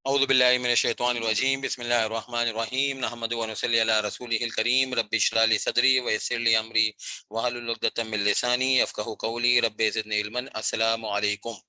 औज़ु बिल्लाहि मिनश शैतानिर रजीम बिस्मिल्लाहिर रहमानिर रहीम नहमदुहु व नसल्ली अला रसूलिहिल करीम रब्बि इश्रह ली सदरी व यस्सिर ली अमरी वहलुल उक़दतम मिन लिसानी यफ़क़हू क़ौली रब्बि ज़िदनी इल्मन। अस्सलामु अलैकुम।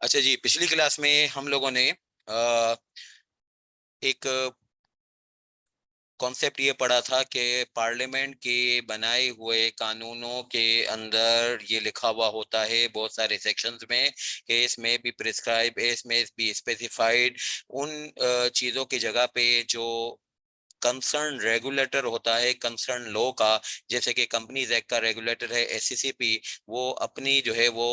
अच्छा जी, पिछली क्लास में हम लोगों ने एक कॉन्सेप्ट ये पढ़ा था कि पार्लियामेंट के बनाए हुए कानूनों के अंदर ये लिखा हुआ होता है बहुत सारे सेक्शंस में कि इसमें भी प्रिस्क्राइब, इसमें भी स्पेसिफाइड उन चीज़ों की जगह पे जो कंसर्न रेगुलेटर होता है कंसर्न लॉ का, जैसे कि कंपनीज एक्ट का रेगुलेटर है एससीसीपी, वो अपनी जो है वो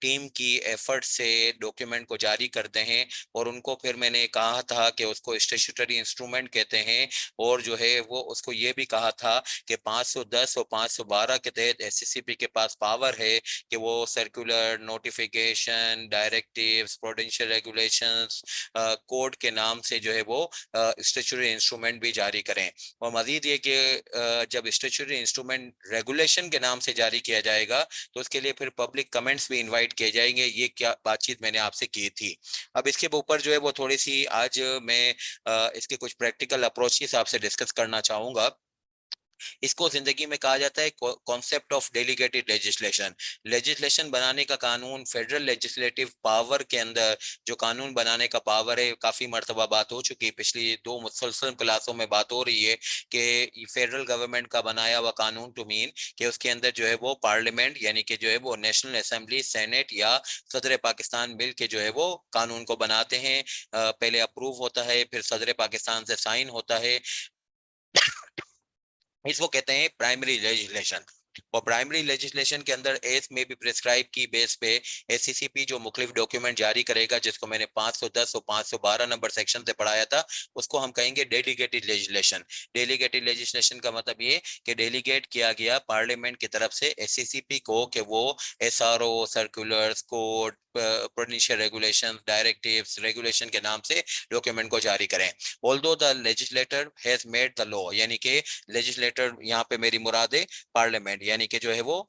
टीम की एफर्ट से डॉक्यूमेंट को जारी करते हैं। और उनको फिर मैंने कहा था कि उसको स्टैट्यूटरी इंस्ट्रूमेंट कहते हैं। और जो है वो उसको ये भी कहा था कि 510 और 512 के तहत एससीसीपी के पास पावर है कि वो circular, notification, directives, prudential regulations, code के नाम से जो है वो स्टैट्यूटरी इंस्ट्रूमेंट भी जारी करें। और मजीद ये कि जब स्टैट्यूटरी इंस्ट्रूमेंट रेगुलेशन के नाम से जारी किया जाएगा तो उसके लिए फिर पब्लिक कमेंट्स भी इनवाइट किए जाएंगे। ये क्या बातचीत मैंने आपसे की थी। अब इसके ऊपर जो है वो थोड़ी सी आज मैं इसके कुछ प्रैक्टिकल अप्रोच के हिसाब से डिस्कस करना चाहूंगा। इसको जिंदगी में कहा जाता है concept of delegated legislation. Legislation बनाने का कानून, फेडरल लेजिस्लेटिव पावर के अंदर जो कानून बनाने का पावर है, काफी मर्तबा बात हो चुकी है, पिछली दो मुसलसल क्लासों में बात हो रही है कि फेडरल गवर्नमेंट का बनाया हुआ कानून टू मीन कि उसके अंदर जो है वो पार्लियामेंट यानी कि जो है वो नेशनल असेंबली, सेनेट या सदर पाकिस्तान मिल के जो है वो कानून को बनाते हैं। पहले अप्रूव होता है, फिर सदर पाकिस्तान से साइन होता है। इसको कहते हैं प्राइमरी लेजिस्लेशन। और प्राइमरी लेजिस्लेशन के अंदर एस में भी प्रिस्क्राइब की बेस पे एससीसीपी जो मुख्तलिफ डॉक्यूमेंट जारी करेगा, जिसको मैंने 510 और 512 नंबर सेक्शन से पढ़ाया था, उसको हम कहेंगे डेलीगेटेड लेजिस्लेशन। डेलीगेटेड लेजिस्लेशन का मतलब ये कि डेलीगेट किया गया पार्लियामेंट की तरफ से एससीसीपी को कि वो SRO, circulars, code, prudential regulation, directives, regulation के नाम से डॉक्यूमेंट को जारी करें। Although the legislator has made the law, यानी कि लेजिस्लेटर यहाँ पे मेरी मुराद है पार्लियामेंट, यानी कि जो है वो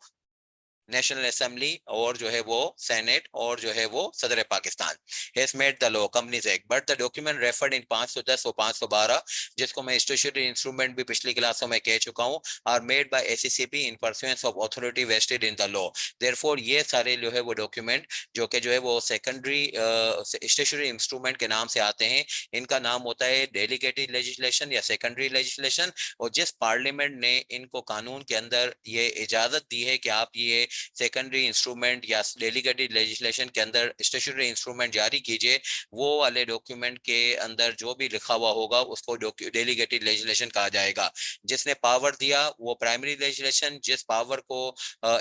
नेशनल असेंबली और जो है वो सेनेट और जो है वो सदर Pakistan has made the law, companies act, but the document referred in 510 और 512, जिसको मैं स्टैट्यूटरी इंस्ट्रूमेंट भी पिछली क्लासों में कह चुका हूं, are made by SCCP in pursuance of authority vested in the law. Therefore ये सारे जो है वो डॉक्यूमेंट जो कि जो है वो सेकेंडरी स्टैट्यूटरी इंस्ट्रूमेंट के नाम से आते हैं, इनका नाम होता है डेलीगेटेड लेजिस्लेशन या सेकेंडरी लेजिस्लेशन। और जिस पार्लियामेंट ने इनको कानून के अंदर ये इजाजत दी है कि आप ये सेकेंडरी इंस्ट्रूमेंट या डेलीगेटेड लेजिस्लेशन के अंदर स्टैट्यूटरी इंस्ट्रूमेंट जारी कीजिए, वो वाले डॉक्यूमेंट के अंदर जो भी लिखा हुआ होगा उसको डेलीगेटेड लेजिस्लेशन कहा जाएगा। जिसने पावर दिया वो प्राइमरी लेजिस्लेशन, जिस पावर को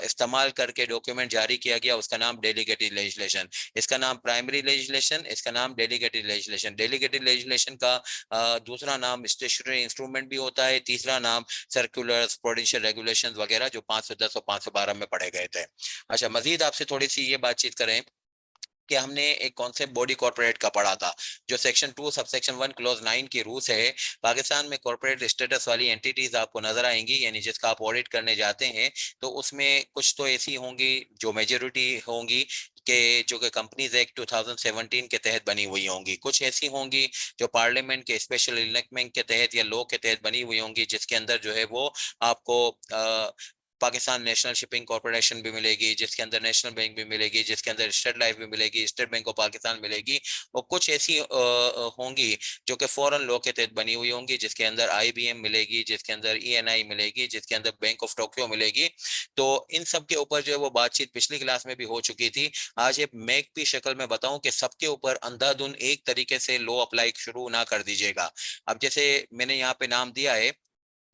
इस्तेमाल करके डॉक्यूमेंट जारी किया गया उसका नाम डेलीगेटेड लेजिस्लेशन। इसका नाम प्राइमरी लेजिस्लेशन, इसका नाम डेलीगेटेड लेजिस्लेशन। डेलीगेटेड लेजिस्लेशन का दूसरा नाम स्टैट्यूटरी इंस्ट्रूमेंट भी होता है, तीसरा नाम सर्कुलर्स, प्रूडेंशियल रेगुलेशंस वगैरह जो 510 और 512 में पढ़े गए थे। अच्छा, मजीद आपसे थोड़ी सी ये बातचीत करें कि हमने एक कॉन्सेप्ट बॉडी कॉर्पोरेट का पढ़ा था, जो सेक्शन 2 सब सेक्शन 1 क्लोज 9 की रूल है। पाकिस्तान में कॉर्पोरेट स्टेटस वाली एंटिटीज आपको नजर आएंगी, यानी जिसका आप ऑडिट करने जाते हैं तो उसमें कुछ तो ऐसी होंगी जो मेजोरिटी होंगी कि जो कि कंपनीज एक्ट 2017 के तहत बनी हुई होंगी, कुछ ऐसी होंगी जो पार्लियामेंट के स्पेशल इलेक्टमेंट के तहत या लॉ के तहत बनी हुई होंगी, जिसके अंदर जो है वो आपको पाकिस्तान नेशनल शिपिंग कॉर्पोरेशन भी मिलेगी, जिसके अंदर नेशनल बैंक भी मिलेगी, जिसके अंदर स्टेट लाइफ भी मिलेगी, स्टेट बैंक ऑफ पाकिस्तान मिलेगी, और कुछ ऐसी होंगी जो कि फॉरेन लॉ के तहत बनी हुई होंगी, जिसके अंदर आईबीएम मिलेगी, जिसके अंदर ईएनआई मिलेगी, जिसके अंदर बैंक ऑफ टोक्यो मिलेगी। तो इन सब के ऊपर जो है वो बातचीत पिछली क्लास में भी हो चुकी थी। आज एक मैक की शक्ल में बताऊं कि सबके ऊपर अंधाधुन एक तरीके से लॉ अप्लाई शुरू ना कर दीजिएगा। अब जैसे मैंने यहाँ पे नाम दिया है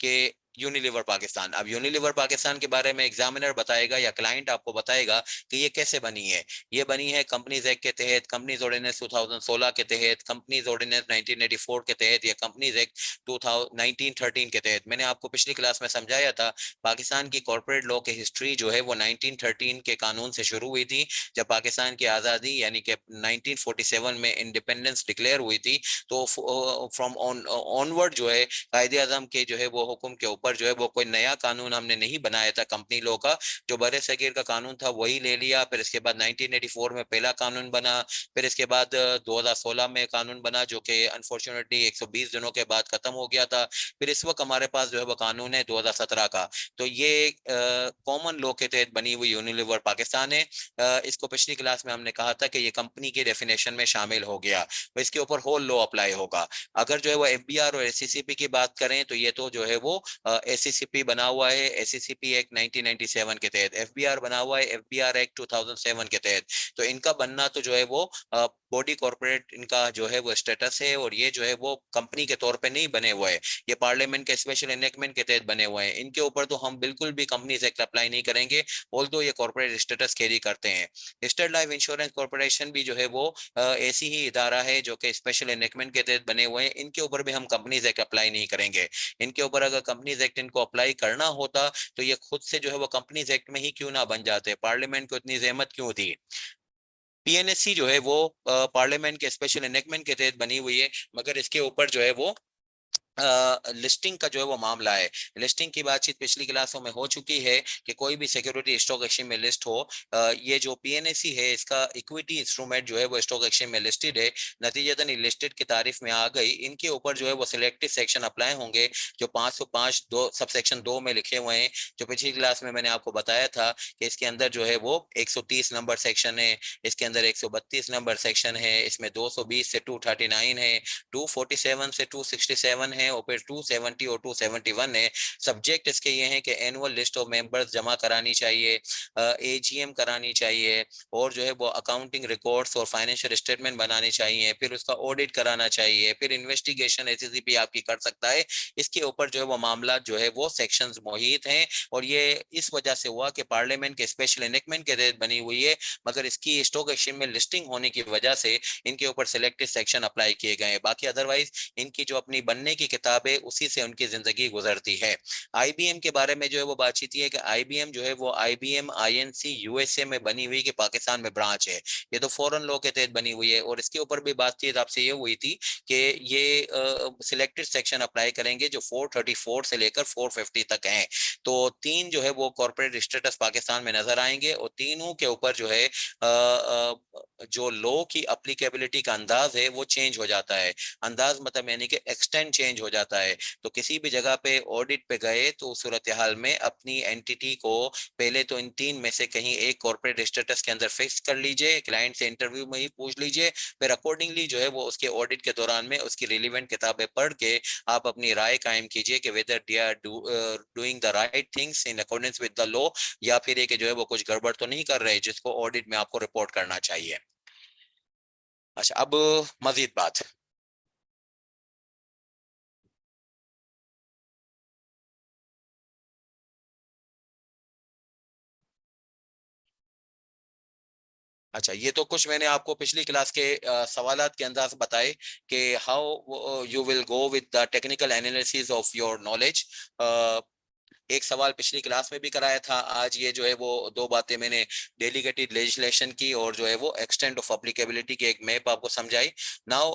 कि यूनिलीवर पाकिस्तान, अब यूनिलीवर पाकिस्तान के बारे में एग्जामिनर बताएगा या क्लाइंट आपको बताएगा कि ये कैसे बनी है। ये बनी है कंपनीज एक्ट के तहत, कंपनीज ऑर्डिनेंस 2016 के तहत, कंपनीज ऑर्डिनेंस 1984 के तहत, या कंपनीज एक्ट 1913 के तहत। मैंने आपको पिछली क्लास में समझाया था पाकिस्तान की कॉर्पोरेट लॉ की हिस्ट्री जो है वो 1913 के कानून से शुरू हुई थी, जब पाकिस्तान की आज़ादी यानी कि 1947 में इंडिपेंडेंस डिक्लेयर हुई थी। तो फ्रॉम ऑनवर्ड जो है कायदे आजम के जो है वो हुक्म के ऊपर जो है वो कोई नया कानून हमने नहीं बनाया था कंपनी लॉ का, जो बरे सगीर का कानून था वही ले लिया। फिर इसके बाद 1984 में पहला कानून बना, फिर इसके बाद 2016 में कानून बना जो कि अनफॉर्चुनेटली 120 दिनों के बाद खत्म हो गया था। फिर इस वक्त हमारे पास जो है वो कानून है 2017 का। तो ये कॉमन लॉ के तहत बनी हुई यूनिलीवर पाकिस्तान है। इसको पिछली क्लास में हमने कहा था कि ये कंपनी के डेफिनेशन में शामिल हो गया, तो इसके ऊपर होल लॉ अप्लाई होगा। अगर जो है वो एफबीआर और एससीसीपी की बात करें तो ये तो जो है वो एससीसीपी बना हुआ है एससीसीपी एक्ट 1997 के तहत, एफबीआर बना हुआ है एफबीआर एक्ट 2007 के तहत। तो इनका बनना तो जो है वो बॉडी कॉर्पोरेट इनका जो है वो स्टेटस है, और ये जो है वो कंपनी के तौर पे नहीं बने हुए हैं, ये पार्लियामेंट के स्पेशल एनेक्टमेंट के तहत बने हुए हैं। इनके ऊपर तो हम बिल्कुल भी कंपनीज एक्ट अप्लाई नहीं करेंगे, ऑल्दो ये कॉर्पोरेट स्टेटस कैरी करते हैं। स्टेट लाइफ इंश्योरेंस कॉर्पोरेशन भी जो है वो ऐसी ही इदारा है जो कि स्पेशल एनेक्टमेंट के तहत बने हुए हैं, इनके ऊपर भी हम कंपनीज एक्ट अप्लाई नहीं करेंगे। इनके ऊपर अगर कंपनीज एक्ट इनको अप्लाई करना होता तो ये खुद से जो है वो कंपनीज एक्ट में ही क्यों ना बन जाते, पार्लियामेंट को इतनी जहमत क्यों दी। पीएनएससी जो है वो पार्लियामेंट के स्पेशल एनेक्टमेंट के तहत बनी हुई है, मगर इसके ऊपर जो है वो लिस्टिंग का जो है वो मामला है। लिस्टिंग की बातचीत पिछली क्लासों में हो चुकी है कि कोई भी सिक्योरिटी स्टॉक एक्सचेंज में लिस्ट हो, ये जो पीएनएससी है इसका इक्विटी इंस्ट्रूमेंट जो है वो स्टॉक एक्सचेंज में लिस्टेड है, नतीजतन लिस्टेड की तारीफ में आ गई। इनके ऊपर जो है वो सिलेक्टिव सेक्शन अप्लाई होंगे जो 505 दो सब सेक्शन 2 में लिखे हुए हैं, जो पिछली क्लास में मैंने आपको बताया था कि इसके अंदर जो है वो 130 नंबर सेक्शन है, इसके अंदर 132 नंबर सेक्शन है, इसमें 220 से 239 है, 247 से 267 है, और फिर 270 और 271 है। सब्जेक्ट इसके ये हैं कि एनुअल लिस्ट ऑफ मेंबर्स जमा करानी चाहिए, एजीएम करानी चाहिए, और जो है वो अकाउंटिंग रिकॉर्ड्स और फाइनेंशियल स्टेटमेंट बनाने चाहिए, फिर उसका ऑडिट कराना चाहिए, फिर इन्वेस्टिगेशन एससीसीपी आपकी कर सकता है। इसके ऊपर जो है वो मामला जो है वो सेक्शंस मोहित हैं, और ये इस वजह से हुआ कि पार्लियामेंट के स्पेशल एनेक्टमेंट के तहत बनी हुई है, मगर इसकी स्टॉक एक्सचेंज में लिस्टिंग होने की वजह से इनके ऊपर सिलेक्टेड सेक्शन अप्लाई किए गए। बाकी अदरवाइज इनकी जो अपनी बनने की किताब है उसी से उनकी जिंदगी गुजरती है। आईबीएम के बारे में जो है वो बातचीत है कि आईबीएम जो है वो आईबीएम आईएनसी यूएसए में बनी हुई कि पाकिस्तान में ब्रांच है, ये तो फॉरेन लॉ के तहत बनी हुई है। और इसके ऊपर भी बातचीत आपसे ये हुई थी कि ये सिलेक्टेड सेक्शन अप्लाई करेंगे जो 434 से लेकर 450 तक हैं। तो तीन जो है वो कॉर्पोरेट स्टेटस पाकिस्तान में नजर आएंगे, और तीनों के ऊपर जो है जो लॉ की अप्लीकेबिलिटी का अंदाज है वो चेंज हो जाता है। अंदाज मतलब यानी कि एक्सटेंड चेंज हो जाता है। तो किसी भी जगह पे ऑडिट पे गए तो उस सूरत हाल में अपनी एंटिटी को पहले तो इन तीन में से कहीं एक कॉर्पोरेट स्टेटस के अंदर फिक्स कर लीजिए, क्लाइंट से इंटरव्यू में ही पूछ लीजिए, फिर अकॉर्डिंगली जो है वो उसके ऑडिट के दौरान में उसकी रिलीवेंट किताबें पढ़ के आप अपनी राय कायम कीजिए कि whether they are doing the right things in accordance with the law, या फिर एक जो है वो कुछ गड़बड़ तो नहीं कर रहे जिसको ऑडिट में आपको रिपोर्ट करना चाहिए। अच्छा, अब मजीद बात। अच्छा, ये तो कुछ मैंने आपको पिछली क्लास के सवालात के अंदाज बताए कि how you will go with the technical analysis of your knowledge. एक सवाल पिछली क्लास में भी कराया था। आज ये जो है वो दो बातें मैंने डेलीगेटेड लेजिस्लेशन की और जो है वो एक्सटेंट ऑफ एप्लीकेबिलिटी की एक मैप आपको समझाई। नाउ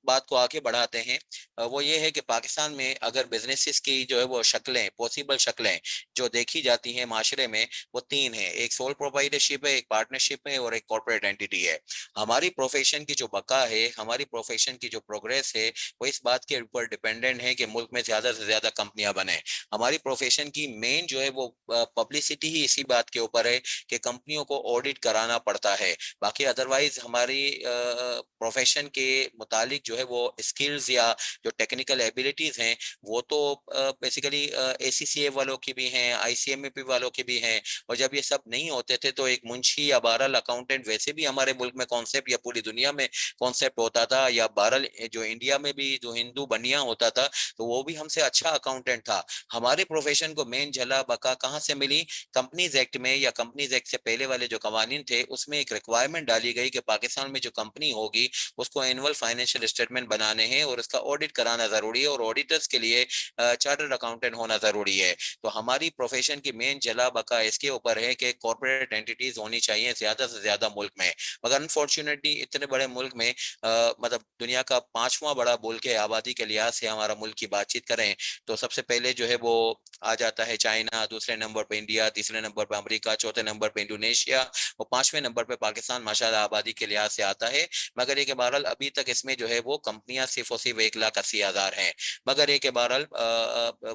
बात को आगे बढ़ाते हैं। वो ये है कि पाकिस्तान में अगर बिजनेसेस की जो है वो शक्लें, पॉसिबल शक्लें जो देखी जाती हैं माशरे में, वो तीन है। एक सोल प्रोप्राइटरशिप है, एक पार्टनरशिप है और एक कॉर्पोरेट एंटिटी है। हमारी प्रोफेशन की जो बका है, हमारी प्रोफेशन की जो प्रोग्रेस है, वो इस बात के ऊपर डिपेंडेंट है कि मुल्क में ज्यादा से ज्यादा कंपनियां बने। हमारी प्रोफेशन की मेन जो है वो पब्लिसिटी ही इसी बात के ऊपर है कि कंपनियों को ऑडिट कराना पड़ता है। बाकी अदरवाइज हमारी प्रोफेशन के मुतालिक जो है वो स्किल्स या जो टेक्निकल एबिलिटीज हैं, वो तो बेसिकली एसीसीए वालों की भी हैं, आईसीएमपी वालों की भी हैं। और जब ये सब नहीं होते थे तो एक मुंशी या बहरहाल अकाउंटेंट वैसे भी हमारे मुल्क में कॉन्सेप्ट या पूरी दुनिया में कॉन्सेप्ट होता था, या बहरहाल जो इंडिया में भी जो हिंदू बनिया होता था तो वो भी हमसे अच्छा अकाउंटेंट था। हमारे प्रोफेशन को मेन झला बका कहाँ से मिली? कंपनीज एक्ट में, या कंपनीज एक्ट से पहले वाले जो कवानीन थे उसमें एक रिक्वायरमेंट डाली गई कि पाकिस्तान में जो कंपनी होगी उसको एनुअल फाइनेंशियल स्टेटमेंट बनाने हैं और उसका ऑडिट कराना जरूरी है, और ऑडिटर्स के लिए चार्टर्ड अकाउंटेंट होना जरूरी है। तो हमारी प्रोफेशन की मेन जला बका इसके ऊपर है कि कॉर्पोरेट एंटिटीज होनी चाहिए ज्यादा से ज्यादा मुल्क में। मगर अनफॉर्चुनेटली इतने बड़े मुल्क में मतलब दुनिया का पांचवा बड़ा मुल्क है आबादी के लिहाज से, हमारा मुल्क की बातचीत करें तो सबसे पहले जो है वो आ जाता है चाइना, दूसरे नंबर पे इंडिया, तीसरे नंबर पे अमेरिका, चौथे नंबर पे इंडोनेशिया और पांचवें नंबर पे पाकिस्तान माशाल्लाह आबादी के लिहाज से आता है। मगर ये के बहरहाल अभी तक इसमें जो है वो कंपनियां सिर्फ और सिर्फ 1,80,000 हैं। मगर ये के बहरहाल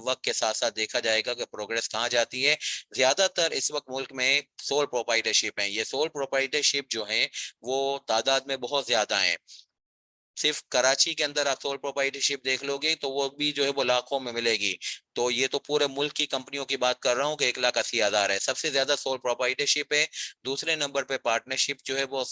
वक्त के साथ साथ देखा जाएगा कि प्रोग्रेस कहाँ जाती है। ज्यादातर इस वक्त मुल्क में सोल प्रोप्राइटरशिप है। ये सोल प्रोप्राइटरशिप जो है वो तादाद में बहुत ज्यादा है। सिर्फ कराची के अंदर आप सोल प्रोप्राइटरशिप देख लोगे तो वो भी जो है वो लाखों में मिलेगी। तो ये तो पूरे मुल्क की कंपनियों की बात कर रहा हूँ कि 1,80,000 है। सबसे ज्यादा सोल प्रोप्राइटरशिप है। दूसरे नंबर पे पार्टनरशिप जो है वो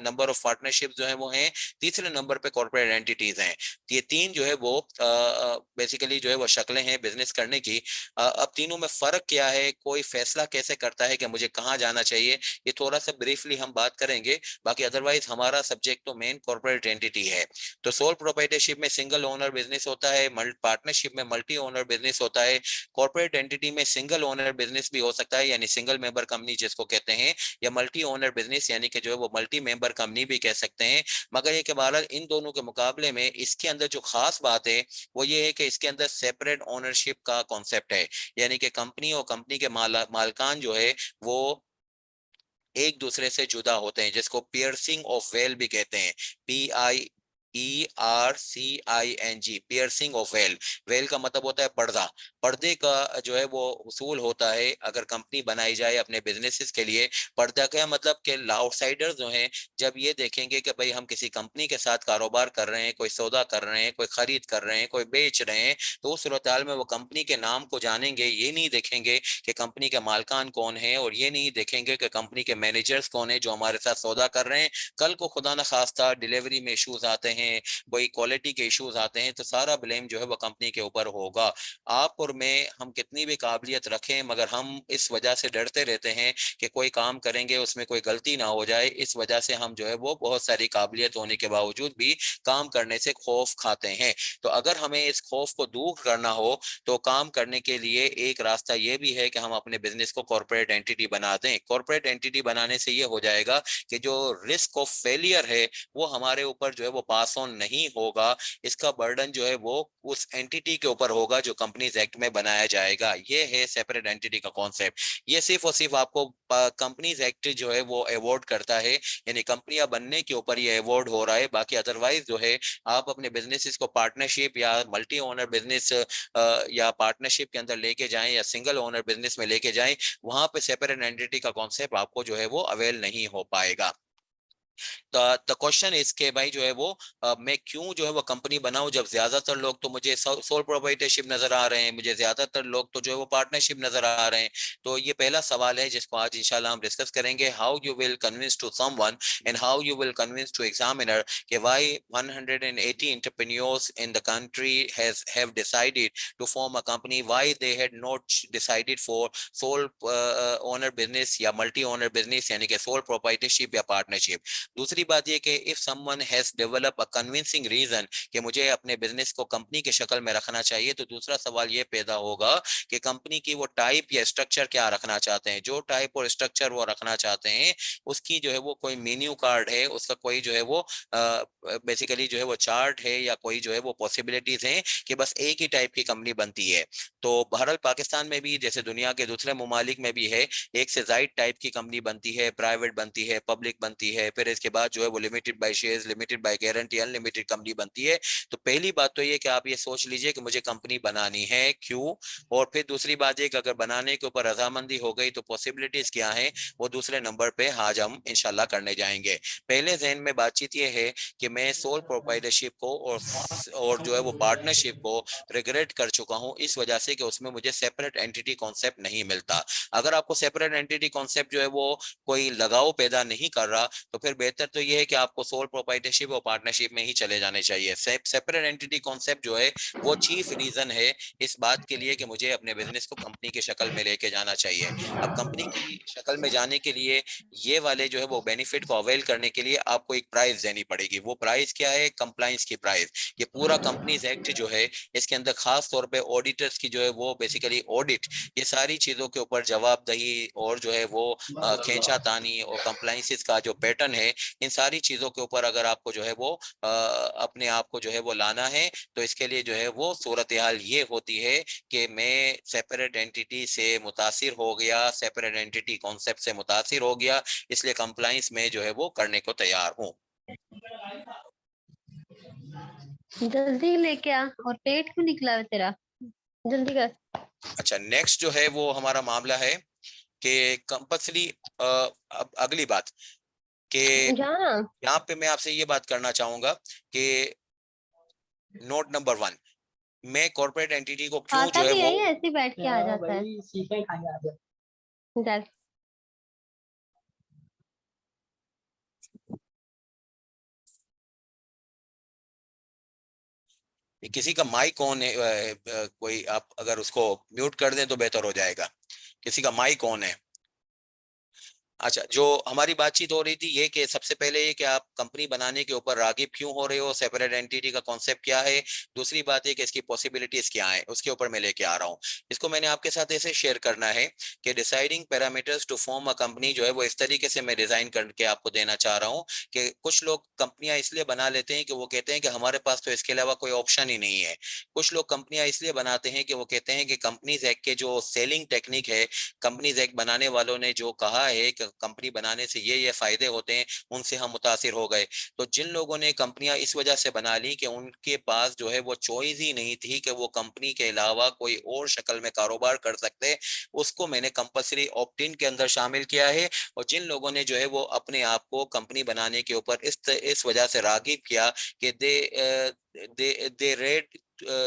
नंबर ऑफ पार्टनरशिप जो है वो है। तीसरे नंबर पे कॉर्पोरेट एंटिटीज हैं। ये तीन जो है वो बेसिकली जो है वो शक्लें हैं बिजनेस करने की। अब तीनों में फर्क क्या है, कोई फैसला कैसे करता है कि मुझे कहाँ जाना चाहिए, ये थोड़ा सा ब्रीफली हम बात करेंगे। बाकी अदरवाइज हमारा सब्जेक्ट तो मेन कॉर्पोरेट एंटिटी है। तो सोल प्रोप्राइटरशिप में सिंगल ओनर बिजनेस होता है, पार्टनरशिप में मल्टी ओनर बिजनेस होता है, कॉर्पोरेट एंटिटी में सिंगल ओनर बिजनेस भी हो सकता है यानी सिंगल मेंबर कंपनी जिसको कहते हैं, या मल्टी ओनर बिजनेस यानी कि जो है वो मल्टी मेंबर कंपनी भी कह सकते हैं। मगर ये के बहरहाल इन दोनों के मुकाबले में इसके अंदर जो खास बात है वो ये है कि इसके अंदर सेपरेट ओनरशिप का कॉन्सेप्ट है। यानी कि कंपनी और कंपनी के मालकान जो है वो एक दूसरे से जुदा होते हैं, जिसको पियर्सिंग ऑफ वेल भी कहते हैं। PIERCING, piercing of well. Well का मतलब होता है पर्दा। पर्दे का जो है वो उसूल होता है अगर कंपनी बनाई जाए अपने बिजनेसेस के लिए। पर्दा का मतलब कि आउटसाइडर्स जो हैं जब ये देखेंगे कि भाई हम किसी कंपनी के साथ कारोबार कर रहे हैं, कोई सौदा कर रहे हैं, कोई खरीद कर रहे हैं, कोई बेच रहे हैं, तो उस सूरत हाल में वो कंपनी के नाम को जानेंगे। ये नहीं देखेंगे कि कंपनी के मालकान कौन है, और ये नहीं देखेंगे कि कंपनी के मैनेजर्स कौन है जो हमारे साथ सौदा कर रहे हैं। कल को खुदा न खास्ता डिलीवरी में इश्यूज आते हैं, कोई क्वालिटी के इश्यूज आते हैं, तो सारा ब्लेम जो है वो कंपनी के ऊपर होगा। आप और मैं हम कितनी भी काबिलियत रखें मगर हम इस वजह से डरते रहते हैं कि कोई काम करेंगे उसमें कोई गलती ना हो जाए। इस वजह से हम जो है वो बहुत सारी काबिलियत होने के बावजूद भी काम करने से खौफ खाते हैं। तो अगर हमें इस खौफ को दूर करना हो तो काम करने के लिए एक रास्ता ये भी है कि हम अपने बिजनेस को कॉर्पोरेट एंटिटी बना दें। कॉर्पोरेट एंटिटी बनाने से ये हो जाएगा कि जो रिस्क ऑफ फेलियर है वो हमारे ऊपर जो है वो पास ऑन नहीं होगा। इसका बर्डन जो है वो उस एंटिटी के ऊपर होगा जो कंपनीज एक्ट में बनाया जाएगा। ये है सेपरेट एंटिटी का कॉन्सेप्ट। ये सिर्फ और सिर्फ आपको कंपनीज एक्ट जो है वो अवॉर्ड करता है, यानी कंपनियां बनने के ऊपर ये अवॉर्ड हो रहा है। बाकी अदरवाइज जो है आप अपने बिजनेसेस को पार्टनरशिप या मल्टी ओनर बिजनेस या पार्टनरशिप के अंदर लेके जाएं या सिंगल ओनर बिजनेस में लेके जाएं, वहां पे सेपरेट एंटिटी का कॉन्सेप्ट आपको जो है वो अवेल नहीं हो पाएगा। द क्वेश्चन इज के भाई जो है वो मैं क्यों जो है वो कंपनी बनाऊं जब ज्यादातर लोग तो मुझे सोल प्रोप्राइटरशिप नजर आ रहे हैं, मुझे ज्यादातर लोग तो जो है वो पार्टनरशिप नजर आ रहे हैं। तो ये पहला सवाल है जिसको आज इंशाल्लाह हम डिस्कस करेंगे, how you will convince to someone and how you will convince to examiner कि why 180 entrepreneurs in the country has have decided to form a company, why they had not decided for sole owner business या multi owner business यानी कि sole proprietorship या partnership। दूसरी बात ये कि if someone has develop a convincing reason कि मुझे अपने बिजनेस को कंपनी की शक्ल में रखना चाहिए, तो दूसरा सवाल ये पैदा होगा कि कंपनी की वो टाइप या स्ट्रक्चर क्या रखना चाहते हैं। जो टाइप और स्ट्रक्चर वो रखना चाहते हैं उसकी जो है वो कोई मेन्यू कार्ड है, उसका कोई जो है वो बेसिकली जो है वो चार्ट है, या कोई जो है वो पॉसिबिलिटीज हैं कि बस एक ही टाइप की कंपनी बनती है। तो भारत पाकिस्तान में भी जैसे दुनिया के दूसरे ममालिक में भी है, एक से ज्यादा टाइप की कंपनी बनती है, प्राइवेट बनती है, पब्लिक बनती है, फिर इसके बाद जो है वो limited by shares, limited by guarantee, unlimited company बनती है। तो पहली बात तो ये कि आप ये सोच लीजिए कि मुझे कंपनी बनानी है, क्यों। और फिर दूसरी बात ये कि अगर बनाने के ऊपर रजामंदी हो गई तो पॉसिबिलिटीज क्या है, वो दूसरे नंबर पे आज हम इंशाल्लाह करने जाएंगे। पहले जहन में बातचीत ये है कि मैं सोल प्रोप्राइटरशिप को और जो है वो पार्टनरशिप को रिग्रेट कर चुका हूं, इस वजह से कि उसमें मुझे सेपरेट एंटिटी कॉन्सेप्ट नहीं मिलता। अगर आपको सेपरेट एंटिटी कॉन्सेप्ट जो है वो कोई लगाव पैदा नहीं कर रहा, तो फिर बेहतर तो ये है कि आपको सोल प्रोप्राइटरशिप और पार्टनरशिप में ही चले जाने चाहिए। सेपरेट एंटिटी कॉन्सेप्ट जो है वो चीफ रीजन है इस बात के लिए कि मुझे अपने बिजनेस को कंपनी की शक्ल में लेके जाना चाहिए। अब कंपनी की शक्ल में जाने के लिए ये वाले जो है वो बेनिफिट को अवेल करने के लिए आपको एक प्राइस देनी पड़ेगी। वो प्राइस क्या है? कंप्लाइंस की प्राइस। ये पूरा कंपनीज एक्ट जो है इसके अंदर खास तौर पे ऑडिटर्स की जो है वो बेसिकली ऑडिट, ये सारी चीजों के ऊपर जवाबदेही और जो है वो खींचातानी और कंप्लाइंसेस का जो पैटर्न है, इन सारी चीजों के ऊपर अगर आपको जो है वो अपने आप को जो है वो लाना है, तो इसके लिए जो है वो सूरत हाल ये होती है कि मैं सेपरेट एंटिटी से मुतासिर हो गया, सेपरेट एंटिटी कॉन्सेप्ट से मुतासिर हो गया, इसलिए कंप्लाइंस में जो है वो करने को तैयार हूँ। जल्दी लेके आ, और पेट क्यों निकला है तेरा? जल्दी कर। अच्छा, नेक्स्ट जो है वो हमारा मामला है कि कंपल्सरी, अब अगली बात कि जाना। यहाँ पे मैं आपसे ये बात करना चाहूंगा कि नोट नंबर 1, मैं कॉर्पोरेट एंटिटी को क्यों खाता जो है भी वो, यही ऐसे ही बैठ के आ जाता है। सीखे खाएगा चल। किसी का माइक ऑन है, कोई आप अगर उसको म्यूट कर दें तो बेहतर हो जाएगा। किसी का माइक ऑन है। अच्छा, जो हमारी बातचीत हो रही थी ये कि सबसे पहले ये कि आप कंपनी बनाने के ऊपर रागिब क्यों हो रहे हो, सेपरेट एंटिटी का कॉन्सेप्ट क्या है, दूसरी बात ये कि इसकी पॉसिबिलिटीज क्या है, उसके ऊपर मैं लेके आ रहा हूँ। इसको मैंने आपके साथ ऐसे शेयर करना है कि deciding parameters to form a company जो है वो इस तरीके से मैं डिजाइन करके आपको देना चाह रहा हूँ कि कुछ लोग कंपनियां इसलिए बना लेते हैं कि वो कहते हैं कि हमारे पास तो इसके अलावा कोई ऑप्शन ही नहीं है। कुछ लोग कंपनियां इसलिए बनाते हैं कि वो कहते हैं कि कंपनीज एक्ट के जो सेलिंग टेक्निक है, कंपनीज एक्ट बनाने वालों ने जो कहा है कि कंपनी बनाने से ये फायदे होते हैं, उनसे हम मुतासिर हो गए। तो जिन लोगों ने कंपनियां इस वजह से बना ली कि उनके पास जो है वो चॉइस ही नहीं थी कि वो कंपनी के अलावा कोई और शक्ल में कारोबार कर सकते, उसको मैंने कंपल्सरी ऑप्ट इन के अंदर शामिल किया है। और जिन लोगों ने जो है वो अपने आप को कंपनी बनाने के ऊपर इस वजह से रागिब किया कि दे रेड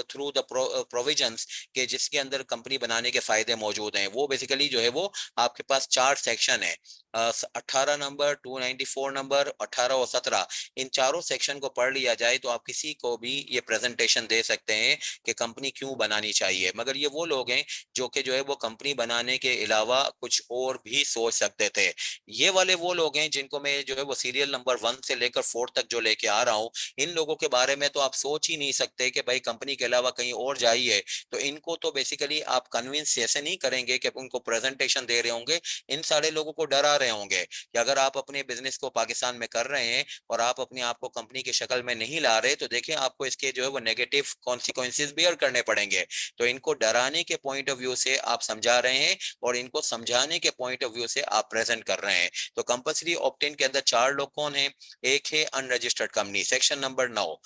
थ्रू द प्रोविजंस के जिसके अंदर कंपनी बनाने के फायदे मौजूद हैं, वो बेसिकली जो है वो आपके पास 4 सेक्शन है, 18 नंबर, 294 नंबर, 18 और 17। इन चारों सेक्शन को पढ़ लिया जाए तो आप किसी को भी ये प्रेजेंटेशन दे सकते हैं कि कंपनी क्यों बनानी चाहिए। मगर ये वो लोग हैं जो कि जो है वो कंपनी बनाने के अलावा कुछ और भी सोच सकते थे। ये वाले वो लोग हैं जिनको मैं जो है वो सीरियल नंबर 1 से लेकर 4 तक जो लेके आ रहा हूँ, इन लोगों के बारे में तो आप सोच ही नहीं सकते कि भाई कंपनी के अलावा कहीं और जाइए। तो इनको तो बेसिकली आप कन्विंस ऐसे नहीं करेंगे कि उनको प्रेजेंटेशन दे रहे होंगे, इन सारे लोगों को डरा रहे होंगे कि अगर आप अपने बिजनेस को पाकिस्तान में कर रहे हैं और आप अपने आप को कंपनी की शक्ल में नहीं ला रहे, तो देखिए आपको इसके जो है वो नेगेटिव कॉन्सिक्वेंसेस बियर करने पड़ेंगे। तो इनको डराने के पॉइंट ऑफ व्यू से आप समझा रहे हैं और इनको समझाने के पॉइंट ऑफ व्यू से आप प्रेजेंट कर रहे हैं। तो कंपल्सरी ऑप्ट इन के अंदर 4 लोग कौन है? एक है अनरजिस्टर्ड कंपनी, सेक्शन नंबर 9।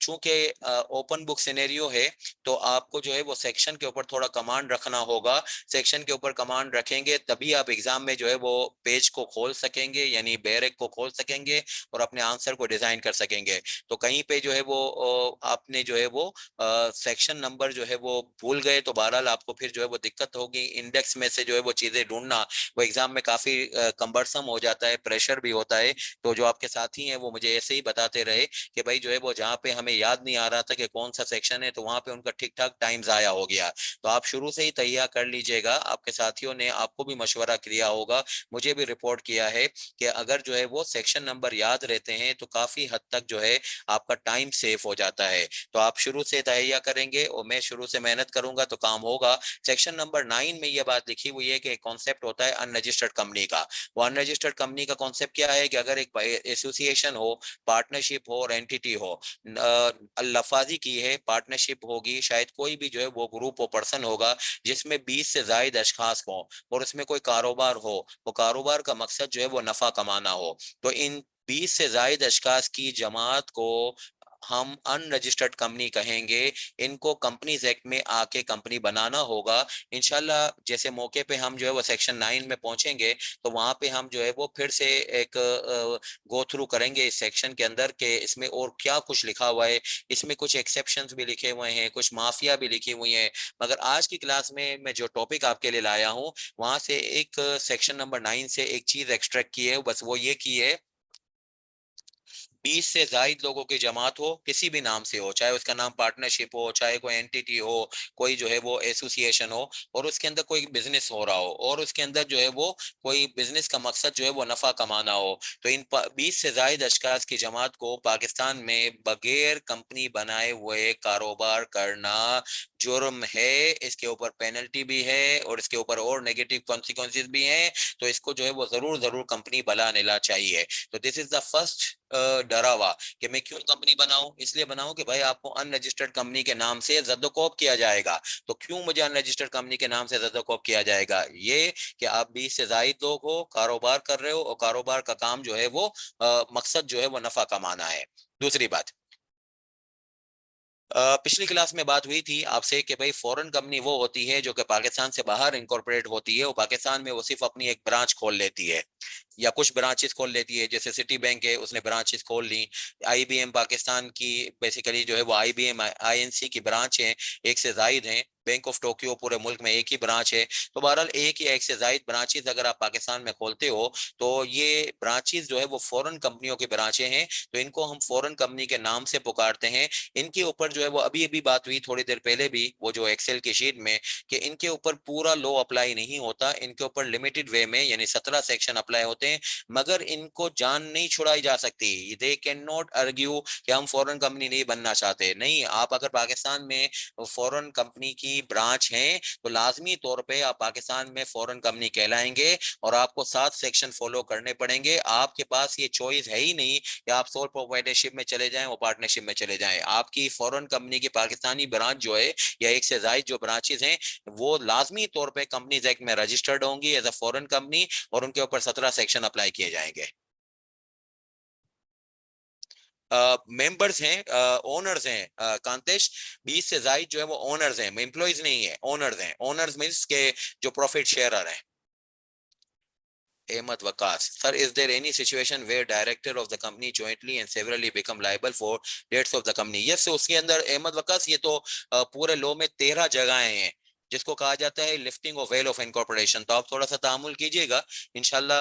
चूंकि ओपन बुक सिनेरियो है तो आपको जो है वो सेक्शन के ऊपर थोड़ा कमांड रखना होगा। सेक्शन के ऊपर कमांड रखेंगे तभी आप एग्जाम में जो है वो पेज को खोल सकेंगे, यानी बैरेक को खोल सकेंगे और अपने आंसर को डिजाइन कर सकेंगे। तो कहीं पे जो है वो आपने जो है वो सेक्शन नंबर जो है वो भूल गए तो बहरहाल आपको फिर जो है वो दिक्कत होगी। इंडेक्स में से जो है वो चीजें ढूंढना वो एग्जाम में काफी कंबरसम हो जाता है, प्रेशर भी होता है। तो जो आपके साथी हैं वो मुझे ऐसे ही बताते रहे कि भाई जो है वो जहाँ पे हमें याद नहीं आ रहा था कि कौन सा सेक्शन है, तो वहां पे उनका ठीक ठाक टाइम जाया हो गया। तो आप शुरू से ही तैयार कर लीजिएगा। आपके साथियों ने आपको भी मशवरा किया होगा, मुझे भी रिपोर्ट किया है कि अगर जो है वो सेक्शन नंबर याद रहते हैं तो काफी हद तक जो है आपका टाइम सेव हो जाता है। तो आप शुरू से तैयार करेंगे और मैं शुरू से मेहनत करूंगा तो काम होगा। सेक्शन नंबर 9 में यह बात लिखी हुई है कि कॉन्सेप्ट होता है अनरजिस्टर्ड कंपनी का। वो अनरजिस्टर्ड कंपनी का कॉन्सेप्ट क्या है कि अगर एक एसोसिएशन हो, पार्टनरशिप हो और एंटिटी हो, लफाजी की है, पार्टनरशिप होगी, शायद कोई भी जो है वो ग्रुप हो, पर्सन होगा जिसमें 20 से जायद अशखास हो और उसमें कोई कारोबार हो, वो कारोबार का मकसद जो है वो नफा कमाना हो, तो इन 20 से जायद अशखास की जमात को हम अनरजिस्टर्ड कंपनी कहेंगे। इनको कंपनीज एक्ट में आके कंपनी बनाना होगा। इंशाल्लाह जैसे मौके पे हम जो है वो सेक्शन 9 में पहुंचेंगे तो वहां पे हम जो है वो फिर से एक गो थ्रू करेंगे इस सेक्शन के अंदर के इसमें और क्या कुछ लिखा हुआ है। इसमें कुछ एक्सेप्शंस भी लिखे हुए हैं, कुछ माफिया भी लिखी हुई हैं। मगर आज की क्लास में मैं जो टॉपिक आपके लिए लाया हूँ वहां से एक सेक्शन नंबर 9 से एक चीज एक्सट्रैक्ट की है, बस वो ये की है, 20 से जायद लोगों की जमात हो, किसी भी नाम से हो, चाहे उसका नाम पार्टनरशिप हो, चाहे कोई एंटिटी हो, कोई जो है वो एसोसिएशन हो, और उसके अंदर कोई बिजनेस हो रहा हो और उसके अंदर जो है वो कोई बिजनेस का मकसद जो है वो नफा कमाना हो, तो इन 20 से जायद अशखास की जमात को पाकिस्तान में बगैर कंपनी बनाए हुए कारोबार करना जुर्म है। इसके ऊपर पेनल्टी भी है और इसके ऊपर और नेगेटिव कॉन्सिक्वेंसेस भी हैं। तो इसको जो है वो जरूर जरूर कंपनी बना लेना चाहिए। तो दिस इज द फर्स्ट डरावा कि मैं क्यों कंपनी बनाऊं। इसलिए बनाऊं कि भाई आपको अनरजिस्टर्ड कंपनी के नाम से जद्दोकोब किया जाएगा। तो क्यों मुझे अनरजिस्टर्ड कंपनी के नाम से जद्दोकोब किया जाएगा? ये कि आप 20 से जायद लोग हो, कारोबार कर रहे हो और कारोबार का काम जो है वो मकसद जो है वो नफा कमाना है। दूसरी बात, पिछली क्लास में बात हुई थी आपसे कि भाई फॉरेन कंपनी वो होती है जो कि पाकिस्तान से बाहर इनकॉर्पोरेट होती है और पाकिस्तान में वो सिर्फ अपनी एक ब्रांच खोल लेती है या कुछ ब्रांचेस खोल लेती है। जैसे सिटी बैंक है, उसने ब्रांचेस खोल ली। आईबीएम पाकिस्तान की बेसिकली जो है वो आईबीएम आईएनसी की ब्रांच है, एक से जायद हैं। बैंक ऑफ टोक्यो पूरे मुल्क में एक ही ब्रांच है। तो बहरहाल एक या एक से जायद ब्रांचेस अगर आप पाकिस्तान में खोलते हो तो ये ब्रांचेस जो है वो फॉरेन कंपनियों की ब्रांचें हैं, तो इनको हम फॉरेन कंपनी के नाम से पुकारते हैं। इनके ऊपर जो है वो अभी अभी बात हुई थोड़ी देर पहले भी वो जो एक्सेल की शीट में कि इनके ऊपर पूरा लॉ अप्लाई नहीं होता, इनके ऊपर लिमिटेड वे में यानी 17 सेक्शन अप्लाई होते हैं। मगर इनको जान नहीं छुड़ाई जा सकती। दे कैन नॉट आर्ग्यू कि हम फॉरेन कंपनी नहीं बनना चाहते। नहीं, आप अगर पाकिस्तान में फॉरेन कंपनी की ब्रांच हैं तो लाजमी तौर पे आप पाकिस्तान में फॉरेन कंपनी कहलाएंगे और आपको 7 सेक्शन फॉलो करने पड़ेंगे। आपके पास ये चॉइस है ही नहीं कि आप सोल प्रोप्राइटरशिप में चले जाएं और पार्टनरशिप में चले जाएं। आपकी फॉरेन कंपनी की पाकिस्तानी ब्रांच जो है या एक से ज्यादा जो ब्रांचेस हैं वो लाजमी तौर पे कंपनीज एक्ट में रजिस्टर्ड होंगी एज अ फॉरेन कंपनी और उनके ऊपर 17 सेक्शन अप्लाई किए जाएंगे। मेंबर्स हैं, ओनर्स हैं, कांतेश, 20 से जायद जो है वो ओनर्स हैं, एम्प्लॉइज नहीं है, ओनर्स हैं। ओनर्स मींस के जो प्रॉफिट शेयरर हैं। Ahmed Waqas, sir, is there any situation where director of the company jointly and severally become liable for debts of the company? Yes, उसके अंदर अहमद वकास ये तो पूरे लॉ में 13 जगहें हैं जिसको कहा जाता है lifting of well of incorporation. तो आप थोड़ा सा तामुल कीजिएगा, इंशाल्लाह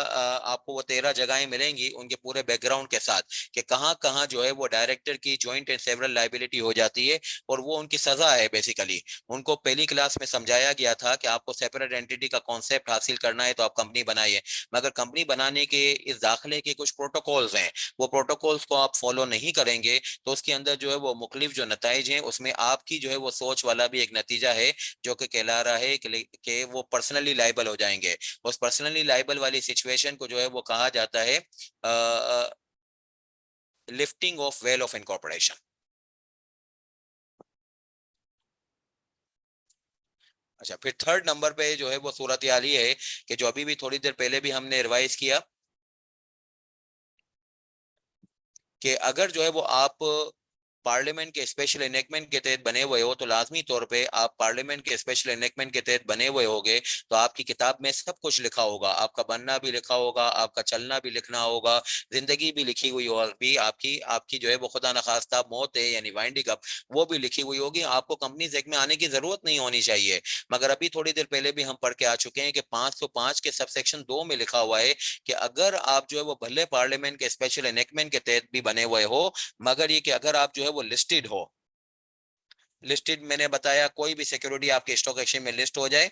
आपको वो 13 जगहें मिलेंगी उनके पूरे बैकग्राउंड के साथ कि कहाँ कहाँ जो है वो डायरेक्टर की जॉइंट एंड सेवरल लाइबिलिटी हो जाती है और वो उनकी सजा है। बेसिकली उनको पहली क्लास में समझाया गया था कि आपको सेपरेट एंटिटी का कॉन्सेप्ट हासिल करना है तो आप कंपनी बनाइए, मगर कंपनी बनाने के इस दाखिले के कुछ प्रोटोकॉल्स हैं, वो प्रोटोकॉल्स को आप फॉलो नहीं करेंगे तो उसके अंदर जो है वो मुख्तलिफ जो नताइज हैं उसमें आपकी जो है वो सोच वाला भी एक नतीजा है जो कि कहला रहा है कि वो पर्सनली लाइबल हो जाएंगे। उस पर्सनली लाइबल वाली सिचुएशन को जो है वो कहा जाता है lifting of well of incorporation. अच्छा, फिर थर्ड नंबर पे जो है वो सूरत हाल ये है कि जो अभी भी थोड़ी देर पहले भी हमने रिवाइज किया कि अगर जो है वो आप पार्लियामेंट के स्पेशल इनेक्टमेंट के तहत बने हुए हो तो लाजमी तौर पे आप पार्लियामेंट के स्पेशल इनेक्टमेंट के तहत बने हुए होगे तो आपकी किताब में सब कुछ लिखा होगा, आपका बनना भी लिखा होगा, आपका चलना भी लिखना होगा, जिंदगी भी लिखी हुई होगी, आपकी आपकी जो है वो खुदा न खास्ता मौत है यानी वाइंडिंग अप वो भी लिखी हुई होगी। आपको कंपनीज एक्ट में आने की जरूरत नहीं होनी चाहिए। मगर अभी थोड़ी देर पहले भी हम पढ़ के आ चुके हैं कि 505 के सब सेक्शन 2 में लिखा हुआ है कि अगर आप जो है वो भले पार्लियामेंट के स्पेशल इनेक्टमेंट के तहत भी बने हुए हो, मगर ये कि अगर आप जो है वो लिस्टेड हो लिस्टेड मैंने बताया कोई भी सिक्योरिटी आपके स्टॉक एक्सचेंज में लिस्ट हो जाए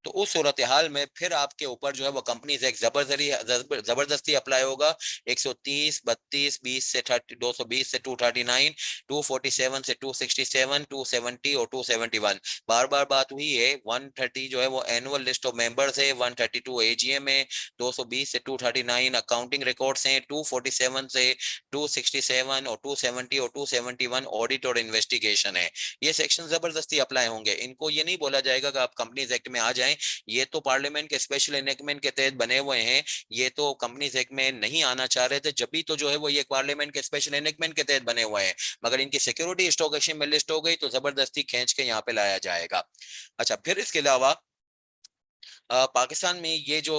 तो उस सूरत हाल में फिर आपके ऊपर जो है वो कंपनीज एक्ट जबरदस्ती अप्लाई होगा। 130, 32, 20 से 30, 220 से 239, 247 से 267, 270 और 271। बार बार बात हुई है, 130 जो है वो एनुअल लिस्ट ऑफ मेंबर्स है, 132 एजीएम है, 220 से 239 अकाउंटिंग रिकॉर्ड्स हैं, 247 से 267 और 270 और 271 ऑडिट और इन्वेस्टिगेशन है। ये सेक्शन जबरदस्ती अप्लाई होंगे। इनको ये नहीं बोला जाएगा कि आप कंपनीज एक्ट में आ जाएं, ये तो पार्लियामेंट के स्पेशल एनेक्टमेंट के तहत बने हुए हैं, ये तो कंपनीज एक्ट में नहीं आना चाह रहे थे, जब भी तो जो है वो ये पार्लियामेंट के स्पेशल एनेक्टमेंट के तहत बने हुए हैं, मगर इनकी सिक्योरिटी स्टॉक एक्सचेंज में लिस्ट हो गई तो जबरदस्ती खींच के यहाँ पे लाया जाएगा। अच्छा, फिर इसके अलावा पाकिस्तान में ये जो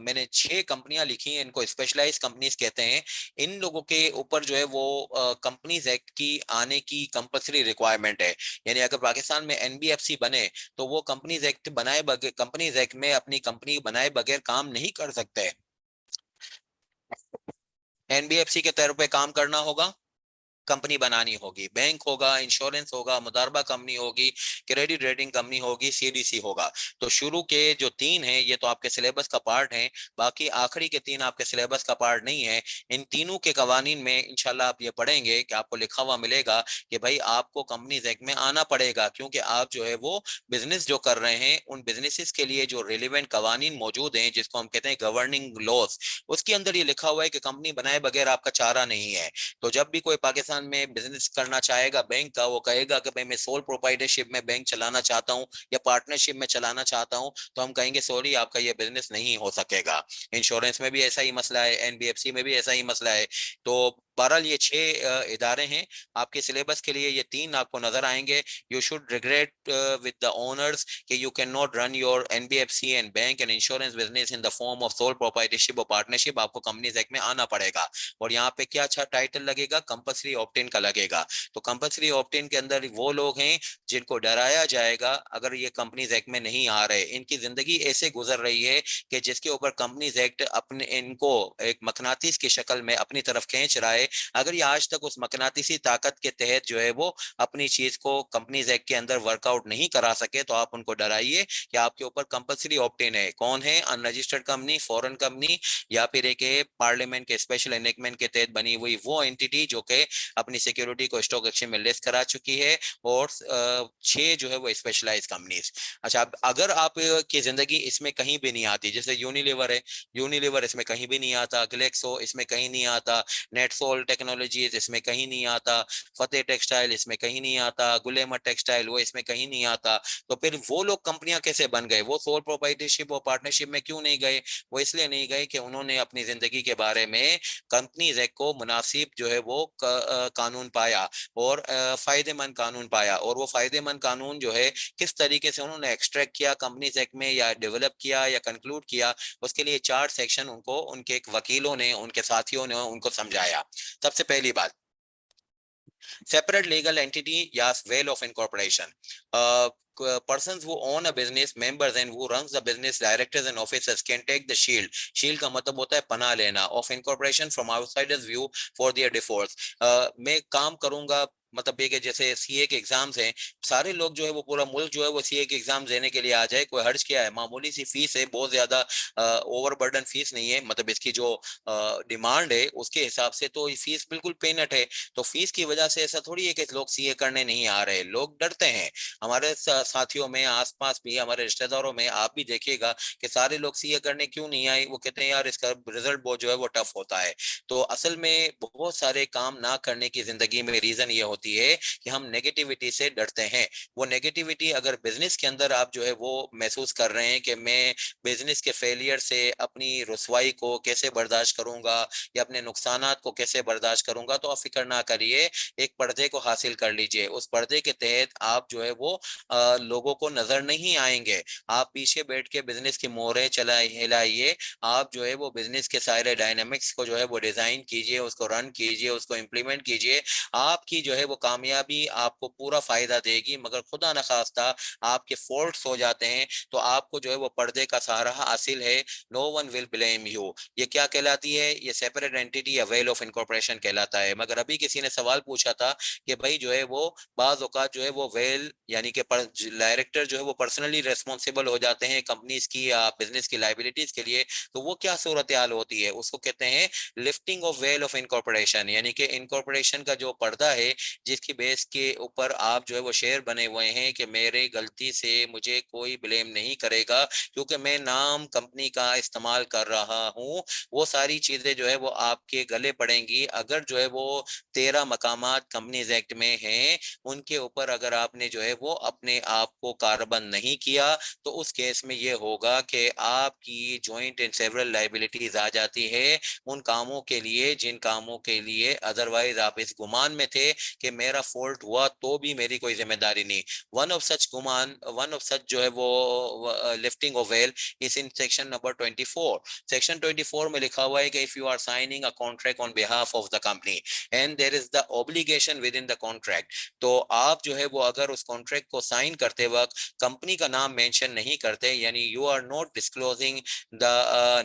मैंने 6 कंपनियां लिखी हैं, इनको स्पेशलाइज कंपनीज कहते हैं। इन लोगों के ऊपर जो है वो कंपनीज एक्ट की आने की कंपलसरी रिक्वायरमेंट है। यानी अगर पाकिस्तान में एनबीएफसी बने तो वो कंपनीज एक्ट बनाए बगैर, कंपनीज एक्ट में अपनी कंपनी बनाए बगैर काम नहीं कर सकते। एनबीएफसी के तौर पे काम करना होगा, कंपनी बनानी होगी, बैंक होगा, इंश्योरेंस होगा, मुदारबा कंपनी होगी, क्रेडिट रेटिंग कंपनी होगी, सीडीसी होगा। तो शुरू के जो 3 हैं ये तो आपके सिलेबस का पार्ट हैं, बाकी आखिरी के 3 आपके सिलेबस का पार्ट नहीं है। इन तीनों के कवानीन में इंशाल्लाह आप ये पढ़ेंगे कि आपको लिखा हुआ मिलेगा कि भाई आपको कंपनीज एक्ट में आना पड़ेगा, क्योंकि आप जो है वो बिजनेस जो कर रहे हैं उन बिजनेसेस के लिए जो रिलेवेंट कवानीन मौजूद हैं, जिसको हम कहते हैं गवर्निंग लॉज, उसके अंदर ये लिखा हुआ है कि कंपनी बनाए बगैर आपका चारा नहीं है। तो जब भी कोई पाकिस्तान में बिजनेस करना चाहेगा बैंक का, वो कहेगा कि भाई मैं सोल प्रोप्राइटरशिप में बैंक चलाना चाहता हूँ या पार्टनरशिप में चलाना चाहता हूँ, तो हम कहेंगे सॉरी आपका ये बिजनेस नहीं हो सकेगा। इंश्योरेंस में भी ऐसा ही मसला है, एनबीएफसी में भी ऐसा ही मसला है। तो बहरहाल ये 6 इदारे हैं। आपके सिलेबस के लिए ये 3 आपको नजर आएंगे। You should regret with the owners कि you can not run your NBFC and bank and insurance business in the form of sole proprietorship और पार्टनरशिप। आपको कंपनीज एक्ट में आना पड़ेगा। और यहाँ पे क्या अच्छा टाइटल लगेगा, कंपल्सरी ऑप्ट-इन का लगेगा। तो कंपल्सरी ऑप्ट-इन के अंदर वो लोग हैं जिनको डराया जाएगा अगर ये कंपनीज एक्ट में नहीं आ रहे। इनकी जिंदगी ऐसे गुजर रही है कि जिसके ऊपर कंपनीज एक्ट अपने इनको एक मकनातीस की शक्ल में अपनी तरफ खींच रहा है। अगर ये आज तक उस मकनातीसी ताकत के तहत जो है वो अपनी चीज को कंपनीज एक्ट के अंदर वर्कआउट नहीं करा सके, तो आप उनको डराइए कि आपके ऊपर कंपल्सरी ऑप्ट-इन है। कौन है? अनरजिस्टर्ड कंपनी, फॉरेन कंपनी, या फिर एक पार्लियामेंट के स्पेशल एनेक्टमेंट के तहत बनी हुई वो एंटिटी जो कि अपनी सिक्योरिटी को स्टॉक एक्सचेंज में लिस्ट करा चुकी है, और 6 जो है वो स्पेशलाइज कंपनीज। अच्छा, अगर आप की जिंदगी इसमें कहीं भी नहीं आती, जैसे यूनिलीवर है, यूनिलीवर इसमें कहीं भी नहीं आता, ग्लेक्सो इसमें कहीं नहीं आता, नेटसोल टेक्नोलॉजीज इसमें कहीं नहीं आता, फतेह टेक्सटाइल इसमें कहीं नहीं आता, गुलेमा टेक्सटाइल वो इसमें कहीं नहीं आता, तो फिर वो लोग कंपनियां कैसे बन गए? वो सोल प्रोप्राइटरशिप और पार्टनरशिप में क्यों नहीं गए? वो इसलिए नहीं गए कि उन्होंने अपनी जिंदगी के बारे में कंपनीज एक्ट को मुनासिब जो है वो कानून पाया और फायदेमंद कानून पाया। और वो फायदेमंद कानून जो है किस तरीके से उन्होंने एक्सट्रैक्ट किया कंपनीज एक्ट में, या डेवलप किया या कंक्लूड किया, उसके लिए 4 सेक्शन उनको उनके एक वकीलों ने, उनके साथियों ने उनको समझाया। सबसे पहली बात, separate legal entity, yes, veil of incorporation. Persons who own a business, members and who runs the business, directors and officers can take the shield का मतलब होता है पनाह लेना, of incorporation from outsiders view for their defaults। मैं काम करूंगा, मतलब ये कि जैसे सीए के एग्जाम्स हैं, सारे लोग जो है वो पूरा मुल्क जो है वो सीए के एग्जाम देने के लिए आ जाए, कोई हर्ज क्या है, मामूली सी फीस है, बहुत ज्यादा ओवरबर्डन फीस नहीं है, मतलब इसकी जो डिमांड है उसके हिसाब से तो ये फीस बिल्कुल पेनट है। तो फीस की वजह से ऐसा थोड़ी है कि लोग सीए करने नहीं आ रहे, लोग डरते हैं। हमारे साथियों में, आसपास भी, हमारे रिश्तेदारों में आप भी देखिएगा कि सारे लोग सीए करने क्यों नहीं आए, वो कहते हैं यार इसका रिजल्ट बहुत जो है वो टफ होता है। तो असल में बहुत सारे काम ना करने की जिंदगी में रीजन ये होती है कि हम नेगेटिविटी से डरते हैं। वो नेगेटिविटी अगर बिजनेस के अंदर आप जो है वो महसूस कर रहे हैं कि मैं बिजनेस के फेलियर से अपनी रुसवाई को कैसे बर्दाश्त करूंगा या अपने नुकसानात को कैसे बर्दाश्त करूंगा, तो आप फिक्र ना करिए, एक पर्दे को हासिल कर लीजिए। उस पर्दे के तहत आप जो है वो लोगों को नजर नहीं आएंगे। आप पीछे बैठ के बिजनेस की मोहरें चलाए हिलाइए, आप जो है वो बिजनेस के सारे डायनामिक्स को जो है वो डिजाइन कीजिए, उसको रन कीजिए, उसको इम्प्लीमेंट कीजिए। आपकी जो है वो कामयाबी आपको पूरा फायदा देगी, मगर खुदा न खास्ता आपके फॉल्ट्स हो जाते हैं तो आपको जो है वो पर्दे का सहारा हासिल है, no one will blame you. ये क्या कहलाती है? ये सेपरेट एंटिटी या वेल ऑफ इनकॉर्पोरेशन कहलाता है। मगर अभी किसी ने सवाल पूछा था कि भाई जो है वो बाज औकात जो है वो वेल यानी कि डायरेक्टर जो है वो पर्सनली रेस्पॉन्सिबल हो जाते हैं कंपनीज की या बिजनेस की लाइबिलिटीज के लिए, तो वो क्या सूरत हाल होती है? उसको कहते हैं lifting of well of incorporation, यानी कि इनकॉर्पोरेशन का जो पर्दा है जिसकी बेस के ऊपर आप जो है वो शेयर बने हुए हैं कि मेरे गलती से मुझे कोई ब्लेम नहीं करेगा क्योंकि मैं नाम कंपनी का इस्तेमाल कर रहा हूं, वो सारी चीजें जो है वो आपके गले पड़ेंगी अगर जो है वो 13 मकामात कंपनीज एक्ट में हैं उनके ऊपर अगर आपने जो है वो अपने आप को कारबंद नहीं किया, तो उस केस में ये होगा कि आपकी जॉइंट एंड सेवरल लाइबिलिटीज आ जाती है उन कामों के लिए जिन कामों के लिए अदरवाइज आप इस गुमान में थे कि मेरा फॉल्ट हुआ तो भी मेरी कोई जिम्मेदारी नहीं। वन ऑफ सच गुमान, वन ऑफ सच जो है वो lifting of veil is in section number 24। Section 24 में लिखा हुआ है कि if you are signing a contract on behalf of the company and there is the obligation with in the contract, तो आप जो है वो अगर उस कॉन्ट्रैक्ट को साइन करते वक्त कंपनी का नाम मेंशन नहीं करते, यानी you are not disclosing the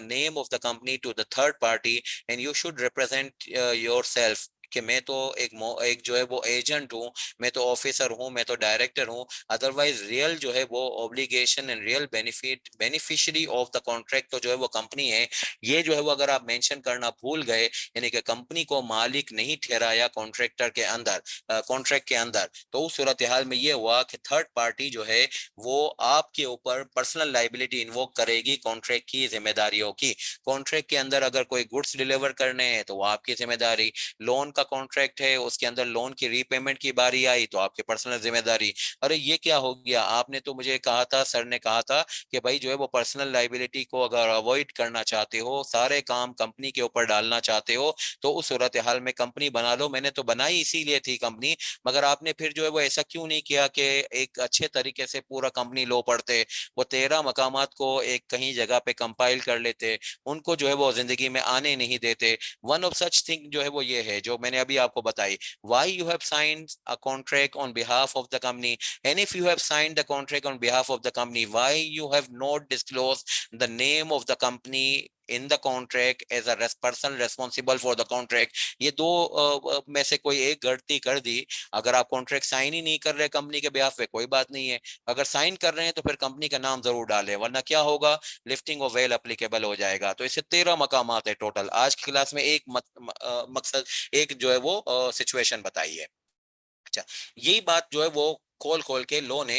name of the company to the third party and you should represent yourself कि मैं तो एक जो है वो एजेंट हूँ, मैं तो ऑफिसर हूँ, मैं तो डायरेक्टर हूँ, अदरवाइज रियल जो है वो obligation and real beneficiary of the contract तो जो है वो कंपनी है। ये जो है वो अगर आप मेंशन करना भूल गए, यानी कि कंपनी को मालिक नहीं ठहराया कॉन्ट्रैक्टर के अंदर, कॉन्ट्रैक्ट के अंदर, तो उस सूरत हाल में ये हुआ कि थर्ड पार्टी जो है वो आपके ऊपर पर्सनल लाइबिलिटी इन्वोक करेगी कॉन्ट्रैक्ट की जिम्मेदारियों की। कॉन्ट्रैक्ट के अंदर अगर कोई गुड्स डिलीवर करने हैं तो वो आपकी जिम्मेदारी, लोन का कॉन्ट्रैक्ट है उसके अंदर लोन की रीपेमेंट की बारी आई तो आपकी पर्सनल जिम्मेदारी। अरे ये क्या हो गया, आपने तो मुझे कहा था, सर ने कहा था कि भाई जो है वो पर्सनल लाइबिलिटी को अगर अवॉइड करना चाहते हो, सारे काम कंपनी के ऊपर डालना चाहते हो, तो उस सूरत हाल में कंपनी बना लो। मैंने तो बनाई इसीलिए थी कंपनी, मगर आपने फिर जो है वो ऐसा क्यों नहीं किया कि एक अच्छे तरीके से पूरा कंपनी लो पढ़ते, वो 13 मकामात को एक कहीं जगह पे कंपाइल कर लेते, उनको जो है वो जिंदगी में आने नहीं देते। वन ऑफ सच थिंग जो है वो ये है जो मैंने अभी आपको बताई, why you have signed a contract on behalf of the company, and if you have signed the contract on behalf of the company, why you have not disclosed the name of the company in the contract as a person responsible for the contract। ये दो में से कोई एक गलती कर दी, अगर आप कॉन्ट्रैक्ट साइन ही नहीं कर रहे कंपनी के बिहाफ पे कोई बात नहीं है, अगर साइन कर रहे हैं तो फिर कंपनी का नाम जरूर डालें, वरना क्या होगा, लिफ्टिंग ऑफ वेल एप्लीकेबल हो जाएगा। तो इससे 13 मकामात है टोटल। आज की क्लास में एक मकसद, एक जो है वो सिचुएशन बताई है। अच्छा, यही बात जो है वो खोल खोल के लो ने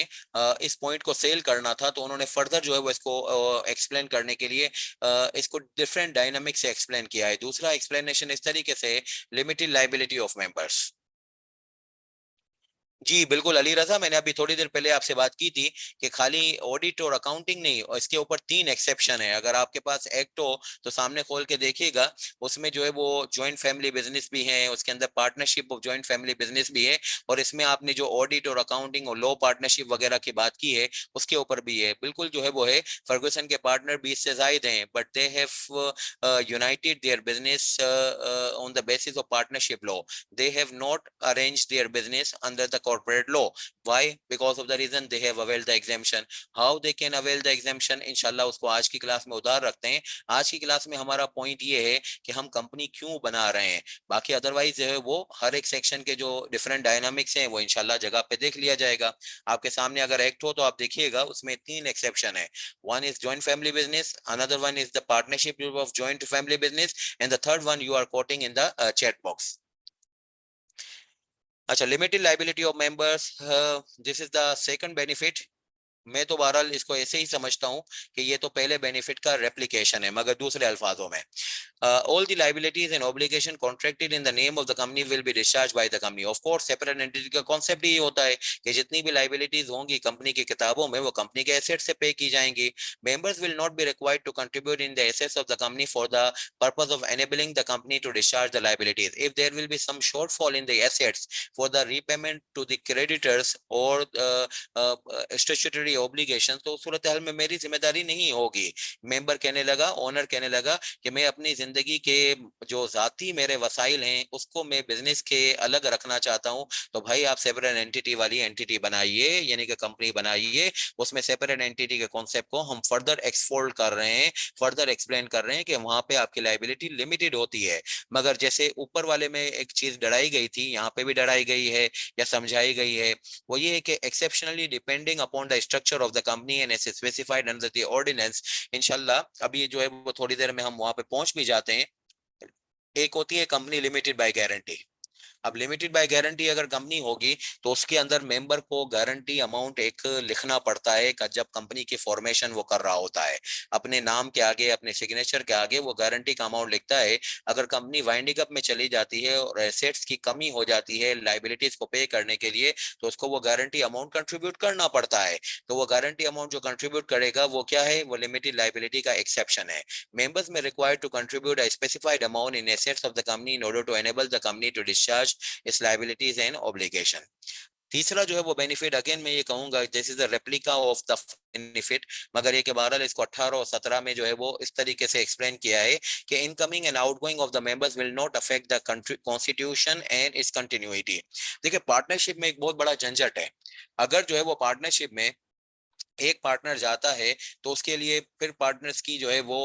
इस पॉइंट को सेल करना था, तो उन्होंने फर्दर जो है वो इसको एक्सप्लेन करने के लिए इसको डिफरेंट डायनामिक से एक्सप्लेन किया है। दूसरा एक्सप्लेनेशन इस तरीके से, लिमिटेड लाइबिलिटी ऑफ मेंबर्स। जी बिल्कुल अली रजा, मैंने अभी थोड़ी देर पहले आपसे बात की थी कि खाली ऑडिट और अकाउंटिंग नहीं, और इसके ऊपर 3 एक्सेप्शन है। अगर आपके पास एक्ट हो तो सामने खोल के देखिएगा, उसमें जो है वो जॉइंट फैमिली बिजनेस भी है, उसके अंदर partnership of joint family business भी है, और इसमें आपने जो ऑडिट और अकाउंटिंग और लॉ पार्टनरशिप वगैरह की बात की है उसके ऊपर भी है। बिल्कुल जो है वो है, फर्गुसन के पार्टनर 20 से जायद हैं, but they have united their business on the basis of partnership law. They have not arranged their business under the corporate law. Why? Because of the reason they have availed the exemption. How they can avail the exemption, इंशाल्लाह उसको आज की class में उधार रखते हैं। आज की क्लास में हमारा पॉइंट ये है कि हम कंपनी क्यों बना रहे हैं, बाकी अदरवाइज जो है वो हर एक सेक्शन के जो डिफरेंट डायनामिक्स हैं वो इंशाल्लाह जगह पे देख लिया जाएगा। आपके सामने अगर एक्ट हो तो आप देखिएगा, उसमें 3 एक्सेप्शन है। One is joint family business, another one is the partnership of joint family business, and the third one you are quoting in the chat box. अच्छा, limited liability of members, this is the second benefit. मैं तो बहरहाल इसको ऐसे ही समझता हूं कि ये तो पहले बेनिफिट का रेप्लिकेशन है, मगर दूसरे अल्फाजों में, all the liabilities and obligation contracted in the name of the company will be discharged by the company। Of course separate entity का concept ही होता है कि जितनी भी liabilities होंगी कंपनी की किताबों में वो कंपनी के एसेट से पे की जाएंगी। Members will not be required to contribute in the assets of the company for the purpose of enabling the company to discharge the liabilities। If there will be some shortfall in the assets for the repayment to the creditors or statutory obligation, तो उस सूरत हाल में मेरी जिम्मेदारी नहीं होगी। Member कहने लगा, owner कहने लगा कि मैं अपनी जिंदगी के जो जाती मेरे वसाइल हैं उसको मैं बिजनेस के अलग रखना चाहता हूं। तो भाई आप सेपरेट एंटिटी वाली एंटिटी बनाइए, यानी कि कंपनी बनाइए, उसमें सेपरेट एंटिटी के कॉन्सेप्ट को हम फर्दर एक्सफोल्ड कर रहे हैं, फर्दर एक्सप्लेन कर रहे हैं कि वहां पे आपकी लाइबिलिटी लिमिटेड होती है। मगर जैसे ऊपर वाले में एक चीज डराई गई थी, यहाँ पे भी डराई गई है या समझाई गई है, वो ये है कि exceptionally depending upon the structure of the company and as specified under the ordinance. इंशाल्लाह अभी जो है वो थोड़ी देर में हम वहां पे पहुंच भी जाते हैं। एक होती है कंपनी लिमिटेड बाय गारंटी। अब लिमिटेड बाय गारंटी अगर कंपनी होगी तो उसके अंदर मेंबर को गारंटी अमाउंट एक लिखना पड़ता है जब कंपनी की फॉर्मेशन वो कर रहा होता है। अपने नाम के आगे, अपने सिग्नेचर के आगे वो गारंटी का अमाउंट लिखता है। अगर कंपनी वाइंडिंग अप में चली जाती है और एसेट्स की कमी हो जाती है लाइबिलिटीज को पे करने के लिए, तो उसको वो गारंटी अमाउंट कंट्रीब्यूट करना पड़ता है। तो वो गारंटी अमाउंट जो कंट्रीब्यूट करेगा वो क्या है, वो लिमिटेड लाइबिलिटी का एक्सेप्शन है। Members may require to contribute a specified amount in assets of the company in order to enable the company to discharge its liabilities and obligation. तीसरा जो है वो बेनिफिट, अगेन मैं ये कहूंगा this is the replica of the benefit, मगर ये के बहरहाल इसको 18 और 17 में जो है वो इस तरीके से एक्सप्लेन किया है कि incoming and outgoing of the members will not affect the constitution and its continuity. देखिए पार्टनरशिप में एक बहुत बड़ा झंझट है। अगर जो है वो पार्टनरशिप में एक पार्टनर जाता है तो उसके लिए फिर पार्टनर्स की जो है वो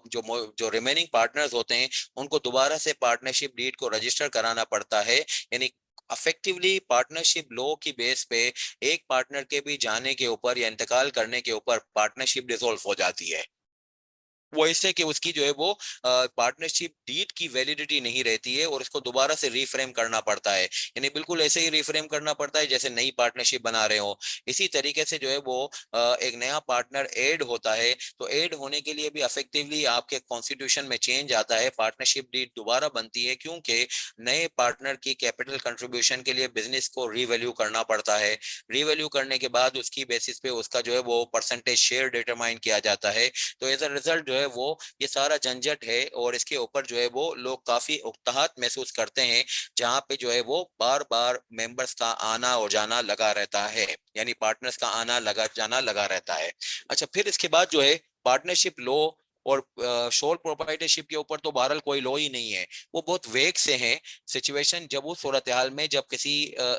जो रिमेनिंग पार्टनर्स होते हैं उनको दोबारा से पार्टनरशिप डीड को रजिस्टर कराना पड़ता है। यानी अफेक्टिवली पार्टनरशिप लॉ की बेस पे एक पार्टनर के भी जाने के ऊपर या इंतकाल करने के ऊपर पार्टनरशिप डिसॉल्व हो जाती है। वो इससे कि उसकी जो है वो पार्टनरशिप डीड की वैलिडिटी नहीं रहती है और इसको दोबारा से रीफ्रेम करना पड़ता है। यानी बिल्कुल ऐसे ही रीफ्रेम करना पड़ता है जैसे नई पार्टनरशिप बना रहे हो। इसी तरीके से जो है वो एक नया पार्टनर ऐड होता है, तो ऐड होने के लिए भी अफेक्टिवली आपके कॉन्स्टिट्यूशन में चेंज आता है, पार्टनरशिप डीड दोबारा बनती है, क्योंकि नए पार्टनर की कैपिटल कंट्रीब्यूशन के लिए बिजनेस को रीवैल्यू करना पड़ता है। रीवैल्यू करने के बाद उसकी बेसिस पे उसका जो है वो परसेंटेज शेयर डिटरमाइन किया जाता है। तो एज अ रिजल्ट जो है वो ये सारा झंझट है और इसके ऊपर जो है वो लोग काफी उकताहट महसूस करते हैं, जहां पे जो है वो बार बार मेंबर्स का आना और जाना लगा रहता है, यानी पार्टनर्स का आना लगा जाना लगा रहता है। अच्छा, फिर इसके बाद जो है पार्टनरशिप लॉ और शोल प्रोप्राइटरशिप के ऊपर तो बहरहाल कोई लॉ ही नहीं है, वो बहुत वेग से हैं सिचुएशन। जब उस सूरत हाल में जब किसी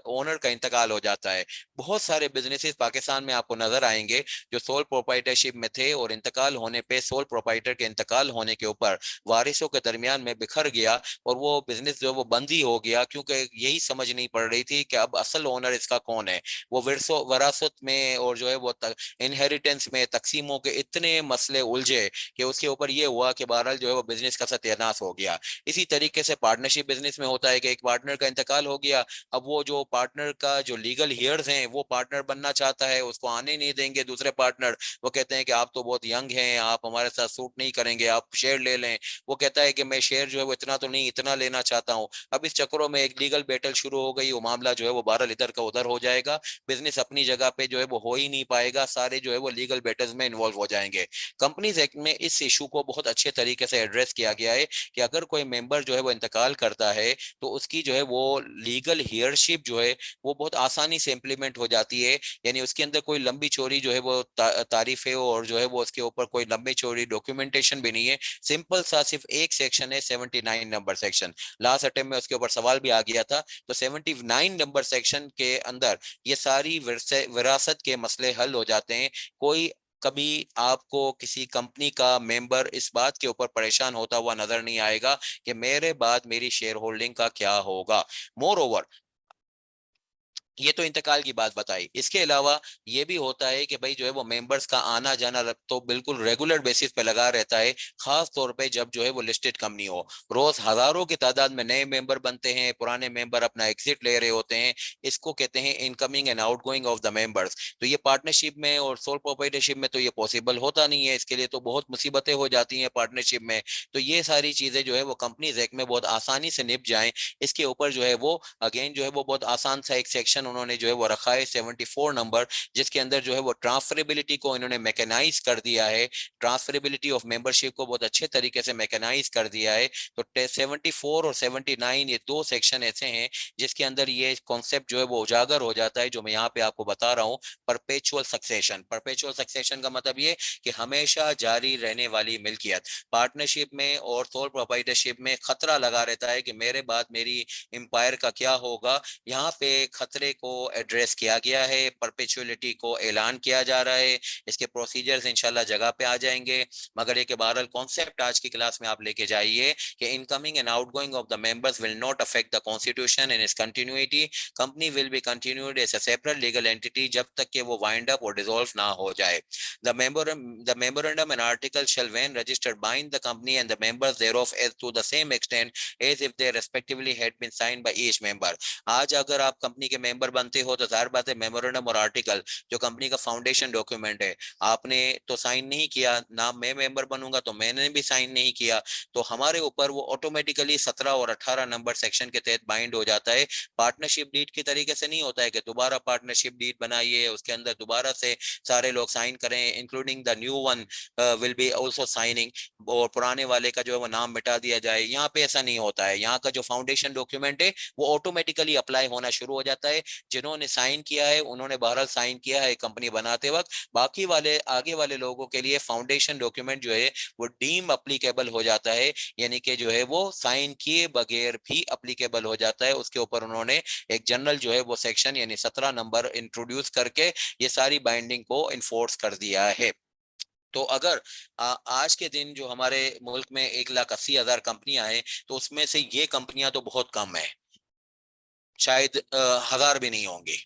ओनर का इंतकाल हो जाता है, बहुत सारे बिजनेसेस पाकिस्तान में आपको नजर आएंगे जो सोल प्रोप्राइटरशिप में थे और इंतकाल होने पे सोल प्रोप्राइटर के इंतकाल होने के ऊपर वारिसों के दरमियान में बिखर गया और वो बिजनेस जो है वो बंद ही हो गया, क्योंकि यही समझ नहीं पड़ रही थी कि अब असल ओनर इसका कौन है। वो विरसो वरासत में और जो है वो इनहेरिटेंस में तकसीमों के इतने मसले उलझे कि उसके ऊपर ये हुआ कि बहरहाल जो है वो बिजनेस का सत्यानाश हो गया। इसी तरीके से पार्टनरशिप बिजनेस में होता है कि एक पार्टनर का इंतकाल हो गया, अब वो जो पार्टनर का जो लीगल हियर्स हैं वो पार्टनर बनना चाहता है, उसको आने नहीं देंगे दूसरे पार्टनर। वो कहते हैं कि आप तो बहुत यंग हैं, आप हमारे साथ सूट नहीं करेंगे, आप शेयर ले लें। वो कहता है कि मैं शेयर जो है वो इतना तो नहीं, इतना लेना चाहता हूँ। अब इस चक्करों में एक लीगल बैटल शुरू हो गई, वो मामला जो है वो बहरहाल इधर का उधर हो जाएगा, बिजनेस अपनी जगह पे जो है वो हो ही नहीं पाएगा, सारे जो है वो लीगल बैटल्स में इन्वॉल्व हो जाएंगे। कंपनीज एक्ट में इस इशू को बहुत अच्छे तरीके से एड्रेस किया गया है कि अगर कोई मेंबर जो है वो इंतकाल करता है तो उसकी जो है वो लीगल हियरशिप जो है वो बहुत आसानी से इम्प्लीमेंट हो जाती है। यानी उसके अंदर कोई लंबी चौड़ी जो है वो तारीफ है और जो है वो उसके ऊपर कोई लंबी चौड़ी डॉक्यूमेंटेशन भी नहीं है। सिंपल सा सिर्फ एक सेक्शन है, 79 नंबर सेक्शन। लास्ट अटेम्प्ट में उसके ऊपर सवाल भी आ गया था, तो 79 नंबर सेक्शन के अंदर ये सारी विरासत के मसले हल हो जाते हैं। कोई कभी आपको किसी कंपनी का मेंबर इस बात के ऊपर परेशान होता हुआ नजर नहीं आएगा कि मेरे बाद मेरी शेयर होल्डिंग का क्या होगा। मोर ओवर, ये तो इंतकाल की बात बताई, इसके अलावा ये भी होता है कि भाई जो है वो मेंबर्स का आना जाना तो बिल्कुल रेगुलर बेसिस पे लगा रहता है, खास तौर पे जब जो है वो लिस्टेड कंपनी हो। रोज हजारों की तादाद में नए मेंबर बनते हैं, पुराने मेंबर अपना एग्जिट ले रहे होते हैं, इसको कहते हैं incoming and outgoing of the members. तो ये पार्टनरशिप में और सोल प्रोप्राइटरशिप में तो ये पॉसिबल होता नहीं है, इसके लिए तो बहुत मुसीबतें हो जाती हैं पार्टनरशिप में। तो ये सारी चीजें जो है वो कंपनीज एक्ट में बहुत आसानी से निप जाएं, इसके ऊपर जो है वो अगेन जो है वो बहुत आसान सा एक सेक्शन सेक्शन उन्होंने जो है वो रखा है 74 नंबर, जिसके अंदर जो है वो ट्रांसफरेबिलिटी को इन्होंने मैकेनाइज कर दिया है, ट्रांसफरेबिलिटी ऑफ मेंबरशिप को बहुत अच्छे तरीके से मैकेनाइज कर दिया है। तो 74 और 79 ये दो सेक्शन ऐसे हैं जिसके अंदर ये कॉन्सेप्ट जो है वो उजागर हो जाता है, जो मैं यहाँ पे आपको बता रहा हूँ। परपेचुअल सक्सेशन, परपेचुअल सक्सेशन का मतलब ये कि हमेशा जारी रहने वाली मिल्कियत। पार्टनरशिप में और सोल प्रोप्राइटरशिप में खतरा लगा रहता है कि मेरे बाद मेरी एम्पायर का क्या होगा। यहाँ पे खतरे को एड्रेस किया गया है, परपेचुअलिटी को ऐलान किया जा रहा है, इसके प्रोसीजर्स इंशाल्लाह जगह पे आ जाएंगे। मगर एक बहरहाल कॉन्सेप्ट आज की क्लास में आप लेके जाइए कि incoming and outgoing of the members will not affect the constitution and its continuity. Company will be continued as a separate legal entity जब तक कि वो वाइंड अप और डिसॉल्व ना हो जाए। The memorandum and article shall when registered bind the company and the members thereof as to the same extent as if they respectively had been signed by each member। आज अगर आप company के member बनते हो तो जाहिर बात है मेमोरेंडम और आर्टिकल जो कंपनी का फाउंडेशन डॉक्यूमेंट है, आपने तो साइन नहीं किया ना, मैं मेंबर बनूंगा तो मैंने भी साइन नहीं किया, तो हमारे ऊपर वो ऑटोमेटिकली 17 और 18 नंबर सेक्शन के तहत बाइंड हो जाता है। पार्टनरशिप डीड की तरीके से नहीं होता है कि दोबारा पार्टनरशिप डीड बनाइए, उसके अंदर दोबारा से सारे लोग साइन करें, including the new one will be also signing, और पुराने वाले का जो है वो नाम मिटा दिया जाए। यहाँ पे ऐसा नहीं होता है, यहाँ का जो फाउंडेशन डॉक्यूमेंट है वो ऑटोमेटिकली अप्लाई होना शुरू हो जाता है। जिन्होंने साइन किया है उन्होंने बहरहाल साइन किया है कंपनी बनाते वक्त, बाकी वाले आगे वाले लोगों के लिए फाउंडेशन डॉक्यूमेंट जो है वो डीम अप्लीकेबल हो जाता है, यानी कि जो है वो साइन किए बगैर भी अप्लीकेबल हो जाता है। उसके ऊपर उन्होंने एक जनरल जो है वो सेक्शन यानी 17 नंबर इंट्रोड्यूस करके ये सारी बाइंडिंग को इन्फोर्स कर दिया है। तो अगर आज के दिन जो हमारे मुल्क में 1,80,000 कंपनियां हैं, तो उसमें से ये कंपनियां तो बहुत कम है, शायद 1,000 भी नहीं होंगी।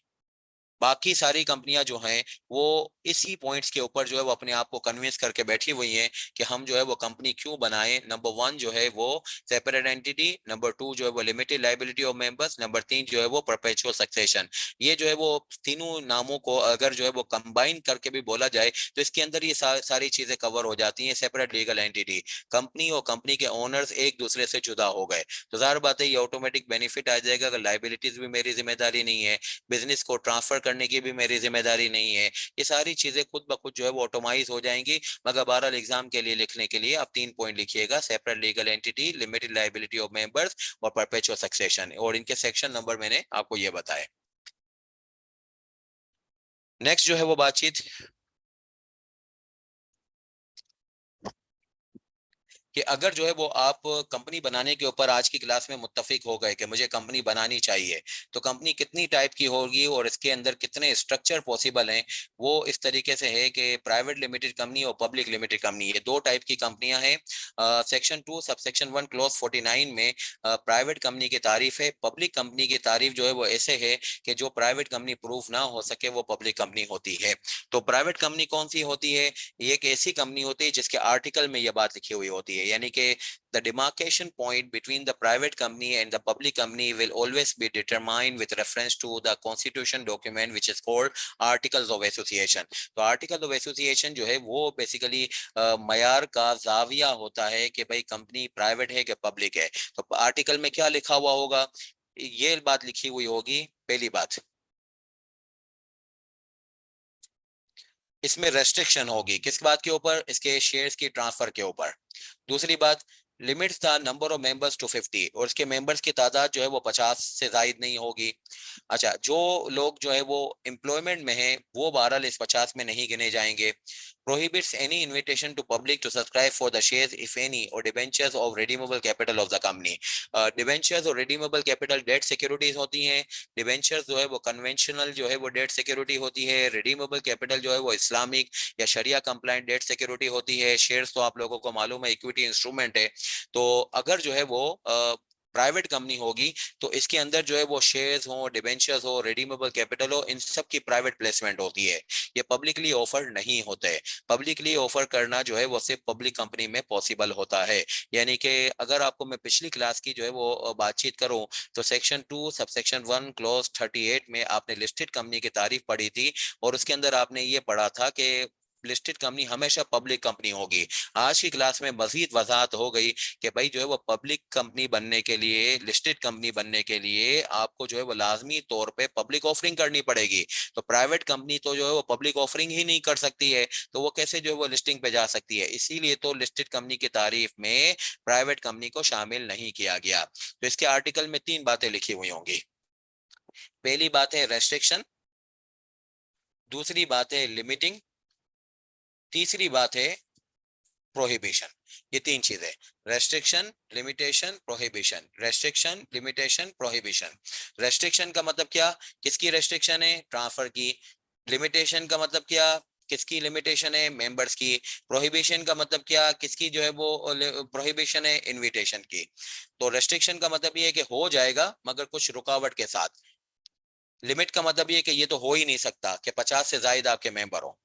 बाकी सारी कंपनियां जो हैं वो इसी पॉइंट्स के ऊपर जो है वो अपने आप को कन्विंस करके बैठी हुई हैं कि हम जो है वो कंपनी क्यों बनाएं। नंबर 1 जो है वो सेपरेट एंटिटी, नंबर 2 जो है वो limited liability of members, number 3 जो है वो परपेचुअल सक्सेशन। ये जो है वो तीनों नामों को अगर जो है वो कंबाइन करके भी बोला जाए तो इसके अंदर ये सारी चीजें कवर हो जाती हैं। सेपरेट लीगल एंटिटी, कंपनी और कंपनी के ओनर्स एक दूसरे से जुदा हो गए तो जाहिर बात है ये ऑटोमेटिक बेनिफिट आ जाएगा। अगर लाइबिलिटीज भी मेरी जिम्मेदारी नहीं है, बिजनेस को ट्रांसफर करने की भी मेरी जिम्मेदारी नहीं है, ये सारी चीजें खुद ब खुद जो है वो ऑटोमाइज हो जाएंगी। मगर बहरहाल एग्जाम के लिए लिखने के लिए आप 3 पॉइंट लिखिएगा, separate legal entity, limited liability of members और परपेचुअल सक्सेशन, और इनके सेक्शन नंबर मैंने आपको ये बताए। नेक्स्ट जो है वो बातचीत कि अगर जो है वो आप कंपनी बनाने के ऊपर आज की क्लास में मुत्तफिक हो गए कि मुझे कंपनी बनानी चाहिए, तो कंपनी कितनी टाइप की होगी और इसके अंदर कितने स्ट्रक्चर पॉसिबल हैं, वो इस तरीके से है कि प्राइवेट लिमिटेड कंपनी और पब्लिक लिमिटेड कंपनी, ये दो टाइप की कंपनियां हैं। सेक्शन 2 सब सेक्शन 1 क्लॉज 49 में प्राइवेट कंपनी की तारीफ है। पब्लिक कंपनी की तारीफ जो है वो ऐसे है कि जो प्राइवेट कंपनी प्रूफ ना हो सके वो पब्लिक कंपनी होती है। तो प्राइवेट कंपनी कौन सी होती है? ये एक ऐसी कंपनी होती है जिसके आर्टिकल में ये बात लिखी हुई होती है, यानी कि the demarcation point between the private company and the public company will always be determined with reference to the constitution document which is called articles of association। तो articles of association जो है वो बेसिकली मयार का जाविया होता है कि भाई कंपनी प्राइवेट है कि पब्लिक है। तो आर्टिकल में क्या लिखा हुआ होगा, ये बात लिखी हुई होगी। पहली बात, इसमें रेस्ट्रिक्शन होगी किस बात के ऊपर? इसके शेयर्स की ट्रांसफर के ऊपर। दूसरी बात, limits the number of members to 50, और इसके मेंबर्स की तादाद जो है वो 50 से जायद नहीं होगी। अच्छा, जो लोग जो है वो एम्प्लॉयमेंट में हैं वो बहरहाल इस 50 में नहीं गिने जाएंगे। prohibits any invitation to public to subscribe for the shares if any or debentures of redeemable capital of the company। debentures और redeemable capital डेट सिक्योरिटीज होती हैं। डिबेंचर्स जो है वो कन्वेंशनल जो है वो डेट सिक्योरिटी होती है। रिडीमेबल कैपिटल जो है वो इस्लामिक या शरिया कंप्लाइंट डेट सिक्योरिटी होती है। शेयर्स तो आप लोगों को मालूम है इक्विटी इंस्ट्रूमेंट है। तो अगर जो है वो प्राइवेट कंपनी होगी तो इसके अंदर जो है वो शेयर्स हो, डिबेंचर्स हो, रिडीमेबल कैपिटल हो, इन सब की प्राइवेट प्लेसमेंट होती है। ये पब्लिकली ऑफर नहीं होते। पब्लिकली ऑफर करना जो है वो सिर्फ पब्लिक कंपनी में पॉसिबल होता है। यानी कि अगर आपको मैं पिछली क्लास की जो है वो बातचीत करूं तो सेक्शन 2 सबसेक्शन 1 क्लॉज 38 में आपने लिस्टेड कंपनी की तारीफ पढ़ी थी और उसके अंदर आपने ये पढ़ा था कि लिस्टेड कंपनी हमेशा पब्लिक कंपनी होगी। आज की क्लास में मजीद वजाहत हो गई कि भाई जो है वो पब्लिक कंपनी बनने के लिए, लिस्टेड कंपनी बनने के लिए आपको जो है वो लाजमी तौर पे पब्लिक ऑफरिंग करनी पड़ेगी। तो प्राइवेट कंपनी तो जो है वो पब्लिक ऑफरिंग ही नहीं कर सकती है, तो वो कैसे जो है वो लिस्टिंग पे जा सकती है। इसीलिए तो लिस्टेड कंपनी की तारीफ में प्राइवेट कंपनी को शामिल नहीं किया गया। तो इसके आर्टिकल में 3 बातें लिखी हुई होंगी। पहली बात है रेस्ट्रिक्शन, दूसरी बात है लिमिटिंग, तीसरी बात है प्रोहिबिशन। ये 3 चीजें, restriction, limitation, prohibition. Restriction, limitation, prohibition. Restriction का मतलब क्या, किसकी रेस्ट्रिक्शन है, ट्रांसफर की। लिमिटेशन का मतलब क्या, किसकी लिमिटेशन है, मेंबर्स की। प्रोहिबिशन का मतलब क्या, किसकी जो है वो प्रोहिबिशन है, इनविटेशन की। तो रेस्ट्रिक्शन का मतलब ये है कि हो जाएगा मगर कुछ रुकावट के साथ। लिमिट का मतलब ये कि ये तो हो ही नहीं सकता कि 50 से ज्यादा आपके मेंबर हो।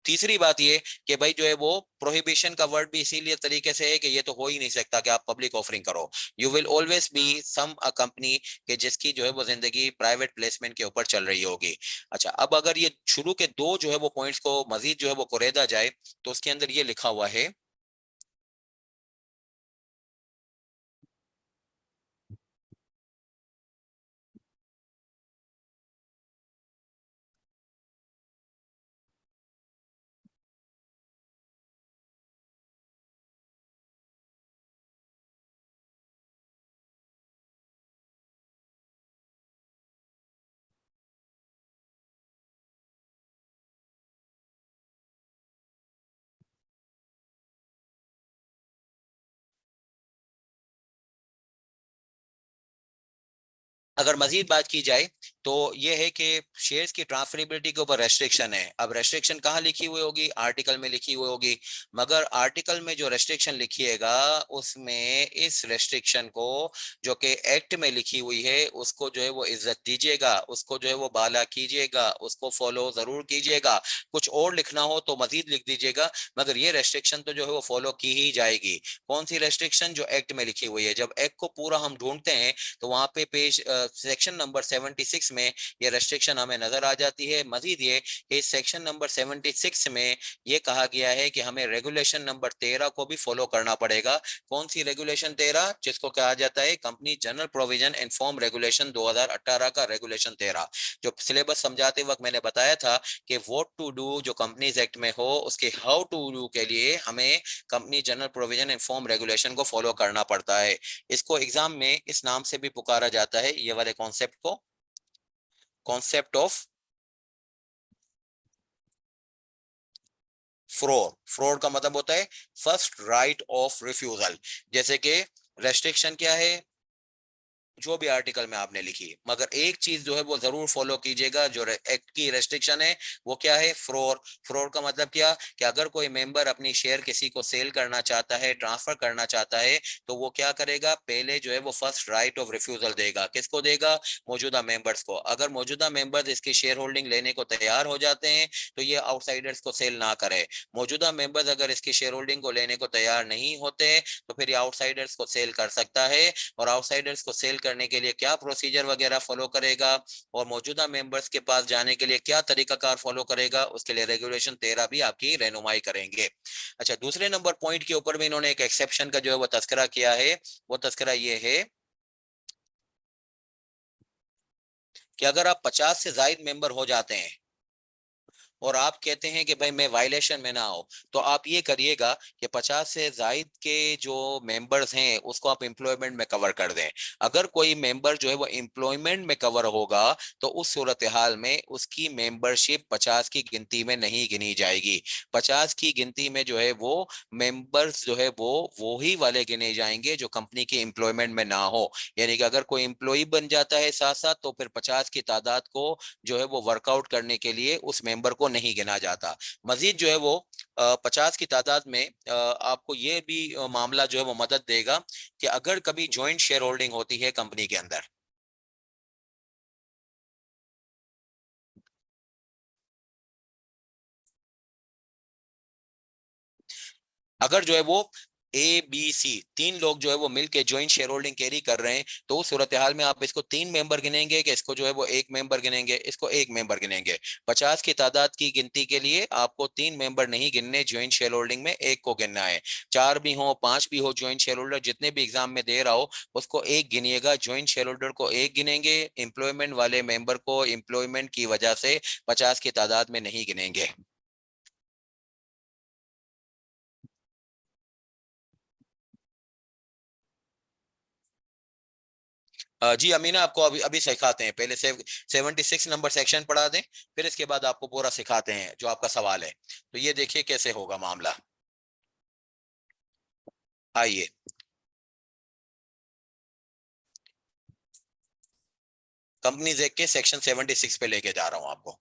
तीसरी बात ये कि भाई जो है वो प्रोहिबिशन का वर्ड भी इसीलिए तरीके से है कि ये तो हो ही नहीं सकता कि आप पब्लिक ऑफरिंग करो। You will always be some a company के जिसकी जो है वो जिंदगी प्राइवेट प्लेसमेंट के ऊपर चल रही होगी। अच्छा, अब अगर ये शुरू के 2 जो है वो पॉइंट्स को मजीद जो है वो कुरेदा जाए तो उसके अंदर ये लिखा हुआ है, अगर मजीद बात की जाए तो ये है कि शेयर्स की ट्रांसफरेबिलिटी के ऊपर रेस्ट्रिक्शन है। अब रेस्ट्रिक्शन कहाँ लिखी हुई होगी, आर्टिकल में लिखी हुई होगी। मगर आर्टिकल में जो रेस्ट्रिक्शन लिखिएगा उसमें इस रेस्ट्रिक्शन को जो कि एक्ट में लिखी हुई है उसको जो है वो इज्जत दीजिएगा, उसको जो है वो बाला कीजिएगा, उसको फॉलो जरूर कीजिएगा। कुछ और लिखना हो तो मजीद लिख दीजिएगा, मगर ये रेस्ट्रिक्शन तो जो है वो फॉलो की ही जाएगी। कौन सी रेस्ट्रिक्शन, जो एक्ट में लिखी हुई है। जब एक्ट को पूरा हम ढूंढते हैं तो वहां पे पेज सेक्शन नंबर 76 में ये रेस्ट्रिक्शन हमें नजर आ जाती है। मजीद ये कि सेक्शन नंबर 76 में ये कहा गया है कि हमें रेगुलेशन नंबर 13 को भी फॉलो करना पड़ेगा। कौन सी रेगुलेशन 13, जिसको कहा जाता है company general provision and form regulation 2018 का रेगुलेशन 13। जो सिलेबस समझाते वक्त मैंने बताया था कि व्हाट टू डू जो कंपनीज एक्ट में हो उसके हाउ टू डू के लिए हमें company general provision and form regulation को फॉलो करना पड़ता है। इसको एग्जाम में इस नाम से भी पुकारा जाता है, ये वाले कॉन्सेप्ट को, कॉन्सेप्ट ऑफ फ्रोड। फ्रोड का मतलब होता है फर्स्ट राइट ऑफ रिफ्यूजल। जैसे कि रेस्ट्रिक्शन क्या है, जो भी आर्टिकल में आपने लिखी, मगर एक चीज जो है वो जरूर फॉलो कीजिएगा, जो एक्ट की रेस्ट्रिक्शन है वो क्या है, फ्रोड। फ्रोड का मतलब क्या, कि अगर कोई मेंबर अपनी शेयर किसी को सेल करना चाहता है, ट्रांसफर करना चाहता है, तो वो क्या करेगा, पहले जो है वो फर्स्ट राइट ऑफ रिफ्यूजल देगा। किसको देगा, मौजूदा मेंबर्स को। अगर मौजूदा मेंबर्स इसकी शेयर होल्डिंग लेने को तैयार हो जाते हैं तो ये आउटसाइडर्स को सेल ना करे। मौजूदा मेंबर्स अगर इसकी शेयर होल्डिंग को लेने को तैयार नहीं होते तो फिर ये आउटसाइडर्स को सेल कर सकता है। और आउटसाइडर्स को सेल करने के लिए क्या प्रोसीजर वगैरह फॉलो करेगा और मौजूदा मेंबर्स के पास जाने के लिए क्या तरीकाकार फॉलो करेगा, उसके लिए रेगुलेशन 13 भी आपकी रहनुमाई करेंगे। अच्छा, दूसरे नंबर पॉइंट के ऊपर भी इन्होंने एक एक्सेप्शन का जो है वो तस्करा किया है। वो तस्करा ये है कि अगर आप 50 से ज्यादा मेंबर हो जाते हैं और आप कहते हैं कि भाई मैं वायलेशन में ना हो, तो आप ये करिएगा कि 50 से जायद के जो मेंबर्स हैं उसको आप एम्प्लॉयमेंट में कवर कर दें। अगर कोई मेंबर जो है वो एम्प्लॉयमेंट में कवर होगा तो उस सूरत हाल में उसकी मेंबरशिप 50 की गिनती में नहीं गिनी जाएगी। 50 की गिनती में जो है वो मेंबर्स जो है वो ही वाले गिने जाएंगे जो कंपनी की एम्प्लॉयमेंट में ना हो। यानी कि अगर कोई एम्प्लॉय बन जाता है साथ साथ तो फिर 50 की तादाद को जो है वो वर्कआउट करने के लिए उस मेंबर को नहीं गिना जाता। मजीद जो है वो 50 की तादाद में आपको ये भी मामला जो है वो मदद देगा कि अगर कभी ज्वाइंट शेयर होल्डिंग होती है कंपनी के अंदर, अगर जो है वो ए बी सी तीन लोग जो है वो मिलके ज्वाइंट शेयर होल्डिंग कैरी कर रहे हैं, तो उस सूरत हाल में आप इसको 3 मेंबर गिनेंगे कि इसको जो है वो 1 मेंबर गिनेंगे, इसको 1 मेंबर गिनेंगे। 50 की तादाद की गिनती के लिए आपको 3 मेंबर नहीं गिनने, ज्वाइंट शेयर होल्डिंग में एक को गिनना है। 4 भी हो 5 भी हो ज्वाइंट शेयर होल्डर, जितने भी एग्जाम में दे रहा हो उसको एक गिनिएगा। ज्वाइंट शेयर होल्डर को एक गिनेंगे, एम्प्लॉयमेंट वाले मेंबर को एम्प्लॉयमेंट की वजह से 50 की तादाद में नहीं गिनेंगे। जी अमीना, आपको अभी अभी सिखाते हैं, पहले से 76 नंबर सेक्शन पढ़ा दें, फिर इसके बाद आपको पूरा सिखाते हैं जो आपका सवाल है। तो ये देखिए कैसे होगा मामला। आइए, कंपनीज एक्ट के सेक्शन 76 पे लेके जा रहा हूं आपको।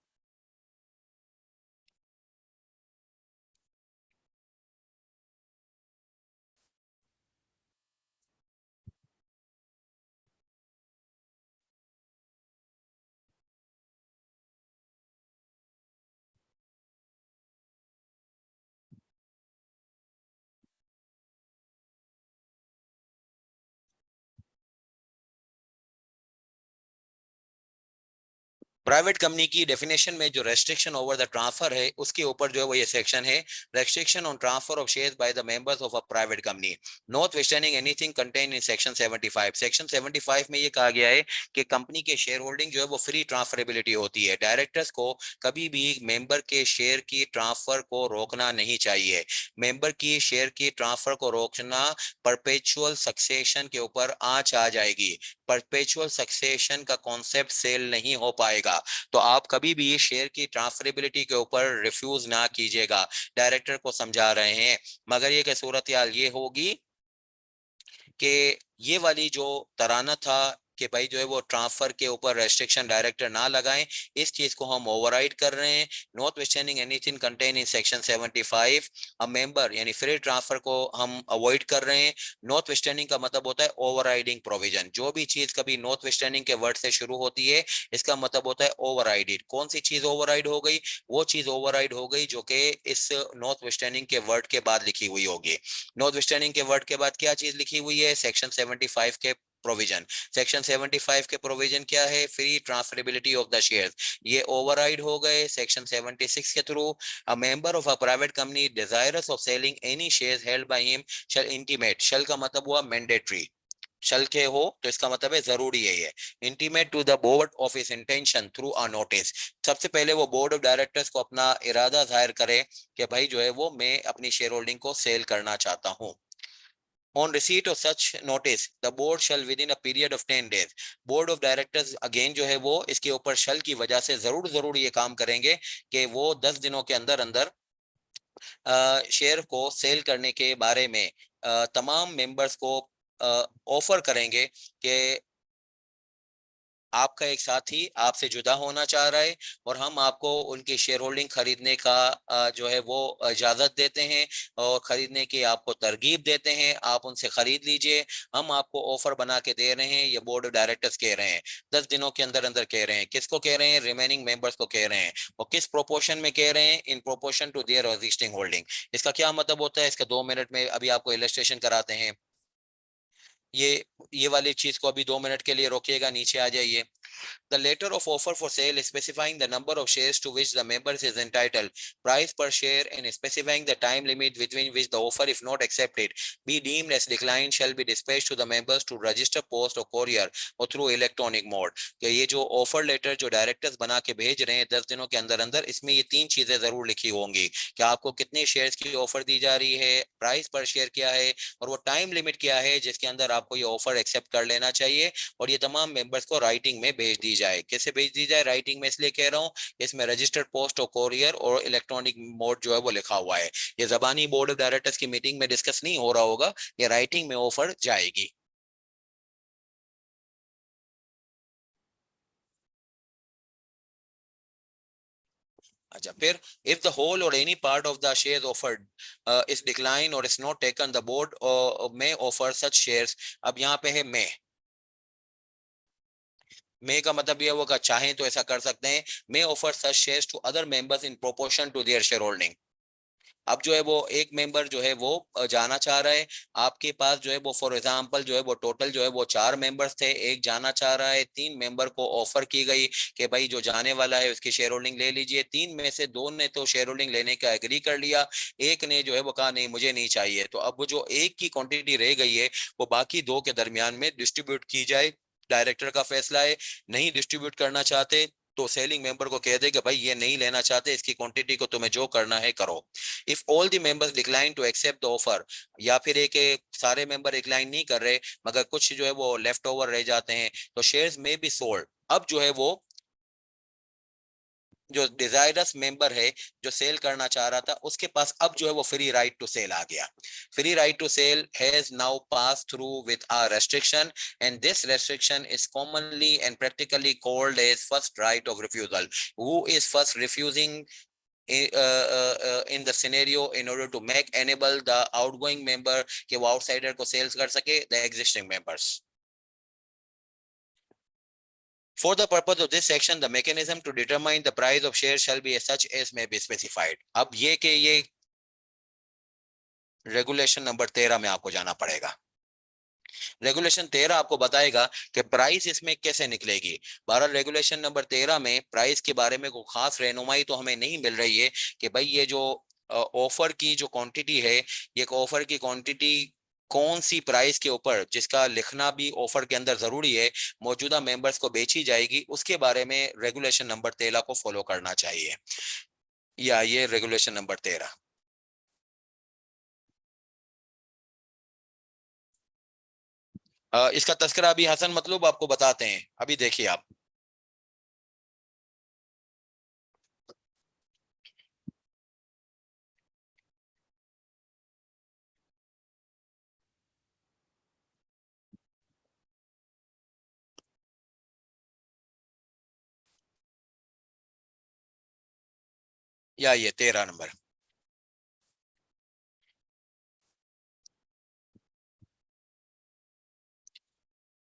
प्राइवेट कंपनी की डेफिनेशन में जो रेस्ट्रिक्शन ओवर द ट्रांसफर है उसके ऊपर जो है वो ये सेक्शन है, restriction on transfer of shares by the members of a private company not withstanding anything contain in section 75। Section 75 में ये कहा गया है कि कंपनी के शेयर होल्डिंग जो है वो फ्री ट्रांसफरेबिलिटी होती है। डायरेक्टर्स को कभी भी मेंबर के शेयर की ट्रांसफर को रोकना नहीं चाहिए। मेंबर की शेयर की ट्रांसफर को रोकना परपेचुअल सक्सेशन के ऊपर आंच आ जाएगी। परपेचुअल सक्सेशन का कॉन्सेप्ट सेल नहीं हो पाएगा। तो आप कभी भी ये शेयर की ट्रांसफरेबिलिटी के ऊपर रिफ्यूज ना कीजिएगा। डायरेक्टर को समझा रहे हैं, मगर ये क्या सूरत हाल ये होगी कि ये वाली जो तराना था कि भाई जो है वो ट्रांसफर के ऊपर रेस्ट्रिक्शन डायरेक्टर ना लगाएं, इस चीज को हम ओवरराइड कर रहे हैं। Not withstanding anything contain in section 75 a member, यानी फ्री ट्रांसफर को हम अवॉइड कर रहे हैं। नॉट विथस्टैंडिंग का मतलब होता है ओवरराइडिंग प्रोविजन। जो भी चीज कभी नॉट विथस्टैंडिंग के वर्ड से शुरू होती है इसका मतलब होता है ओवरराइडेड। कौन सी चीज ओवरराइड हो गई? वो चीज ओवरराइड हो गई जो कि इस नॉट विथस्टैंडिंग के वर्ड के बाद लिखी हुई होगी। नॉट विथस्टैंडिंग के वर्ड के बाद क्या चीज लिखी हुई है? सेक्शन 75 के प्रोविजन। सेक्शन 75 के प्रोविजन क्या है? Free transferability of the shares. ये ओवरराइड हो गए सेक्शन 76 के through. A member of a private company desirous of selling any shares held by him shall intimate. Shall का मतलब हुआ मैंडेटरी, शल के हो तो इसका मतलब है जरूरी है ये। Intimate to the board of his intention through a notice. सबसे पहले वो बोर्ड ऑफ डायरेक्टर्स को अपना इरादा जाहिर करे कि भाई जो है वो मैं अपनी शेयर होल्डिंग को सेल करना चाहता हूँ। On receipt of such notice, the board shall within a period of 10 days, board of directors again जो है वो इसके ऊपर शल की वजह से जरूर जरूर ये काम करेंगे कि वो 10 दिनों के अंदर अंदर शेयर को सेल करने के बारे में तमाम मेंबर्स को ऑफर करेंगे कि आपका एक साथी आपसे जुदा होना चाह रहा है और हम आपको उनकी शेयर होल्डिंग खरीदने का जो है वो इजाजत देते हैं और खरीदने की आपको तरगीब देते हैं, आप उनसे खरीद लीजिए। हम आपको ऑफर बना के दे रहे हैं, ये बोर्ड ऑफ डायरेक्टर्स कह रहे हैं। 10 दिनों के अंदर अंदर कह रहे हैं। किसको कह रहे हैं? रिमेनिंग मेंबर्स को कह रहे हैं। और किस प्रोपोर्शन में कह रहे हैं? In proportion to their existing holding. इसका क्या मतलब होता है? इसका 2 मिनट में अभी आपको इलस्ट्रेशन कराते हैं। ये वाली चीज को अभी 2 मिनट के लिए रोकिएगा, नीचे आ जाइए। The letter of offer for sale specifying the number of shares to which the members is entitled, price per share, and specifying the time limit within which the offer, if not accepted, be deemed as declined, shall be dispatched to the members to register post or courier or through electronic mode। कि ये जो offer letter जो directors बना के भेज रहे हैं 10 दिनों के अंदर अंदर, इसमें ये 3 चीजें जरूर लिखी होंगी कि आपको कितने शेयर्स की ऑफर दी जा रही है, प्राइस पर शेयर क्या है, और वो टाइम लिमिट क्या है जिसके अंदर आपको ये ऑफर एक्सेप्ट कर लेना चाहिए। और ये तमाम मेंबर्स को राइटिंग में भेज दी जाए। कैसे भेज दी जाए राइटिंग में? इसलिए कह रहा हूँ इसमें रजिस्टर्ड पोस्ट और कोरियर और इलेक्ट्रॉनिक मोड जो है वो लिखा हुआ है। ये जबानी बोर्ड ऑफ डायरेक्टर्स की मीटिंग में डिस्कस नहीं हो रहा होगा, ये राइटिंग में ऑफर जाएगी। अच्छा, फिर if the whole or any part of the shares offered is decline or is not taken, the board may offer such shares. अब यहाँ पे है मे का मतलब ये होगा चाहें तो ऐसा कर सकते हैं। May offer such shares to other members in proportion to their share holding. अब जो है वो एक मेंबर जो है वो जाना चाह रहा है, आपके पास जो है वो फॉर एग्जांपल जो है वो टोटल जो है वो 4 मेंबर्स थे, एक जाना चाह रहा है, 3 मेंबर को ऑफर की गई कि भाई जो जाने वाला है उसकी शेयर होल्डिंग ले लीजिए। 3 में से 2 ने तो शेयर होल्डिंग लेने का एग्री कर लिया, एक ने जो है वो कहा नहीं मुझे नहीं चाहिए। तो अब वो जो एक की क्वांटिटी रह गई है वो बाकी 2 के दरमियान में डिस्ट्रीब्यूट की जाए, डायरेक्टर का फैसला है। नहीं डिस्ट्रीब्यूट करना चाहते तो सेलिंग मेंबर को कह दे कि भाई ये नहीं लेना चाहते, इसकी क्वांटिटी को तुम्हें जो करना है करो। If all the members decline to accept the offer, या फिर एक सारे मेंबर डिक्लाइन नहीं कर रहे मगर कुछ जो है वो लेफ्ट ओवर रह जाते हैं, तो शेयर्स में बी सोल्ड। अब जो है वो जो डिजायरस मेंबर है जो सेल करना चाह रहा था उसके पास अब जो है वो फ्री राइट टू सेल आ गया। Free right to sell has now pass through with a restriction, and this restriction is commonly and practically called as first right of refusal. Who is first refusing in the scenario in order to make enable the outgoing member कि वो outsider को sales कर सके, the existing members. For the purpose of this section, the mechanism to determine the price of shares shall be as such as may be specified. अब ये कि ये regulation number 13 में आपको जाना पड़ेगा। रेगुलेशन 13 आपको बताएगा कि प्राइस इसमें कैसे निकलेगी। बहरहाल रेगुलेशन नंबर 13 में प्राइस के बारे में कोई खास रहनुमाई तो हमें नहीं मिल रही है कि भाई ये जो ऑफर की जो क्वांटिटी है, ये ऑफर की क्वांटिटी कौन सी प्राइस के ऊपर, जिसका लिखना भी ऑफर के अंदर जरूरी है, मौजूदा मेंबर्स को बेची जाएगी, उसके बारे में रेगुलेशन नंबर 13 को फॉलो करना चाहिए। या ये रेगुलेशन नंबर 13। इसका तस्करा अभी हसन मतलूब आपको बताते हैं, अभी देखिए आप। या ये 13 number.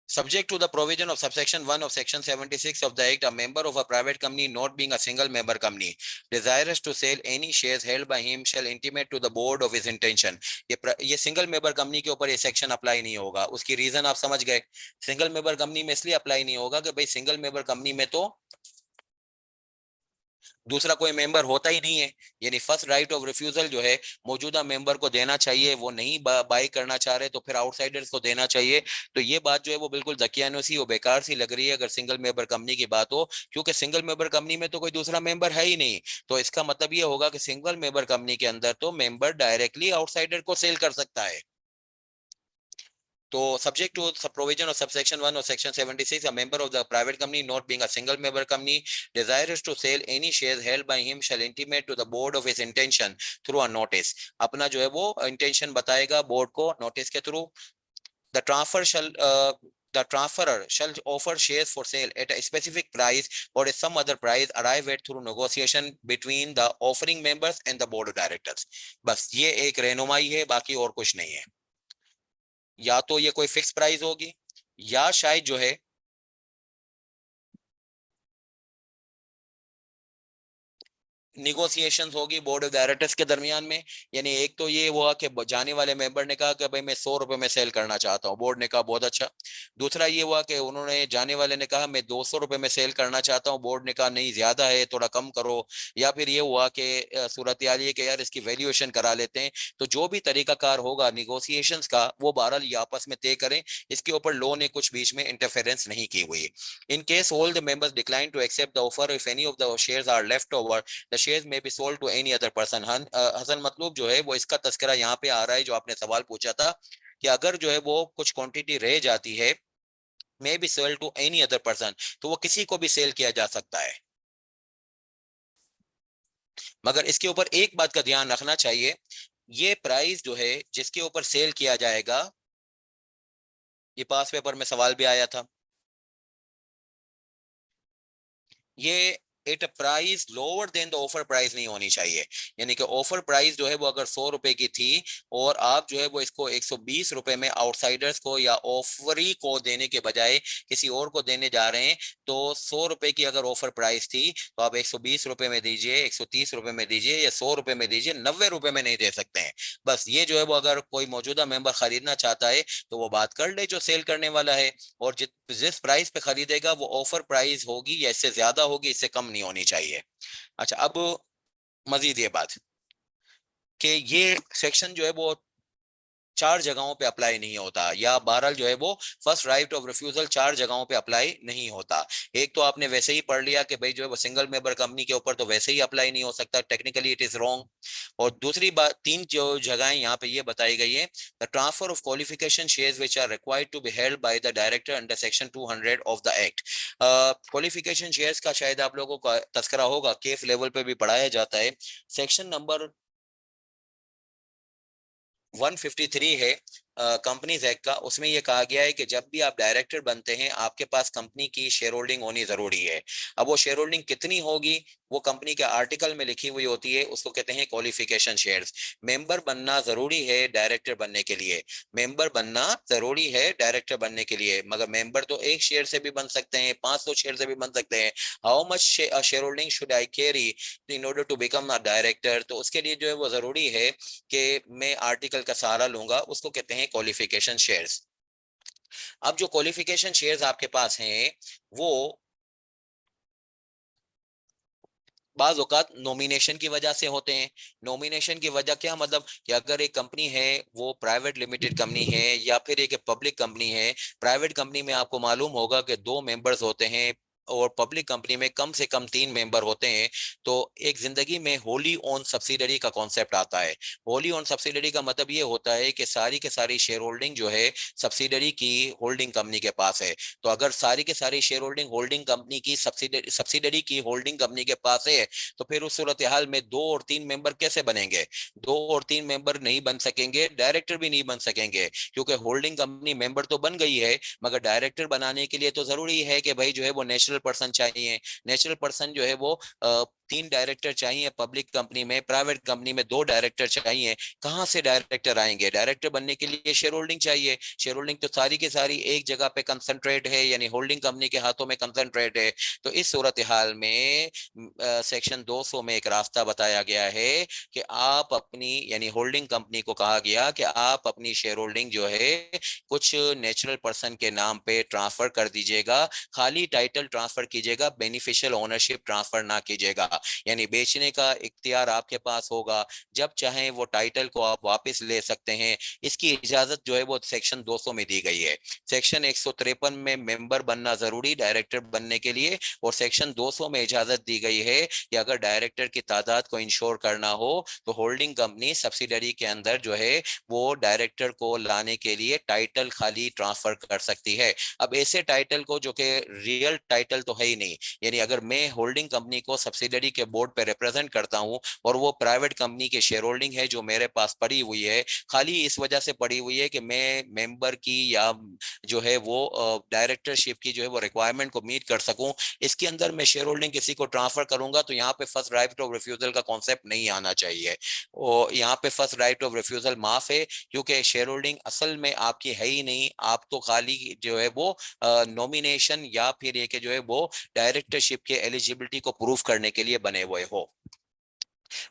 Subject to the provision of subsection 1 of section 76 of the Act, a member of a private company not being a single member company desirous to sell any shares held by him shall intimate to the board of his intention। ये single member company के ऊपर ये section apply नहीं होगा। उसकी reason आप समझ गए, सिंगल मेंबर कंपनी में इसलिए अप्लाई नहीं होगा कि भाई सिंगल मेंबर कंपनी में तो दूसरा कोई मेंबर होता ही नहीं है, यानी फर्स्ट राइट ऑफ रिफ्यूजल जो है मौजूदा मेंबर को देना चाहिए, वो नहीं बाई करना चाह रहे तो फिर आउटसाइडर्स को देना चाहिए। तो ये बात जो है वो बिल्कुल दकियानूसी और बेकार सी लग रही है अगर सिंगल मेंबर कंपनी की बात हो, क्योंकि सिंगल मेंबर कंपनी में तो कोई दूसरा मेंबर है ही नहीं। तो इसका मतलब ये होगा कि सिंगल मेंबर कंपनी के अंदर तो मेंबर डायरेक्टली आउटसाइडर को सेल कर सकता है। So, subject to the provision of subsection 1 of section 76, a member of the private company not being a single member company desirous to sell any shares held by him shall intimate to the board of his intention through a notice। अपना जो है वो intention बताएगा board को notice के through। The transferor shall offer shares for sale at a specific price or at some other price arrive at through negotiation between the offering members and the board of directors। बस ये एक रहनुमाई है, बाकी और कुछ नहीं है। या तो ये कोई फिक्स प्राइस होगी या शायद जो है निगोशिएशंस होगी बोर्ड ऑफ डायरेक्टर्स के दरमियान में। यानी एक तो ये हुआ कि जाने वाले मेंबर ने कहा कि भाई मैं 100 रुपए में सेल करना चाहता हूँ, बोर्ड ने कहा बहुत अच्छा। दूसरा ये हुआ कि उन्होंने जाने वाले ने कहा मैं 200 रुपए में सेल करना चाहता हूँ, बोर्ड ने कहा नहीं ज्यादा है थोड़ा कम करो। या फिर ये हुआ कि सूरत हाल ये कि यार इसकी वैल्यूएशन करा लेते हैं। तो जो भी तरीकाकार होगा निगोशिएशंस का वो बहरहाल ये आपस में तय करें, इसके ऊपर लॉ ने कुछ बीच में इंटरफेरेंस नहीं की हुई। In case all the members decline to accept the offer, if any of the shares are left over the shares may be sold to any other person। Hasan मतलब जो है वो इसका तस्करा यहाँ पे आ रहा है जो आपने सवाल पूछा था कि अगर जो है वो कुछ क्वांटिटी रह जाती है may be sell to any other person, तो वो किसी को भी सेल किया जा सकता है। मगर इसके ऊपर एक बात का ध्यान रखना चाहिए, ये प्राइस जो है जिसके ऊपर सेल किया जाएगा, ये पास पेपर में सवाल भी आया था, ये at a price lower than the offer price नहीं होनी चाहिए। यानी कि ऑफर प्राइस जो है वो अगर 100 रुपए की थी और आप जो है वो इसको 120 रुपए में आउटसाइडर्स को या ऑफरी को देने के बजाय किसी और को देने जा रहे हैं, तो 100 रुपए की अगर ऑफर प्राइस थी तो आप 120 रुपए में दीजिए, 130 रुपए में दीजिए या 100 रुपए में दीजिए, 90 रुपए में नहीं दे सकते हैं। बस ये जो है वो अगर कोई मौजूदा मेंबर खरीदना चाहता है तो वो बात कर ले जो सेल करने वाला है, और जिस प्राइस पे खरीदेगा वो ऑफर प्राइस होगी या इससे ज्यादा होगी, इससे कम नहीं होनी चाहिए। अच्छा, अब मजीद ये बात कि ये सेक्शन जो है वो 4 जगहों पे अप्लाई नहीं होता, या बहरहाल जो है वो फर्स्ट राइट ऑफ रिफ्यूजल 4 जगहों पे अप्लाई नहीं होता। एक तो आपने वैसे ही पढ़ लिया कि भाई जो है वो सिंगल मेंबर कंपनी के ऊपर तो वैसे ही अप्लाई नहीं हो सकता, टेक्निकली इट इज रॉन्ग। और दूसरी बात, 3 जो जगहें यहाँ पे ये बताई गई है, the transfer of qualification shares which are required to be held by the director under section 200 of the act. Qualification shares का शायद आप लोगों का तस्करा होगा, केफ लेवल पे भी पढ़ाया जाता है। सेक्शन नंबर 153 है कंपनीज एक्ट का, उसमें यह कहा गया है कि जब भी आप डायरेक्टर बनते हैं आपके पास कंपनी की शेयर होल्डिंग होनी जरूरी है। अब वो शेयर होल्डिंग कितनी होगी वो कंपनी के आर्टिकल में लिखी हुई होती है, उसको कहते हैं क्वालिफिकेशन शेयर्स। मेंबर बनना जरूरी है डायरेक्टर बनने के लिए, मेंबर बनना जरूरी है डायरेक्टर बनने के लिए, मगर मेंबर तो 1 शेयर से भी बन सकते हैं, 500 शेयर से भी बन सकते हैं। How much share holding should I carry in order to become a director, तो उसके लिए जो है वो जरूरी है कि मैं आर्टिकल का सहारा लूंगा, उसको कहते हैं क्वालिफिकेशन शेयर्स। अब जो क्वालिफिकेशन शेयर्स आपके पास हैं वो बाज औकात नॉमिनेशन की वजह से होते हैं। नॉमिनेशन की वजह क्या मतलब कि अगर एक कंपनी है वो प्राइवेट लिमिटेड कंपनी है या फिर एक पब्लिक कंपनी है, प्राइवेट कंपनी में आपको मालूम होगा कि 2 मेंबर्स होते हैं और पब्लिक कंपनी में कम से कम 3 मेंबर होते हैं। तो एक जिंदगी में होली ओन सब्सिडरी का कॉन्सेप्ट आता है। होली ओन सब्सिडरी का मतलब ये होता है कि सारी के सारी शेयर होल्डिंग जो है सब्सिडरी की होल्डिंग कंपनी के पास है। तो अगर सारी के सारी शेयर होल्डिंग होल्डिंग कंपनी की सब्सिडरी की होल्डिंग कंपनी के पास है, तो फिर उस सूरत हाल में 2 और 3 मेंबर कैसे बनेंगे? 2 और 3 मेंबर नहीं बन सकेंगे, डायरेक्टर भी नहीं बन सकेंगे, क्योंकि होल्डिंग कंपनी मेंबर तो बन गई है मगर डायरेक्टर बनाने के लिए तो जरूरी है कि भाई जो है वो नेचुरल पर्सन चाहिए। नेचुरल पर्सन जो है वो 3 डायरेक्टर चाहिए पब्लिक कंपनी में, प्राइवेट कंपनी में 2 डायरेक्टर चाहिए। कहाँ से डायरेक्टर आएंगे? डायरेक्टर बनने के लिए शेयर होल्डिंग चाहिए। शेयर होल्डिंग तो सारी की सारी एक जगह पे कंसंट्रेट है, यानी होल्डिंग कंपनी के हाथों में कंसंट्रेट है। तो इस सूरत हाल में सेक्शन 200 में एक रास्ता बताया गया है कि आप अपनी यानी होल्डिंग कंपनी को कहा गया कि आप अपनी शेयर होल्डिंग जो है कुछ नेचुरल पर्सन के नाम पे ट्रांसफर कर दीजिएगा, खाली टाइटल ट्रांसफर कीजिएगा, बेनिफिशियल ओनरशिप ट्रांसफर ना कीजिएगा। यानी बेचने का इख्तियार आपके पास होगा, जब चाहें वो टाइटल को आप वापस ले सकते हैं। इसकी इजाजत जो है वो सेक्शन 200 में दी गई है। सेक्शन 153 में मेंबर बनना जरूरी डायरेक्टर बनने के लिए, और सेक्शन 200 में इजाजत दी गई है कि अगर डायरेक्टर की तादाद को इंश्योर करना हो तो होल्डिंग कंपनी सब्सिडरी के अंदर जो है वो डायरेक्टर को लाने के लिए टाइटल खाली ट्रांसफर कर सकती है। अब ऐसे टाइटल को जो कि रियल टाइटल तो है ही नहीं, यानी अगर मैं होल्डिंग कंपनी को सब्सिडरी के बोर्ड पे रिप्रेजेंट करता हूं और वो प्राइवेट कंपनी की शेयर होल्डिंग है जो मेरे पास पड़ी हुई है, खाली इस वजह से पड़ी हुई है कि मैं मेंबर की या जो है वो डायरेक्टरशिप की जो है वो रिक्वायरमेंट को मीट कर सकूं, इसके अंदर मैं शेयर होल्डिंग किसी को ट्रांसफर करूंगा तो यहाँ पे फर्स्ट राइट ऑफ रिफ्यूजल का कॉन्सेप्ट नहीं आना चाहिए। और यहाँ पे फर्स्ट राइट ऑफ रिफ्यूजल माफ है, क्योंकि शेयर होल्डिंग असल में आपकी है ही नहीं, आप तो खाली जो है वो नॉमिनेशन या फिर ये कि जो है वो डायरेक्टरशिप के एलिजिबिलिटी को प्रूव करने के लिए बने हुए हो।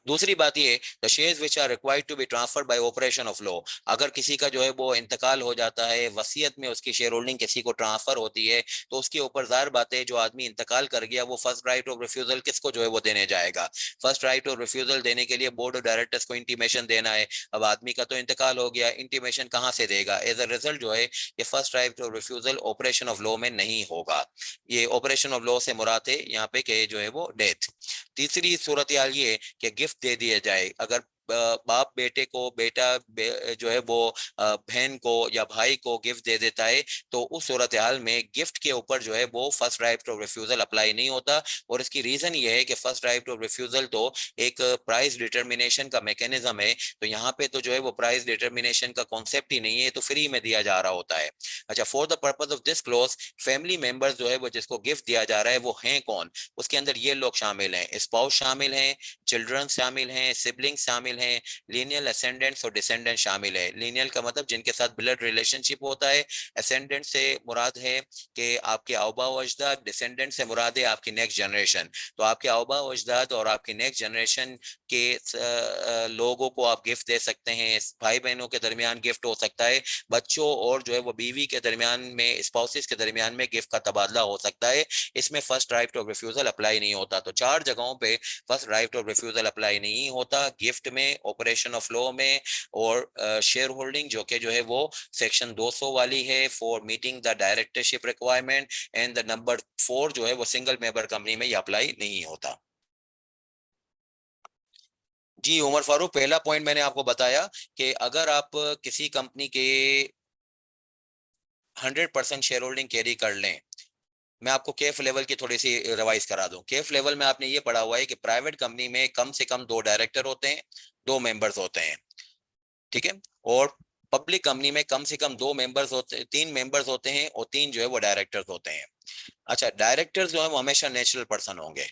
दूसरी बात ये, the shares which are required to be transferred by operation of law, अगर किसी का जो है वो इंतकाल हो जाता है, वसीयत में उसकी शेयर होल्डिंग किसी को ट्रांसफर होती है, तो उसके ऊपर जाहिर बात है जो आदमी इंतकाल कर गया वो फर्स्ट राइट ऑफ रिफ्यूजल किसको जो है वो देने जाएगा? फर्स्ट राइट ऑफ रिफ्यूजल देने के लिए बोर्ड ऑफ डायरेक्टर्स को इंटीमेशन देना है। अब आदमी का तो इंतकाल हो गया, इंटीमेशन कहाँ से देगा? एज अ रिजल्ट जो है ये first right of refusal operation of law में नहीं होगा। ये ऑपरेशन ऑफ लॉ से मुराद है यहाँ पे कि जो है वो डेथ। तीसरी सूरत हाल ये कि गिफ्ट दे दिया जाए, अगर बाप बेटे को, जो है वो बहन को या भाई को गिफ्ट दे देता है, तो उस सूरत हाल में गिफ्ट के ऊपर जो है वो first right of refusal apply नहीं होता। और इसकी रीजन ये है कि फर्स्ट राइट ऑफ रिफ्यूजल तो एक प्राइस डिटर्मिनेशन का मैकेनिज्म है, तो यहाँ पे तो जो है वो प्राइस डिटर्मिनेशन का कॉन्सेप्ट ही नहीं है, तो फ्री में दिया जा रहा होता है। अच्छा, for the purpose of this close, family members जो है वो जिसको गिफ्ट दिया जा रहा है वो हैं कौन, उसके अंदर ये लोग शामिल हैं, स्पाउस शामिल हैं, चिल्ड्रन शामिल हैं, सिबलिंग्स शामिल हैं, लीनियल असेंडेंट्स और डिसेंडेंट शामिल है। लीनियल का मतलब जिनके साथ ब्लड रिलेशनशिप होता है, असेंडेंट से मुराद है कि आपके आबा व अजदाद, डिसेंडेंट से मुराद है आपकी नेक्स्ट जनरेशन। तो आपके आबा व अजदाद और आपकी नेक्स्ट जनरेशन के लोगों को आप गिफ्ट दे सकते हैं, भाई बहनों के दरमियान गिफ्ट हो सकता है, बच्चों और जो है वो बीवी के दरमियान में, स्पाउसेस के दरमियान में गिफ्ट का तबादला हो सकता है। इसमें first right of refusal apply नहीं होता। तो 4 जगहों पे first right of refusal apply नहीं होता, गिफ्ट में, ऑपरेशन ऑफ लॉ में, और शेयर होल्डिंग जो है वो सेक्शन 200 वाली है, for meeting the directorship requirement, and the number 4 जो है वो सिंगल मेंबर कंपनी में ये अप्लाई नहीं होता। जी उमर फारूक, पहला पॉइंट मैंने आपको बताया कि अगर आप किसी कंपनी के 100% शेयर होल्डिंग कैरी कर लें, मैं आपको केफ लेवल की थोड़ी सी रिवाइज करा दूं। केफ लेवल में आपने ये पढ़ा हुआ है कि प्राइवेट कंपनी में कम से कम 2 डायरेक्टर होते हैं, 2 मेंबर्स होते हैं, ठीक है। और पब्लिक कंपनी में कम से कम 2 मेंबर्स होते, 3 मेंबर्स होते हैं, और 3 जो है वो डायरेक्टर्स होते हैं। अच्छा, डायरेक्टर्स जो है वो हमेशा नेचुरल पर्सन होंगे।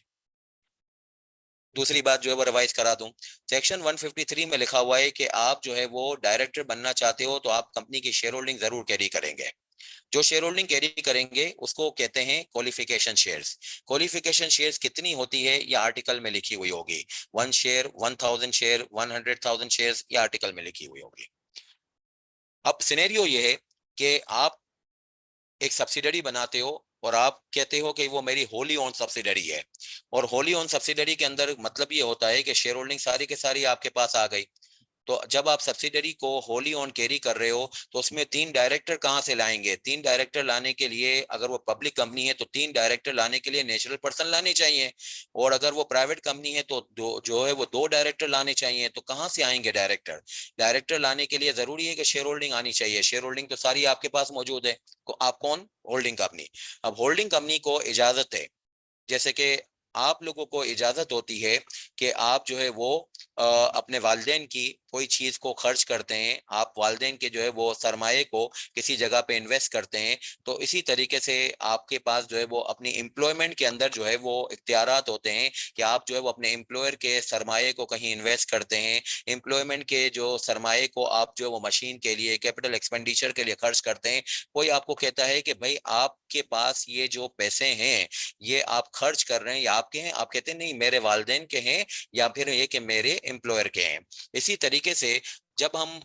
दूसरी बात जो है वो रिवाइज करा दूं, सेक्शन 153 में लिखा हुआ है कि आप जो है वो डायरेक्टर बनना चाहते हो तो आप कंपनी की शेयर होल्डिंग जरूर कैरी करेंगे। जो शेयर होल्डिंग कैरी करेंगे उसको कहते हैं क्वालिफिकेशन शेयर्स। क्वालिफिकेशन शेयर्स कितनी होती है ये आर्टिकल में लिखी हुई होगी, 1 शेयर, 1000 शेयर, 100,000 शेयर्स, ये आर्टिकल में लिखी हुई होगी। अब सिनेरियो ये है कि आप एक सब्सिडरी बनाते हो और आप कहते हो कि वो मेरी होली ओन सब्सिडरी है, और होली ओन सब्सिडरी के अंदर मतलब ये होता है कि शेयर होल्डिंग सारी के सारी आपके पास आ गई। तो जब आप सब्सिडरी को होली ऑन कैरी कर रहे हो तो उसमें 3 डायरेक्टर कहाँ से लाएंगे? 3 डायरेक्टर लाने के लिए, अगर वो पब्लिक कंपनी है तो 3 डायरेक्टर लाने के लिए नेचुरल पर्सन लाने चाहिए, और अगर वो प्राइवेट कंपनी है तो जो है वो 2 डायरेक्टर लाने चाहिए। तो कहाँ से आएंगे डायरेक्टर? डायरेक्टर लाने के लिए जरूरी है कि शेयर होल्डिंग आनी चाहिए। शेयर होल्डिंग तो सारी आपके पास मौजूद है। आप कौन? Holding company. अब होल्डिंग कंपनी को इजाजत है, जैसे कि आप लोगों को इजाजत होती है कि आप जो है वो अपने वालिदैन की कोई चीज को खर्च करते हैं, आप वालिदैन के जो है वो सरमाए को किसी जगह पे इन्वेस्ट करते हैं, तो इसी तरीके से आपके पास जो है वो अपनी एम्प्लॉयमेंट के अंदर जो है वो इख्तियारात होते हैं कि आप जो है वो अपने एम्प्लॉयर के सरमाए को कहीं इन्वेस्ट करते हैं। एम्प्लॉयमेंट के जो सरमाए को आप जो है वो मशीन के लिए, कैपिटल एक्सपेंडिचर के लिए खर्च करते हैं। कोई आपको कहता है कि भाई आपके पास ये जो पैसे हैं ये आप खर्च कर रहे हैं, या आपके हैं? आप कहते हैं नहीं, मेरे वालिदैन के हैं, या फिर ये कि मेरे एम्प्लॉयर के हैं। इसी तरीके से जब हम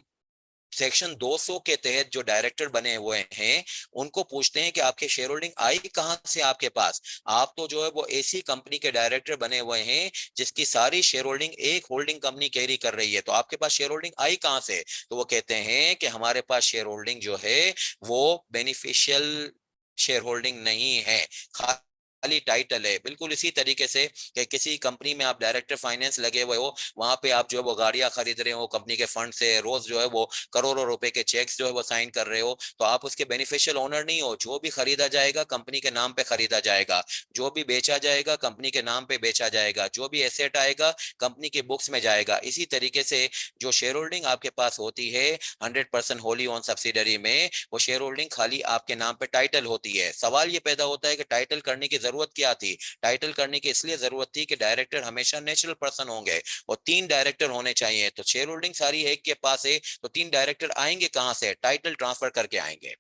सेक्शन 200 के तहत जो डायरेक्टर बने हुए हैं उनको पूछते हैं कि आपके शेयर होल्डिंग आई कहां से आपके पास, आप तो जो है वो ऐसी कंपनी के डायरेक्टर बने हुए हैं जिसकी सारी शेयर होल्डिंग एक होल्डिंग कंपनी कैरी कर रही है, तो आपके पास शेयर होल्डिंग आई कहां से? तो वो कहते हैं कि हमारे पास शेयर होल्डिंग जो है वो बेनिफिशियल शेयर होल्डिंग नहीं है, खाली टाइटल है। बिल्कुल इसी तरीके से कि किसी कंपनी में आप डायरेक्टर फाइनेंस लगे हुए हो, वहां पे आप जो है वो गाड़ियां खरीद रहे हो कंपनी के फंड से, रोज जो है वो करोड़ों रुपए के चेक्स जो है वो साइन कर रहे हो, तो आप उसके बेनिफिशियल ओनर नहीं हो। जो भी खरीदा जाएगा कंपनी के नाम पे खरीदा जाएगा, जो भी बेचा जाएगा कंपनी के नाम पे बेचा जाएगा, जो भी एसेट आएगा कंपनी के बुक्स में जाएगा। इसी तरीके से जो शेयर होल्डिंग आपके पास होती है 100% होली ओन सब्सिडरी में, वो शेयर होल्डिंग खाली आपके नाम पे टाइटल होती है। सवाल ये पैदा होता है कि टाइटल करने की जरूरत क्या थी? टाइटल करने की इसलिए जरूरत थी कि डायरेक्टर हमेशा नेचुरल पर्सन होंगे और 3 डायरेक्टर होने चाहिए। तो शेयर होल्डिंग सारी एक के पास है, तो 3 डायरेक्टर आएंगे कहां से? टाइटल ट्रांसफर करके आएंगे।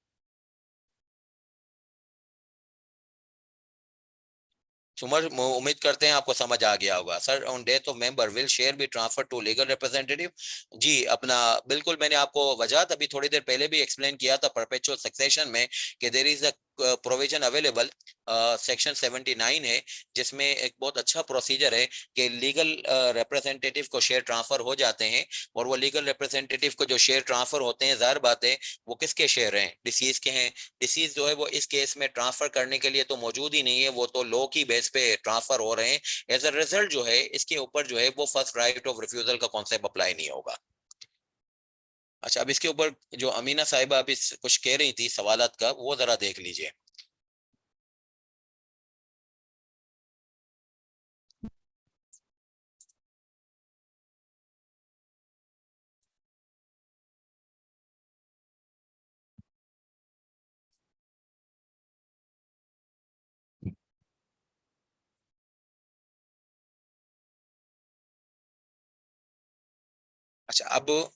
सुमर, उम्मीद करते हैं आपको समझ आ गया होगा। Sir, on death of member will share be transfer to legal representative? जी, अपना बिल्कुल, मैंने आपको वजह अभी थोड़ी देर पहले भी एक्सप्लेन किया था परपेचुअल सक्सेशन में कि there is a provision available section 79 है, जिसमें एक बहुत अच्छा प्रोसीजर है कि लीगल रिप्रेजेंटेटिव को शेयर ट्रांसफर हो जाते हैं, और वो लीगल रिप्रेजेंटेटिव को जो शेयर ट्रांसफर होते हैं, जाहिर बात है वो किसके शेयर हैं, डिसीज के हैं। डिसीज जो है वो इस केस में ट्रांसफर करने के लिए तो मौजूद ही नहीं है, वो तो लॉ की बेस पे ट्रांसफर हो रहे हैं। एज अ रिजल्ट जो है इसके ऊपर जो है वो फर्स्ट राइट ऑफ रिफ्यूजल का कॉन्सेप्ट अप्लाई नहीं होगा। अच्छा, अब इसके ऊपर जो अमीना साहिबा अभी कुछ कह रही थी सवालात का, वो जरा देख लीजिए। अच्छा, अब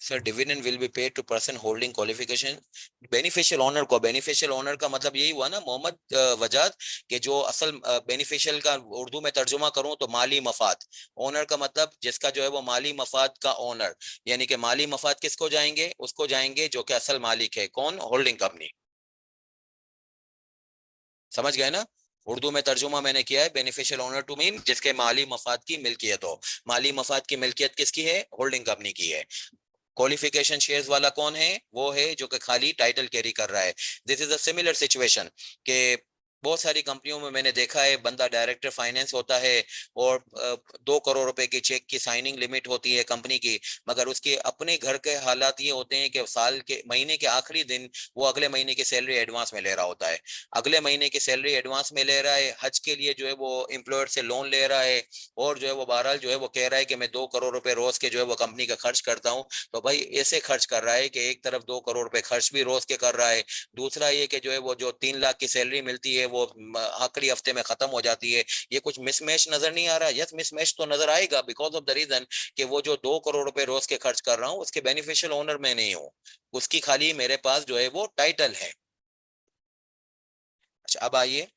sir, dividend will be paid to person holding qualification. Beneficial owner को, बेनिफिशियल ओनर का मतलब यही हुआ ना मोहम्मद वजाद, कि जो असल बेनिफिशियल का उर्दू में तर्जुमा करूं तो माली मफाद। ओनर का मतलब जिसका जो है वो माली मफाद का ओनर, यानी कि माली मफाद किसको जाएंगे, उसको जाएंगे जो कि असल मालिक है, कौन, होल्डिंग कंपनी। समझ गए ना? उर्दू में तर्जुमा मैंने किया है बेनिफिशियल ओनर टू मीन जिसके माली मफाद की मिल्कियत हो। माली मफाद की मिल्कियत किसकी है, होल्डिंग कंपनी की है। क्वालिफिकेशन शेयर्स वाला कौन है, वो है जो कि खाली टाइटल कैरी कर रहा है। This is a similar situation के बहुत सारी कंपनियों में मैंने देखा है, बंदा डायरेक्टर फाइनेंस होता है और 2 करोड़ रुपए की चेक की साइनिंग लिमिट होती है कंपनी की, मगर उसके अपने घर के हालात ये होते हैं कि साल के महीने के आखिरी दिन वो अगले महीने की सैलरी एडवांस में ले रहा होता है। अगले महीने की सैलरी एडवांस में ले रहा है, हज के लिए जो है वो एम्प्लॉयर से लोन ले रहा है, और जो है वो बहरहाल जो है वो कह रहा है कि मैं 2 करोड़ रुपए रोज के जो है वो कंपनी का खर्च करता हूँ। तो भाई ऐसे खर्च कर रहा है कि एक तरफ 2 करोड़ रुपए खर्च भी रोज के कर रहा है, दूसरा ये कि जो है वो जो 3 लाख की सैलरी मिलती है वो आखिरी हफ्ते में खत्म हो जाती है। ये कुछ मिसमैच नजर नहीं आ रहा? यस, मिसमैच तो नजर आएगा, बिकॉज ऑफ द रीजन कि वो जो 2 करोड़ रुपए रोज के खर्च कर रहा हूँ उसके बेनिफिशियल ओनर मैं नहीं हूँ, उसकी खाली मेरे पास जो है वो टाइटल है। अच्छा, अब आइए,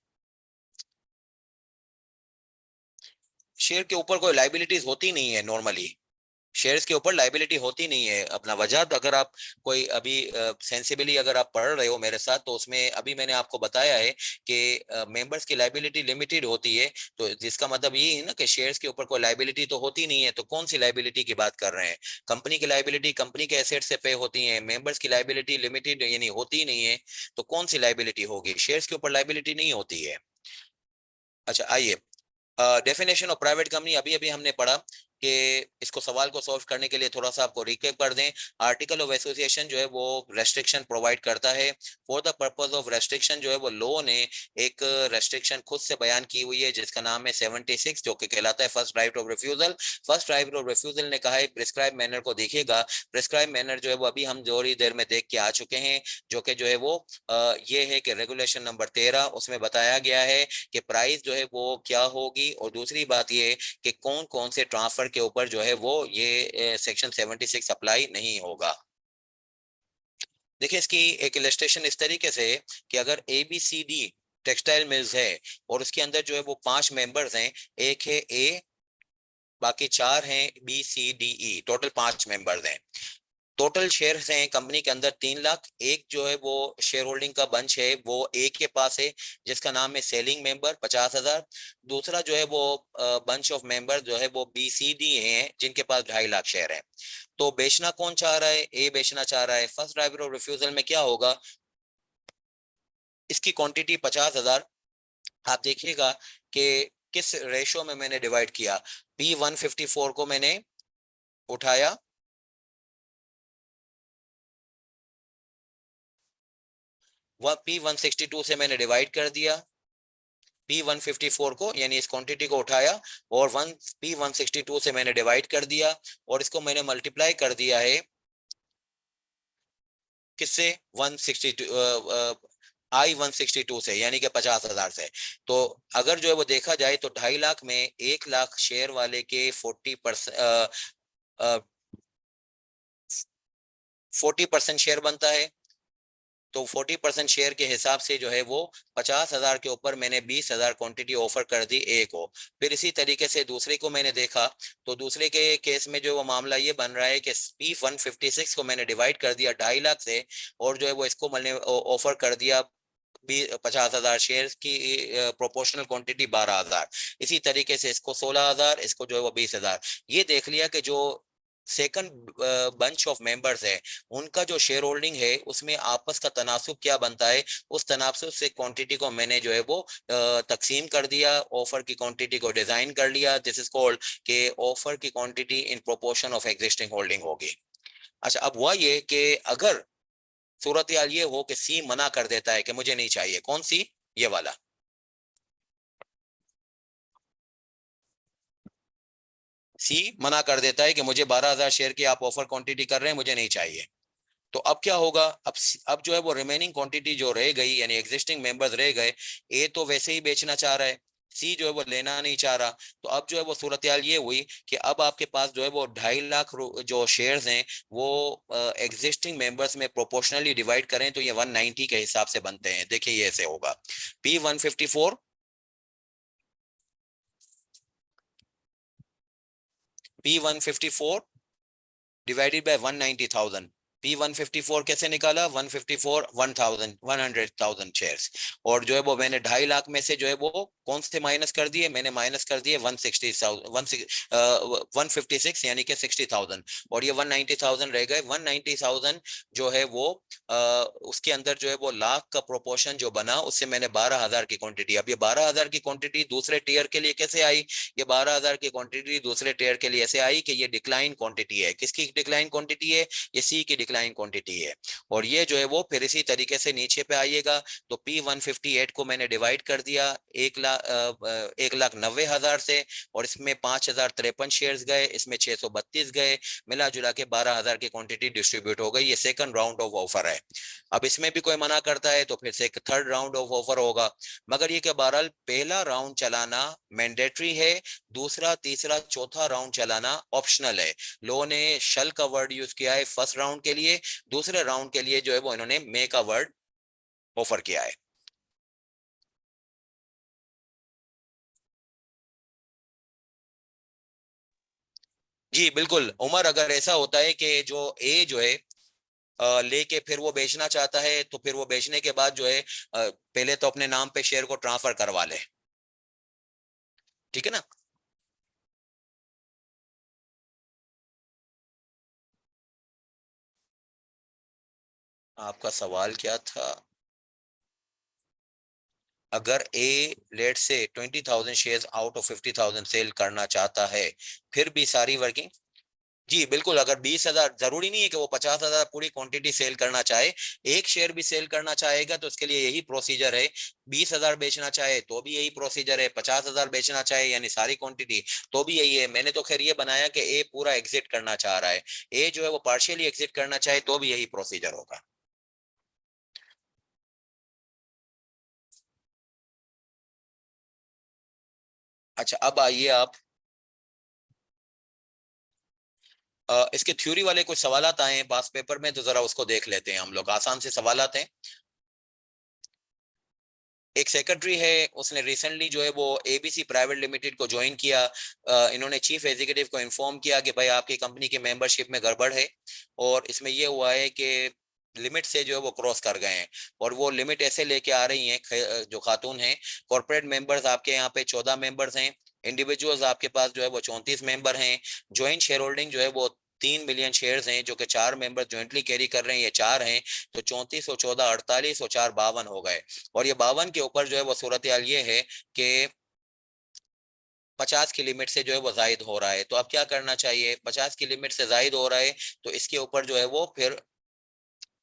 शेयर के ऊपर कोई लाइबिलिटीज होती नहीं है नॉर्मली। शेयर्स के ऊपर लाइबिलिटी होती नहीं है अपना वजह। अगर आप कोई अभी सेंसिबली अगर आप पढ़ रहे हो मेरे साथ, तो उसमें अभी मैंने आपको बताया है कि मेंबर्स की लाइबिलिटी लिमिटेड होती है। तो जिसका मतलब ये है ना कि शेयर्स के ऊपर कोई लाइबिलिटी तो होती नहीं है, तो कौन सी लाइबिलिटी की बात कर रहे हैं? कंपनी की लाइबिलिटी कंपनी के एसेट से पे होती है, मेंबर्स की लाइबिलिटी लिमिटेड यानी होती ही नहीं है, तो कौन सी लाइबिलिटी होगी? शेयर्स के ऊपर लाइबिलिटी नहीं होती है। अच्छा, आइए, डेफिनेशन ऑफ प्राइवेट कंपनी अभी अभी हमने पढ़ा कि इसको सवाल को सॉल्व करने के लिए थोड़ा सा आपको रिकेप कर दें। आर्टिकल ऑफ एसोसिएशन जो है वो रेस्ट्रिक्शन प्रोवाइड करता है। For the purpose of restriction जो है वो लॉ ने एक रेस्ट्रिक्शन खुद से बयान की हुई है जिसका नाम है 76, जो कि कहलाता है first right of refusal. First right of refusal ने कहा है प्रिस्क्राइब मैनर को देखिएगा। प्रिस्क्राइब मैनर जो है वो अभी हम थोड़ी देर में देख के आ चुके हैं, जो कि जो है वो ये है कि रेगुलेशन नंबर 13 उसमें बताया गया है कि प्राइस जो है वो क्या होगी, और दूसरी बात ये कि कौन कौन से ट्रांसफर के ऊपर जो है वो ये सेक्शन 76 अप्लाई नहीं होगा। देखिए, इसकी एक इलस्ट्रेशन इस तरीके से है कि अगर ABCD टेक्सटाइल मिल्स है और उसके अंदर जो है वो 5 मेंबर्स हैं, एक है ए, बाकी 4 हैं BCDE, टोटल 5 मेंबर्स हैं। टोटल शेयर हैं कंपनी के अंदर 3 लाख। एक जो है वो शेयर होल्डिंग का बंच है वो ए के पास है जिसका नाम है सेलिंग मेंबर 50,000। दूसरा जो है वो बंच ऑफ मेंबर जो है वो BCD हैं जिनके पास 2.5 लाख शेयर है। तो बेचना कौन चाह रहा है? ए बेचना चाह रहा है। फर्स्ट ड्राइवर ऑफ रिफ्यूजल में क्या होगा, इसकी क्वांटिटी 50,000। आप देखिएगा कि किस रेशो में मैंने डिवाइड किया। P154 को मैंने उठाया, वह P162 से मैंने डिवाइड कर दिया। P154 को यानी इस क्वांटिटी को उठाया और P162 से मैंने डिवाइड कर दिया, और इसको मैंने मल्टीप्लाई कर दिया है किससे, 162 I162 से, यानी कि 50,000 से। तो अगर जो है वो देखा जाए तो 2.5 लाख में 1 लाख शेयर वाले के 40% शेयर बनता है। तो 40% शेयर के हिसाब से जो है वो 50,000 के ऊपर मैंने 20,000 क्वांटिटी ऑफर कर दी ए को। फिर इसी तरीके से दूसरे को मैंने देखा, तो दूसरे के केस में जो वो मामला ये बन रहा है कि P156 को मैंने डिवाइड कर दिया 2.5 लाख से, और जो है वो इसको मैंने ऑफर कर दिया 50,000 शेयर की प्रोपोर्शनल क्वांटिटी 12,000। इसी तरीके से इसको 16,000, इसको जो है वो 20,000। ये देख लिया कि जो सेकंड बंच ऑफ मेंबर्स है उनका जो शेयर होल्डिंग है उसमें आपस का तनासुब क्या बनता है, उस तनासुब से क्वांटिटी को मैंने जो है वो तकसीम कर दिया, ऑफर की क्वांटिटी को डिजाइन कर लिया। दिस इज कॉल्ड के ऑफर की quantity in proportion of existing holding होगी। अच्छा, अब हुआ ये कि अगर सूरत हाल ये हो कि सी मना कर देता है कि मुझे नहीं चाहिए, कौन सी, ये वाला, सी मना कर देता है कि मुझे 12,000 शेयर की आप ऑफर क्वांटिटी कर रहे हैं, मुझे नहीं चाहिए। तो अब क्या होगा, अब जो है वो रिमेनिंग क्वांटिटी जो रह गई यानी एग्जिस्टिंग मेंबर्स रह गए, ए तो वैसे ही बेचना चाह रहा है, सी जो है वो लेना नहीं चाह रहा। तो अब जो है वो सूरत हाल ये हुई कि अब आपके पास जो है वो 2.5 लाख जो शेयर्स हैं वो एग्जिस्टिंग मेंबर्स में प्रोपोर्शनली डिवाइड करें तो ये 190 के हिसाब से बनते हैं। देखिए ये ऐसे होगा, P154 P154 divided by 190,000। P154 कैसे निकाला, 154 1000 100,000 शेयर्स, और जो है वो मैंने 2.5 लाख में से जो है वो कौन से माइनस कर दिए, मैंने माइनस कर दिए 156 यानी कि 60,000, और ये 190,000 रह गए। 190,000 जो है वो उसके अंदर जो है वो लाख का प्रोपोर्शन जो बना उससे मैंने 12,000 की क्वांटिटी, अब ये 12,000 की क्वांटिटी दूसरे टीयर के लिए कैसे आई, ये 12,000 की क्वांटिटी दूसरे टीयर के लिए ऐसे आई कि ये डिक्लाइन क्वांटिटी है। किसकी डिक्लाइन क्वांटिटी है, ये सी की डिक्लाइन क्वांटिटी है। और ये जो है वो फिर इसी तरीके से नीचे पे आइएगा, तो P158 को मैंने डिवाइड कर दिया 1,90,000 से, और इसमें 5,053 शेयर्स गए, इसमें 632 गए, मिला जुला के 12,000 की क्वांटिटी डिस्ट्रीब्यूट हो गई। ये सेकंड राउंड ऑफ ऑफर है। अब इसमें भी कोई मना करता है तो फिर से एक थर्ड राउंड ऑफ ऑफर होगा, मगर ये कि बहरहाल पहला राउंड चलाना मैंडेटरी है, दूसरा तीसरा चौथा राउंड चलाना ऑप्शनल है। लोगों ने शल का वर्ड यूज किया है फर्स्ट राउंड के लिए, दूसरे राउंड के लिए जो है वो इन्होंने मे का वर्ड ऑफर किया है। जी बिल्कुल उमर, अगर ऐसा होता है कि जो ए जो है लेके फिर वो बेचना चाहता है, तो फिर वो बेचने के बाद जो है पहले तो अपने नाम पे शेयर को ट्रांसफर करवा ले, ठीक है ना। आपका सवाल क्या था, अगर ए लेट से 20,000 शेयर्स आउट ऑफ 50,000 सेल करना चाहता है, फिर भी सारी वर्किंग, जी बिल्कुल, अगर 20,000, जरूरी नहीं है कि वो 50,000 पूरी क्वांटिटी सेल करना चाहे, एक शेयर भी सेल करना चाहेगा तो उसके लिए यही प्रोसीजर है। 20,000 बेचना चाहे तो भी यही प्रोसीजर है, 50,000 बेचना चाहे यानी सारी क्वांटिटी तो भी यही है। मैंने तो खैर ये बनाया कि ए पूरा एग्जिट करना चाह रहा है, ए जो है वो पार्शियली एग्जिट करना चाहे तो भी यही प्रोसीजर होगा। अच्छा, अब आइए आप इसके थ्योरी वाले कुछ सवालात आए हैं पास पेपर में, तो जरा उसको देख लेते हैं हम लोग, आसान से सवालात हैं। एक सेक्रेटरी है, उसने रिसेंटली जो है वो एबीसी प्राइवेट लिमिटेड को ज्वाइन किया। इन्होंने चीफ एग्जीक्यूटिव को इन्फॉर्म किया कि भाई आपकी कंपनी की मेंबरशिप में गड़बड़ है, और इसमें ये हुआ है कि लिमिट से जो है वो क्रॉस कर गए हैं, और वो लिमिट ऐसे लेके आ रही हैं जो खातून हैं। कॉर्पोरेट मेंबर्स आपके यहाँ पे 14 मेंबर्स हैं, इंडिविजुअल्स आपके पास जो है वो 34 मेंबर हैं, ज्वाइंट शेयर होल्डिंग जो है वो 3 मिलियन शेयर्स हैं, जो कि 4 मेंबर ज्वाइंटली कैरी कर रहे हैं, ये 4 हैं। तो 34 और 14 48 और 4 52 हो गए, और ये 52 के ऊपर जो है वो सूरत हाल ये है कि 50 की लिमिट से जो है वो जायद हो रहा है। तो अब क्या करना चाहिए, 50 की लिमिट से जायद हो रहा है तो इसके ऊपर जो है वो फिर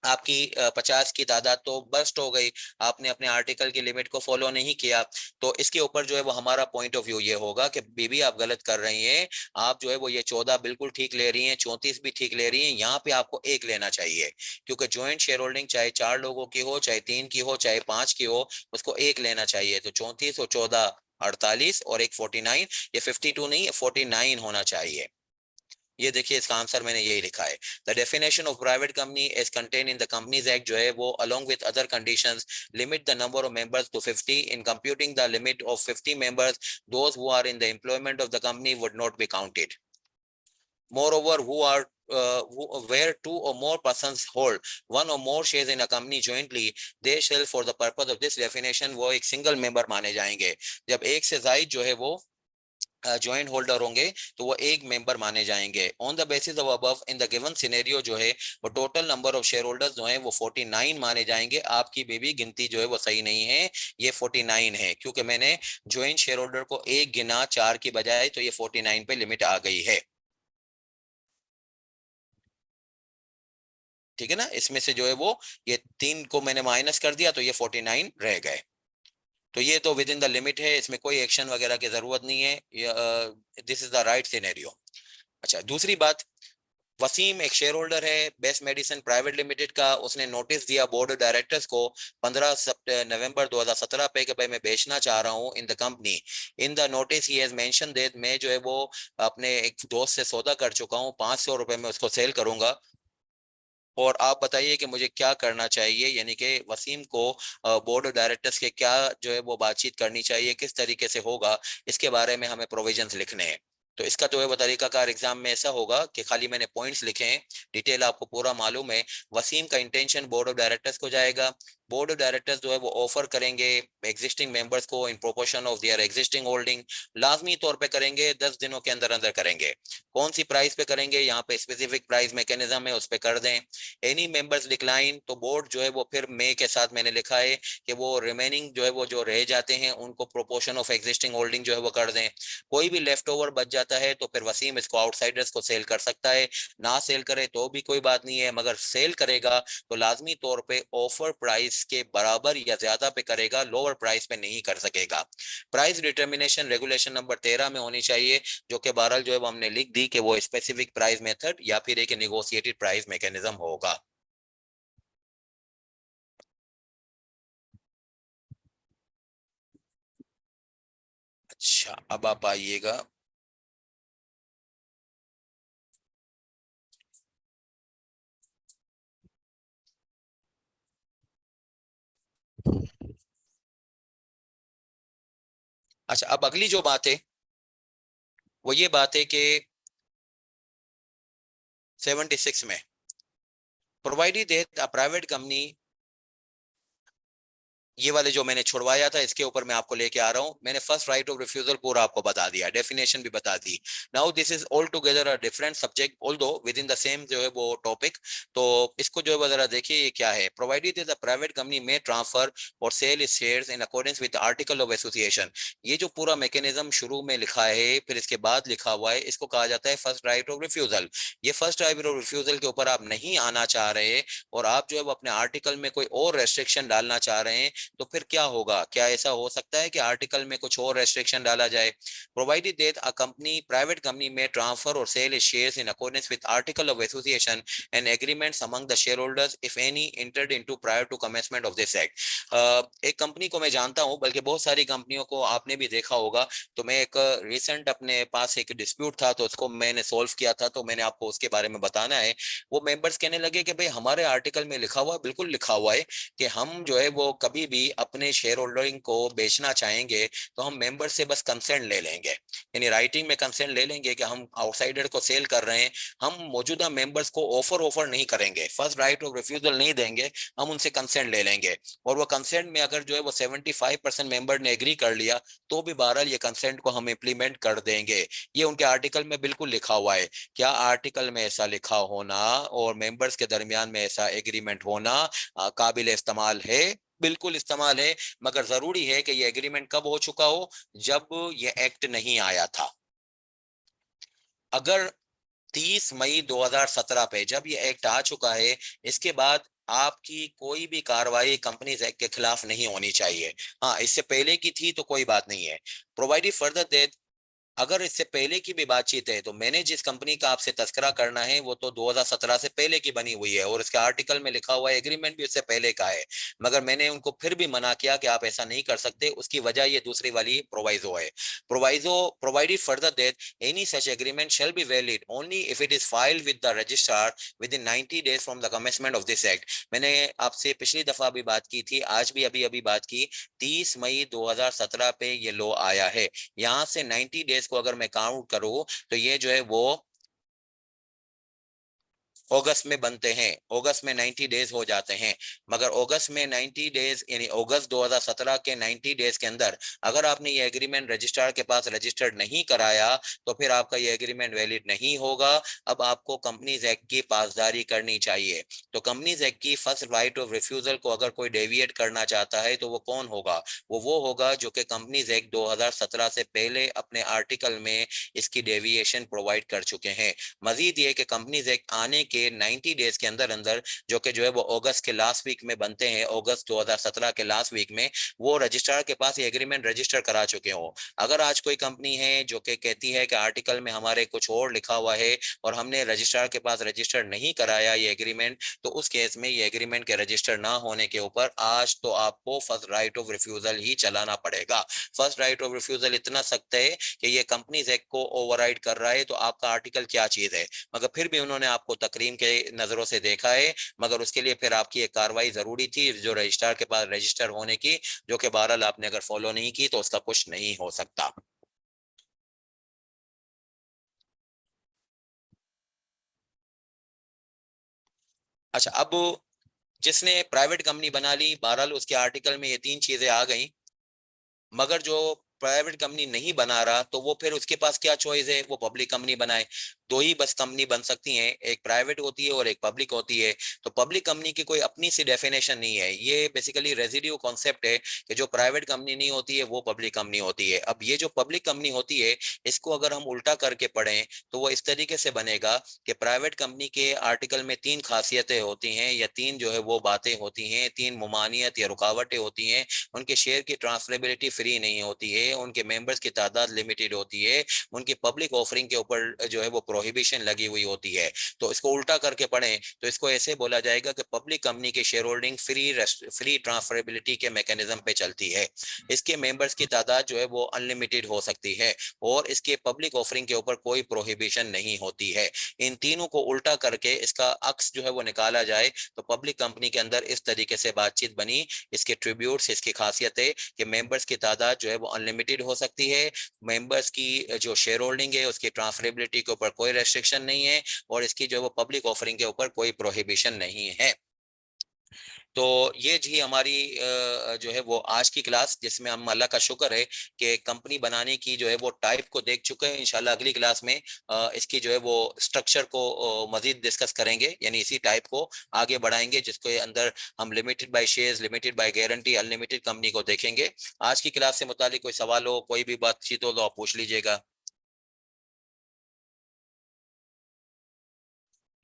आपकी 50 की तादाद तो बस्ट हो गई, आपने अपने आर्टिकल की लिमिट को फॉलो नहीं किया। तो इसके ऊपर जो है वो हमारा पॉइंट ऑफ व्यू ये होगा कि बीबी आप गलत कर रही हैं, आप जो है वो ये 14 बिल्कुल ठीक ले रही हैं, 34 भी ठीक ले रही हैं, यहाँ पे आपको एक लेना चाहिए, क्योंकि ज्वाइंट शेयर होल्डिंग चाहे 4 लोगों की हो, चाहे 3 की हो, चाहे 5 की हो, उसको एक लेना चाहिए। तो 34 और 14 48 और एक 49, ये 52 नहीं 49 होना चाहिए। ये देखिए इसका आंसर मैंने यही लिखा है। The definition of private company as contain in the companies act जो है वो along with other conditions limit the number of members to 50। In computing the limit of 50 members those who are in the employment of the company would not be counted. Moreover, where two or more persons hold one or more shares in a company jointly, they shall for the purpose of this definition वो एक single member माने जाएंगे। जब एक से ज्यादा जो है वो ज्वाइंट होल्डर होंगे तो वो एक मेंबर माने जाएंगे। On the basis of above in the given scenario जो है वो total number of share holders जो है वो 49 माने जाएंगे। आपकी बेबी गिनती जो है वो सही नहीं है, ये 49 है, क्योंकि मैंने ज्वाइंट शेयर होल्डर को एक गिना 4 की बजाय, तो ये 49 पे लिमिट आ गई है। ठीक है ना, इसमें से जो है वो ये 3 को मैंने माइनस कर दिया तो ये 49 रह गए। तो ये तो विद इन द लिमिट है, इसमें कोई एक्शन वगैरह की जरूरत नहीं है। This is the right scenario. अच्छा, दूसरी बात, वसीम एक शेयर होल्डर है बेस्ट मेडिसिन प्राइवेट लिमिटेड का। उसने नोटिस दिया बोर्ड ऑफ डायरेक्टर्स को 15 नवंबर 2017 पे कि भाई मैं बेचना चाह रहा हूं in the company. In the notice he has mention that मैं जो है वो अपने एक दोस्त से सौदा कर चुका हूं, 500 रुपए में उसको सेल करूंगा, और आप बताइए कि मुझे क्या करना चाहिए। यानी कि वसीम को बोर्ड ऑफ डायरेक्टर्स के क्या जो है वो बातचीत करनी चाहिए, किस तरीके से होगा, इसके बारे में हमें प्रोविजंस लिखने हैं। तो इसका जो है वो तरीकाकार एग्जाम में ऐसा होगा कि खाली मैंने पॉइंट्स लिखे हैं, डिटेल आपको पूरा मालूम है। वसीम का इंटेंशन बोर्ड ऑफ डायरेक्टर्स को जाएगा। बोर्ड ऑफ डायरेक्टर्स जो है वो ऑफर करेंगे एग्जिस्टिंग मेंबर्स को in proportion of their existing holding. लाजमी तौर पे करेंगे, 10 दिनों के अंदर अंदर करेंगे। कौन सी प्राइस पे करेंगे, यहाँ पे स्पेसिफिक प्राइस मैकेनिज्म है, उस पर कर दें। एनी मेंबर्स डिक्लाइन तो बोर्ड जो है वो फिर मे के साथ मैंने लिखा है कि वो रिमेनिंग जो है वो जो रह जाते हैं उनको प्रोपोर्शन ऑफ एग्जिस्टिंग होल्डिंग जो है वो कर दें। कोई भी लेफ्ट ओवर बच जाता है तो फिर वसीम इसको आउटसाइडर्स को सेल कर सकता है। ना सेल करे तो भी कोई बात नहीं है, मगर सेल करेगा तो लाजमी तौर पे ऑफर प्राइस के बराबर या ज्यादा पे करेगा, लोअर प्राइस पे नहीं कर सकेगा। प्राइस डिटर्मिनेशन रेगुलेशन नंबर 13 में होनी चाहिए, जो कि बहरहाल जो है वो हमने लिख दी कि वो स्पेसिफिक प्राइस मेथड या फिर एक नेगोशिएटेड प्राइस मैकेनिज्म होगा। अच्छा, अब आप आइएगा। अच्छा, अब अगली जो बात है वो ये बात है कि 76 में provided that a private company, ये वाले जो मैंने छुड़वाया था इसके ऊपर मैं आपको लेके आ रहा हूं। मैंने फर्स्ट राइट ऑफ रिफ्यूजल पूरा आपको बता दिया, डेफिनेशन भी बता दी। Now this is all together a different subject although with in the same जो है वो टॉपिक। तो इसको जो है जरा देखिए ये क्या है। Provided is a private company में ट्रांसफर और sale is shares in accordance with article of association. ये जो पूरा मैकेनिज्म शुरू में लिखा है फिर इसके बाद लिखा हुआ है, इसको कहा जाता है फर्स्ट राइट ऑफ रिफ्यूजल। ये फर्स्ट राइट ऑफ रिफ्यूजल के ऊपर आप नहीं आना चाह रहे और आप जो है वो अपने आर्टिकल में कोई और रेस्ट्रिक्शन डालना चाह रहे हैं, तो फिर क्या होगा? क्या ऐसा हो सकता है कि आर्टिकल में कुछ और रेस्ट्रिक्शन डाला जाए? Provided that a company private company में ट्रांसफर और sale shares in accordance with article of association and agreements among the share holders if any entered into prior to commencement of this act. एक कंपनी को मैं जानता हूं, बल्कि बहुत सारी कंपनियों को आपने भी देखा होगा। तो मैं एक रिसेंट अपने पास एक डिस्प्यूट था तो उसको मैंने सोल्व किया था, तो मैंने आपको उसके बारे में बताना है। वो मेंबर्स कहने लगे कि भाई हमारे आर्टिकल में लिखा हुआ, बिल्कुल लिखा हुआ है कि हम जो है वो कभी भी अपने शेयर होल्डरिंग को बेचना चाहेंगे तो हम मेंबर से बस कंसेंट ले लेंगे, यानी राइटिंग में कंसेंट ले लेंगे कि हम आउटसाइडर को सेल कर रहे हैं। हम मौजूदा मेंबर्स को ऑफर ऑफर नहीं करेंगे, फर्स्ट राइट ऑफ रिफ्यूजल नहीं देंगे, हम उनसे कंसेंट ले लेंगे। और वो कंसेंट में अगर जो है वो 75% मेंबर ने एग्री कर लिया तो भी बहरहाल ये कंसेंट को हम इम्प्लीमेंट कर देंगे। ये उनके आर्टिकल में बिल्कुल लिखा हुआ है। क्या आर्टिकल में ऐसा लिखा होना और मेंबर्स के दरमियान में ऐसा एग्रीमेंट होना काबिल इस्तेमाल है? बिल्कुल इस्तेमाल है, मगर जरूरी है कि ये एग्रीमेंट कब हो चुका हो, जब ये एक्ट नहीं आया था। अगर 30 मई 2017 पे जब ये एक्ट आ चुका है, इसके बाद आपकी कोई भी कार्रवाई कंपनीज एक्ट के खिलाफ नहीं होनी चाहिए। हाँ, इससे पहले की थी तो कोई बात नहीं है। प्रोवाइडेड फर्दर दैट अगर इससे पहले की भी बातचीत है तो मैंने जिस कंपनी का आपसे तस्करा करना है वो तो 2017 से पहले की बनी हुई है और इसके आर्टिकल में लिखा हुआ है, एग्रीमेंट भी उससे पहले का है। मगर मैंने उनको फिर भी मना किया कि आप ऐसा नहीं कर सकते। उसकी वजह ये दूसरी वाली प्रोवाइजो है। Proviso provided further that any such agreement shall be valid only if it is filed with the registrar with in 90 days from the commencement of this act. मैंने आपसे पिछली दफा भी बात की थी, आज भी अभी अभी बात की। 30 मई 2017 पे ये लॉ आया है। यहां से 90 डेज को अगर मैं काउंट करूं तो ये जो है वो अगस्त में बनते हैं, अगस्त में 90 डेज हो जाते हैं। मगर अगस्त में 90 डेज यानी अगस्त 2017 के 90 डेज के अंदर अगर आपने ये एग्रीमेंट रजिस्ट्रार के पास रजिस्टर्ड नहीं कराया तो फिर आपका ये एग्रीमेंट वैलिड नहीं होगा। अब आपको कंपनीज एक्ट की पासदारी करनी चाहिए। तो कंपनीज एक्ट की फर्स्ट राइट ऑफ रिफ्यूजल को अगर कोई डेविएट करना चाहता है तो वो कौन होगा? वो होगा जो कि कंपनीज एक्ट 2017 से पहले अपने आर्टिकल में इसकी डेविएशन प्रोवाइड कर चुके हैं। मजीद ये कि कंपनीज एक्ट आने के 90 डेज के अंदर अंदर जो कि जो है वो अगस्त के लास्ट वीक में बनते हैं, अगस्त 2017 के लास्ट वीक में वो रजिस्ट्रार के पास ये एग्रीमेंट रजिस्टर करा चुके हो। अगर आज कोई कंपनी है जो कि कहती है कि आर्टिकल में हमारे कुछ और लिखा हुआ है और हमने रजिस्ट्रार के पास रजिस्टर नहीं कराया ये एग्रीमेंट, तो उस केस में ये एग्रीमेंट के रजिस्टर ना होने के ऊपर आज तो आपको फर्स्ट राइट ऑफ रिफ्यूजल ही चलाना पड़ेगा। फर्स्ट राइट ऑफ रिफ्यूजल इतना सख्त है कि ये कंपनीज एक्ट को ओवरराइड कर रहा है, तो आपका आर्टिकल क्या चीज है? मगर फिर भी उन्होंने आपको तकरीम के नजरों से देखा है। मगर उसके लिए फिर आपकी एक कार्रवाई जरूरी थी जो रजिस्ट्रार के पास रजिस्टर होने की, जो कि बहरहाल आपने अगर फॉलो नहीं की तो उसका कुछ नहीं हो सकता। अच्छा, अब जिसने प्राइवेट कंपनी बना ली, बहरहाल उसके आर्टिकल में ये तीन चीजें आ गई। मगर जो प्राइवेट कंपनी नहीं बना रहा तो वो फिर उसके पास क्या चॉइस है? वो पब्लिक कंपनी बनाए। दो ही बस कंपनी बन सकती हैं, एक प्राइवेट होती है और एक पब्लिक होती है। तो पब्लिक कंपनी की कोई अपनी सी डेफिनेशन नहीं है, ये बेसिकली रेजिडियो कॉन्सेप्ट है कि जो प्राइवेट कंपनी नहीं होती है वो पब्लिक कंपनी होती है। अब ये जो पब्लिक कंपनी होती है इसको अगर हम उल्टा करके पढ़ें तो वो इस तरीके से बनेगा कि प्राइवेट कंपनी के आर्टिकल में तीन खासियतें होती हैं या तीन जो है वो बातें होती हैं, तीन मुमानियत या रुकावटें होती हैं। उनके शेयर की ट्रांसफरेबिलिटी फ्री नहीं होती है, उनके मेंबर्स की तादाद लिमिटेड होती है, उनकी पब्लिक ऑफरिंग के ऊपर जो है वो प्रोहिबिशन लगी हुई होती है। तो इसको उल्टा करके पढ़ें तो इसको ऐसे बोला जाएगा कि पब्लिक कंपनी की शेयर होल्डिंग फ्री ट्रांसफरेबिलिटी के मैकेनिज्म पे चलती है। इसके मेंबर्स की तादाद जो है वो अनलिमिटेड हो सकती है और इसके पब्लिक ऑफरिंग के ऊपर कोई प्रोहिबिशन नहीं होती है। इन तीनों को उल्टा करके इसका अक्स जो है वो निकाला जाए तो पब्लिक कंपनी के अंदर इस तरीके से बातचीत बनी। इसके ट्रिब्यूट्स, इसकी खासियत है कि मेंबर्स की तादाद जो है वो अनलिमिटेड हो सकती है, मेंबर्स की जो शेयर होल्डिंग है उसकी ट्रांसफरेबिलिटी के ऊपर कोई रेस्ट्रिक्शन नहीं है और इसकी जो है वो पब्लिक ऑफरिंग के ऊपर कोई प्रोहिबिशन नहीं है। तो ये जी हमारी जो है वो आज की क्लास, जिसमें हम अल्लाह का शुक्र है कि कंपनी बनाने की जो है वो टाइप को देख चुके हैं। इंशाल्लाह अगली क्लास में इसकी जो है वो स्ट्रक्चर को मजीद डिस्कस करेंगे, यानी इसी टाइप को आगे बढ़ाएंगे जिसके अंदर हम limited by shares, limited by guarantee, unlimited company को देखेंगे। आज की क्लास से मुतालिक कोई सवाल हो, कोई भी बातचीत हो तो आप पूछ लीजिएगा।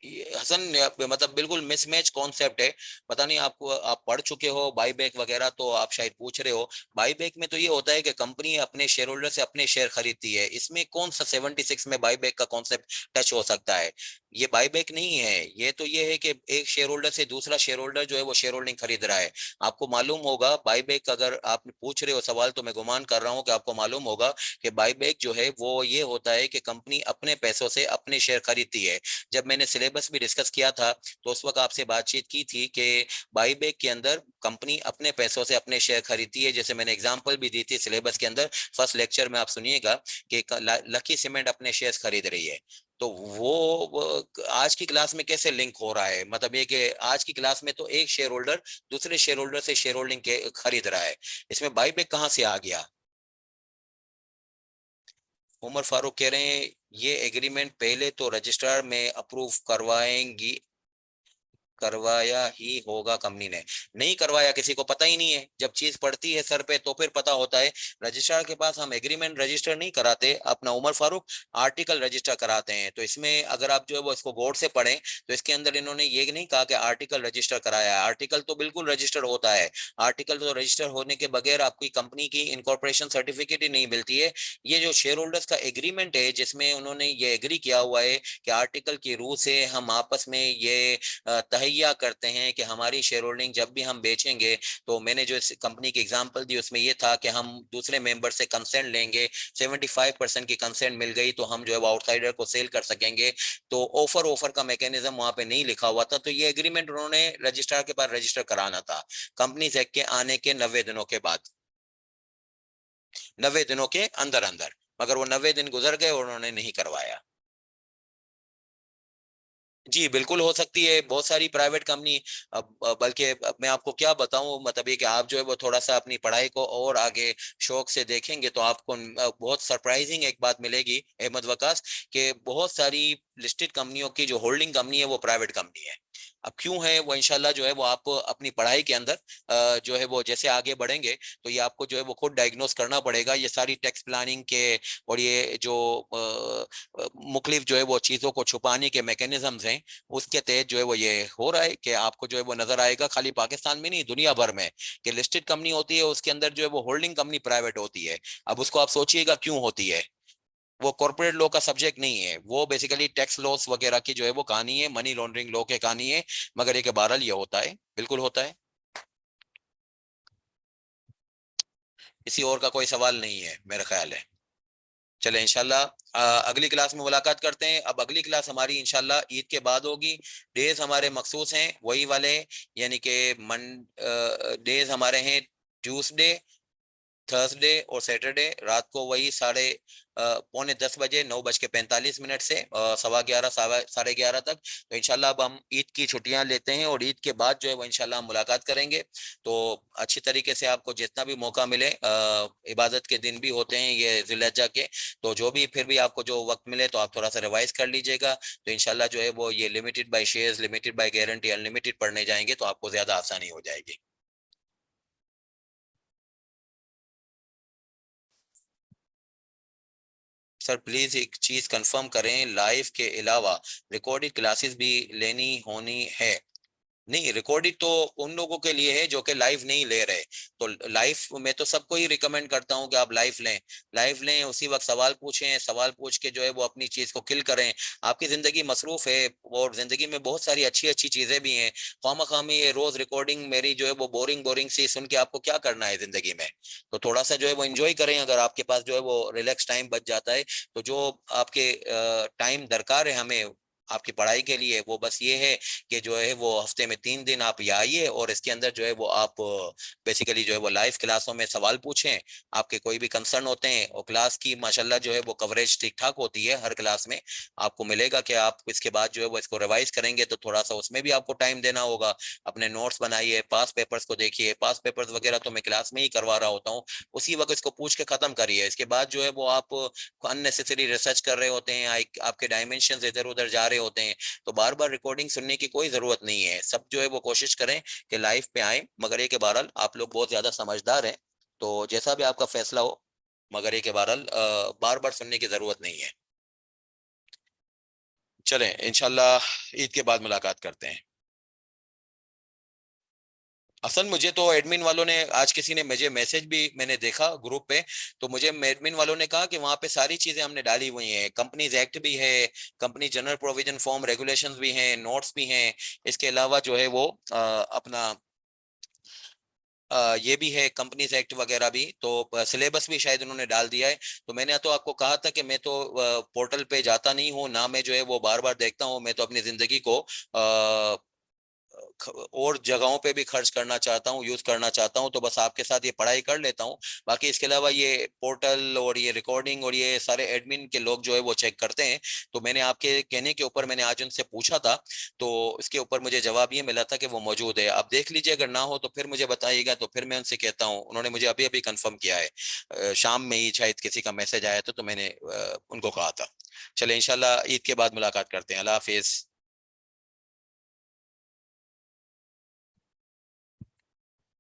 हसन मतलब बिल्कुल मिसमैच कॉन्सेप्ट है। पता नहीं आपको, आप पढ़ चुके हो बाई बैक वगैरह तो आप शायद पूछ रहे हो। बाई बैक में तो ये होता है कि कंपनी अपने शेयर होल्डर से अपने शेयर खरीदती है। इसमें कौन सा 76 में बाई बैक का कॉन्सेप्ट टच हो सकता है? ये बाई बैक नहीं है, ये तो ये है कि एक शेयर होल्डर से दूसरा शेयर होल्डर जो है वो शेयर होल्डिंग खरीद रहा है। आपको मालूम होगा बाई बैक, अगर आप पूछ रहे हो सवाल तो मैं गुमान कर रहा हूँ कि आपको मालूम होगा कि बाई बैक जो है वो ये होता है कि कंपनी अपने पैसों से अपने शेयर खरीदती है। जब मैंने सिलेबस भी डिस्कस किया था तो उस वक्त आपसे बातचीत की थी कि बाईबैक के अंदर कंपनी अपने पैसों से अपने शेयर खरीदती है। जैसे मैंने एग्जांपल भी दी थी सिलेबस के अंदर, फर्स्ट लेक्चर में आप सुनिएगा कि लकी सीमेंट अपने शेयर खरीद रही है। तो वो आज की क्लास में कैसे लिंक हो रहा है? मतलब ये कि आज की क्लास में तो एक शेयर होल्डर दूसरे शेयर होल्डर से शेयर होल्डिंग के खरीद रहा है, इसमें बाईबैक कहाँ से आ गया? उमर फारूक कह रहे हैं ये एग्रीमेंट पहले तो रजिस्ट्रार में अप्रूव करवाएंगी, करवाया ही होगा कंपनी ने। नहीं करवाया, किसी को पता ही नहीं है। जब चीज पड़ती है सर पे तो फिर पता होता है। रजिस्ट्रार के पास हम एग्रीमेंट रजिस्टर नहीं कराते, अपना उमर फारूक आर्टिकल रजिस्टर कराते हैं। तो इसमें अगर आप जो है वो इसको गौर से पढ़ें तो इसके अंदर इन्होंने ये नहीं कहा कि आर्टिकल रजिस्टर कराया है। आर्टिकल तो बिल्कुल रजिस्टर होता है। आर्टिकल तो रजिस्टर होने के बगैर आपकी कंपनी की इनकॉर्पोरेशन सर्टिफिकेट ही नहीं मिलती है। ये जो शेयर होल्डर्स का एग्रीमेंट है जिसमें उन्होंने ये एग्री किया हुआ है कि आर्टिकल की रूह से हम आपस में ये तहैया करते हैं कि हमारी शेयर होल्डिंग जब भी हम बेचेंगे, तो मैंने जो इस कंपनी की एग्जांपल दी उसमें ये था कि हम दूसरे मेंबर से कंसेंट लेंगे, 75% की कंसेंट मिल गई तो हम जो है वो आउटसाइडर को सेल कर सकेंगे। तो ऑफर ऑफर का मैकेनिज्म वहां पे नहीं लिखा हुआ था। तो ये एग्रीमेंट उन्होंने रजिस्ट्रार के पास रजिस्टर कराना था कंपनी एक्ट के आने के 90 दिनों के बाद, 90 दिनों के अंदर अंदर। मगर वो 90 दिन गुजर गए और उन्होंने नहीं करवाया। जी बिल्कुल हो सकती है, बहुत सारी प्राइवेट कंपनी। बल्कि अब मैं आपको क्या बताऊं, मतलब ये कि आप जो है वो थोड़ा सा अपनी पढ़ाई को और आगे शौक से देखेंगे तो आपको बहुत सरप्राइजिंग एक बात मिलेगी अहमद वकास, कि बहुत सारी लिस्टेड कंपनियों की जो होल्डिंग कंपनी है वो प्राइवेट कंपनी है। अब क्यों है वो, इंशाल्लाह जो है वो आप अपनी पढ़ाई के अंदर जो है वो जैसे आगे बढ़ेंगे तो ये आपको जो है वो खुद डायग्नोस करना पड़ेगा। ये सारी टैक्स प्लानिंग के और ये जो मुख्तलिफ जो है वो चीजों को छुपाने के मैकेनिज्म्स हैं उसके तहत जो है वो ये हो रहा है कि आपको जो है वो नजर आएगा खाली पाकिस्तान में नहीं दुनिया भर में कि लिस्टेड कंपनी होती है उसके अंदर जो है वो होल्डिंग कंपनी प्राइवेट होती है। अब उसको आप सोचिएगा क्यों होती है। वो कॉर्पोरेट लॉ का सब्जेक्ट नहीं है, वो बेसिकली टैक्स लॉस वगैरह की जो है वो कहानी है, मनी लॉन्ड्रिंग लॉ के कहानी है। मगर ये कि बहरहाल ये होता है, बिल्कुल होता है। इसी और का कोई सवाल नहीं है मेरा ख्याल है। चले इंशाल्लाह अगली क्लास में मुलाकात करते हैं। अब अगली क्लास हमारी इंशाल्लाह ईद के बाद होगी। डेज हमारे मखसूस हैं वही वाले, यानी कि मन डेज हमारे हैं ट्यूसडे, थर्सडे और सैटरडे। रात को वही 9:45 बजे 9:45 से 11:15 11:30 तक। तो इंशाल्लाह अब हम ईद की छुट्टियां लेते हैं और ईद के बाद जो है वो इंशाल्लाह हम मुलाकात करेंगे। तो अच्छी तरीके से आपको जितना भी मौका मिले, इबादत के दिन भी होते हैं ये जिलहज्जा के, तो जो भी फिर भी आपको जो वक्त मिले तो आप थोड़ा सा रिवाइज कर लीजिएगा। तो इंशाल्लाह जो है वो ये limited by shares, limited by guarantee, unlimited पढ़ने जाएंगे तो आपको ज्यादा आसानी हो जाएगी। सर प्लीज एक चीज कंफर्म करें, लाइव के अलावा रिकॉर्डेड क्लासेस भी लेनी होनी है? नहीं, रिकॉर्डेड तो उन लोगों के लिए है जो कि लाइव नहीं ले रहे। तो लाइव मैं तो सबको ही रिकमेंड करता हूं कि आप लाइव लें। लाइव लें, उसी वक्त सवाल पूछें, सवाल पूछ के जो है वो अपनी चीज को किल करें। आपकी जिंदगी मसरूफ है और जिंदगी में बहुत सारी अच्छी अच्छी चीजें भी हैं। खामा खामी ये रोज रिकॉर्डिंग मेरी जो है वो बोरिंग बोरिंग सी सुन के आपको क्या करना है जिंदगी में। तो थोड़ा सा जो है वो एंजॉय करें। अगर आपके पास जो है वो रिलैक्स टाइम बच जाता है तो जो आपके टाइम दरकार है हमें आपकी पढ़ाई के लिए, वो बस ये है कि जो है वो हफ्ते में 3 दिन आप यहाँ आइए और इसके अंदर जो है वो आप बेसिकली जो है वो लाइव क्लासों में सवाल पूछें। आपके कोई भी कंसर्न होते हैं और क्लास की माशाल्लाह जो है वो कवरेज ठीक ठाक होती है हर क्लास में। आपको मिलेगा कि आप इसके बाद जो है वो इसको रिवाइज करेंगे तो थोड़ा सा उसमें भी आपको टाइम देना होगा। अपने नोट्स बनाइए, पास पेपर्स को देखिए, पास पेपर्स वगैरह तो मैं क्लास में ही करवा रहा होता हूँ, उसी वक्त इसको पूछ के खत्म करिए। इसके बाद जो है वो आप अननेसेसरी रिसर्च कर रहे होते हैं, आपके डायमेंशन इधर उधर जा रहे होते हैं। तो बार बार रिकॉर्डिंग सुनने की कोई जरूरत नहीं है। सब जो है वो कोशिश करें कि लाइव पे आए। मगर ये के बहरहाल आप लोग बहुत ज्यादा समझदार हैं, तो जैसा भी आपका फैसला हो, मगर ये के बहरहाल बार बार सुनने की जरूरत नहीं है। चलें इंशाल्लाह ईद के बाद मुलाकात करते हैं। असल मुझे तो एडमिन वालों ने आज किसी ने मुझे मैसेज भी मैंने देखा ग्रुप पे, तो मुझे एडमिन वालों ने कहा कि वहां पे सारी चीजें हमने डाली हुई हैं, कंपनीज एक्ट भी है, company general provision form regulations भी हैं, नोट्स भी हैं। इसके अलावा जो है वो अपना ये भी है कंपनीज एक्ट वगैरह भी, तो सिलेबस भी शायद उन्होंने डाल दिया है। तो मैंने तो आपको कहा था कि मैं तो पोर्टल पे जाता नहीं हूँ ना, मैं जो है वो बार बार देखता हूँ। मैं तो अपनी जिंदगी को और जगहों पे भी खर्च करना चाहता हूँ, यूज करना चाहता हूँ, तो बस आपके साथ ये पढ़ाई कर लेता हूँ। बाकी इसके अलावा ये पोर्टल और ये रिकॉर्डिंग और ये सारे एडमिन के लोग जो है वो चेक करते हैं। तो मैंने आपके कहने के ऊपर मैंने आज उनसे पूछा था, तो इसके ऊपर मुझे जवाब ये मिला था कि वो मौजूद है। आप देख लीजिए, अगर ना हो तो फिर मुझे बताइएगा, तो फिर मैं उनसे कहता हूँ। उन्होंने मुझे अभी अभी कंफर्म किया है, शाम में ही शायद किसी का मैसेज आया था तो मैंने उनको कहा था। चले इंशाल्लाह ईद के बाद मुलाकात करते हैं। अल्लाह हाफिज।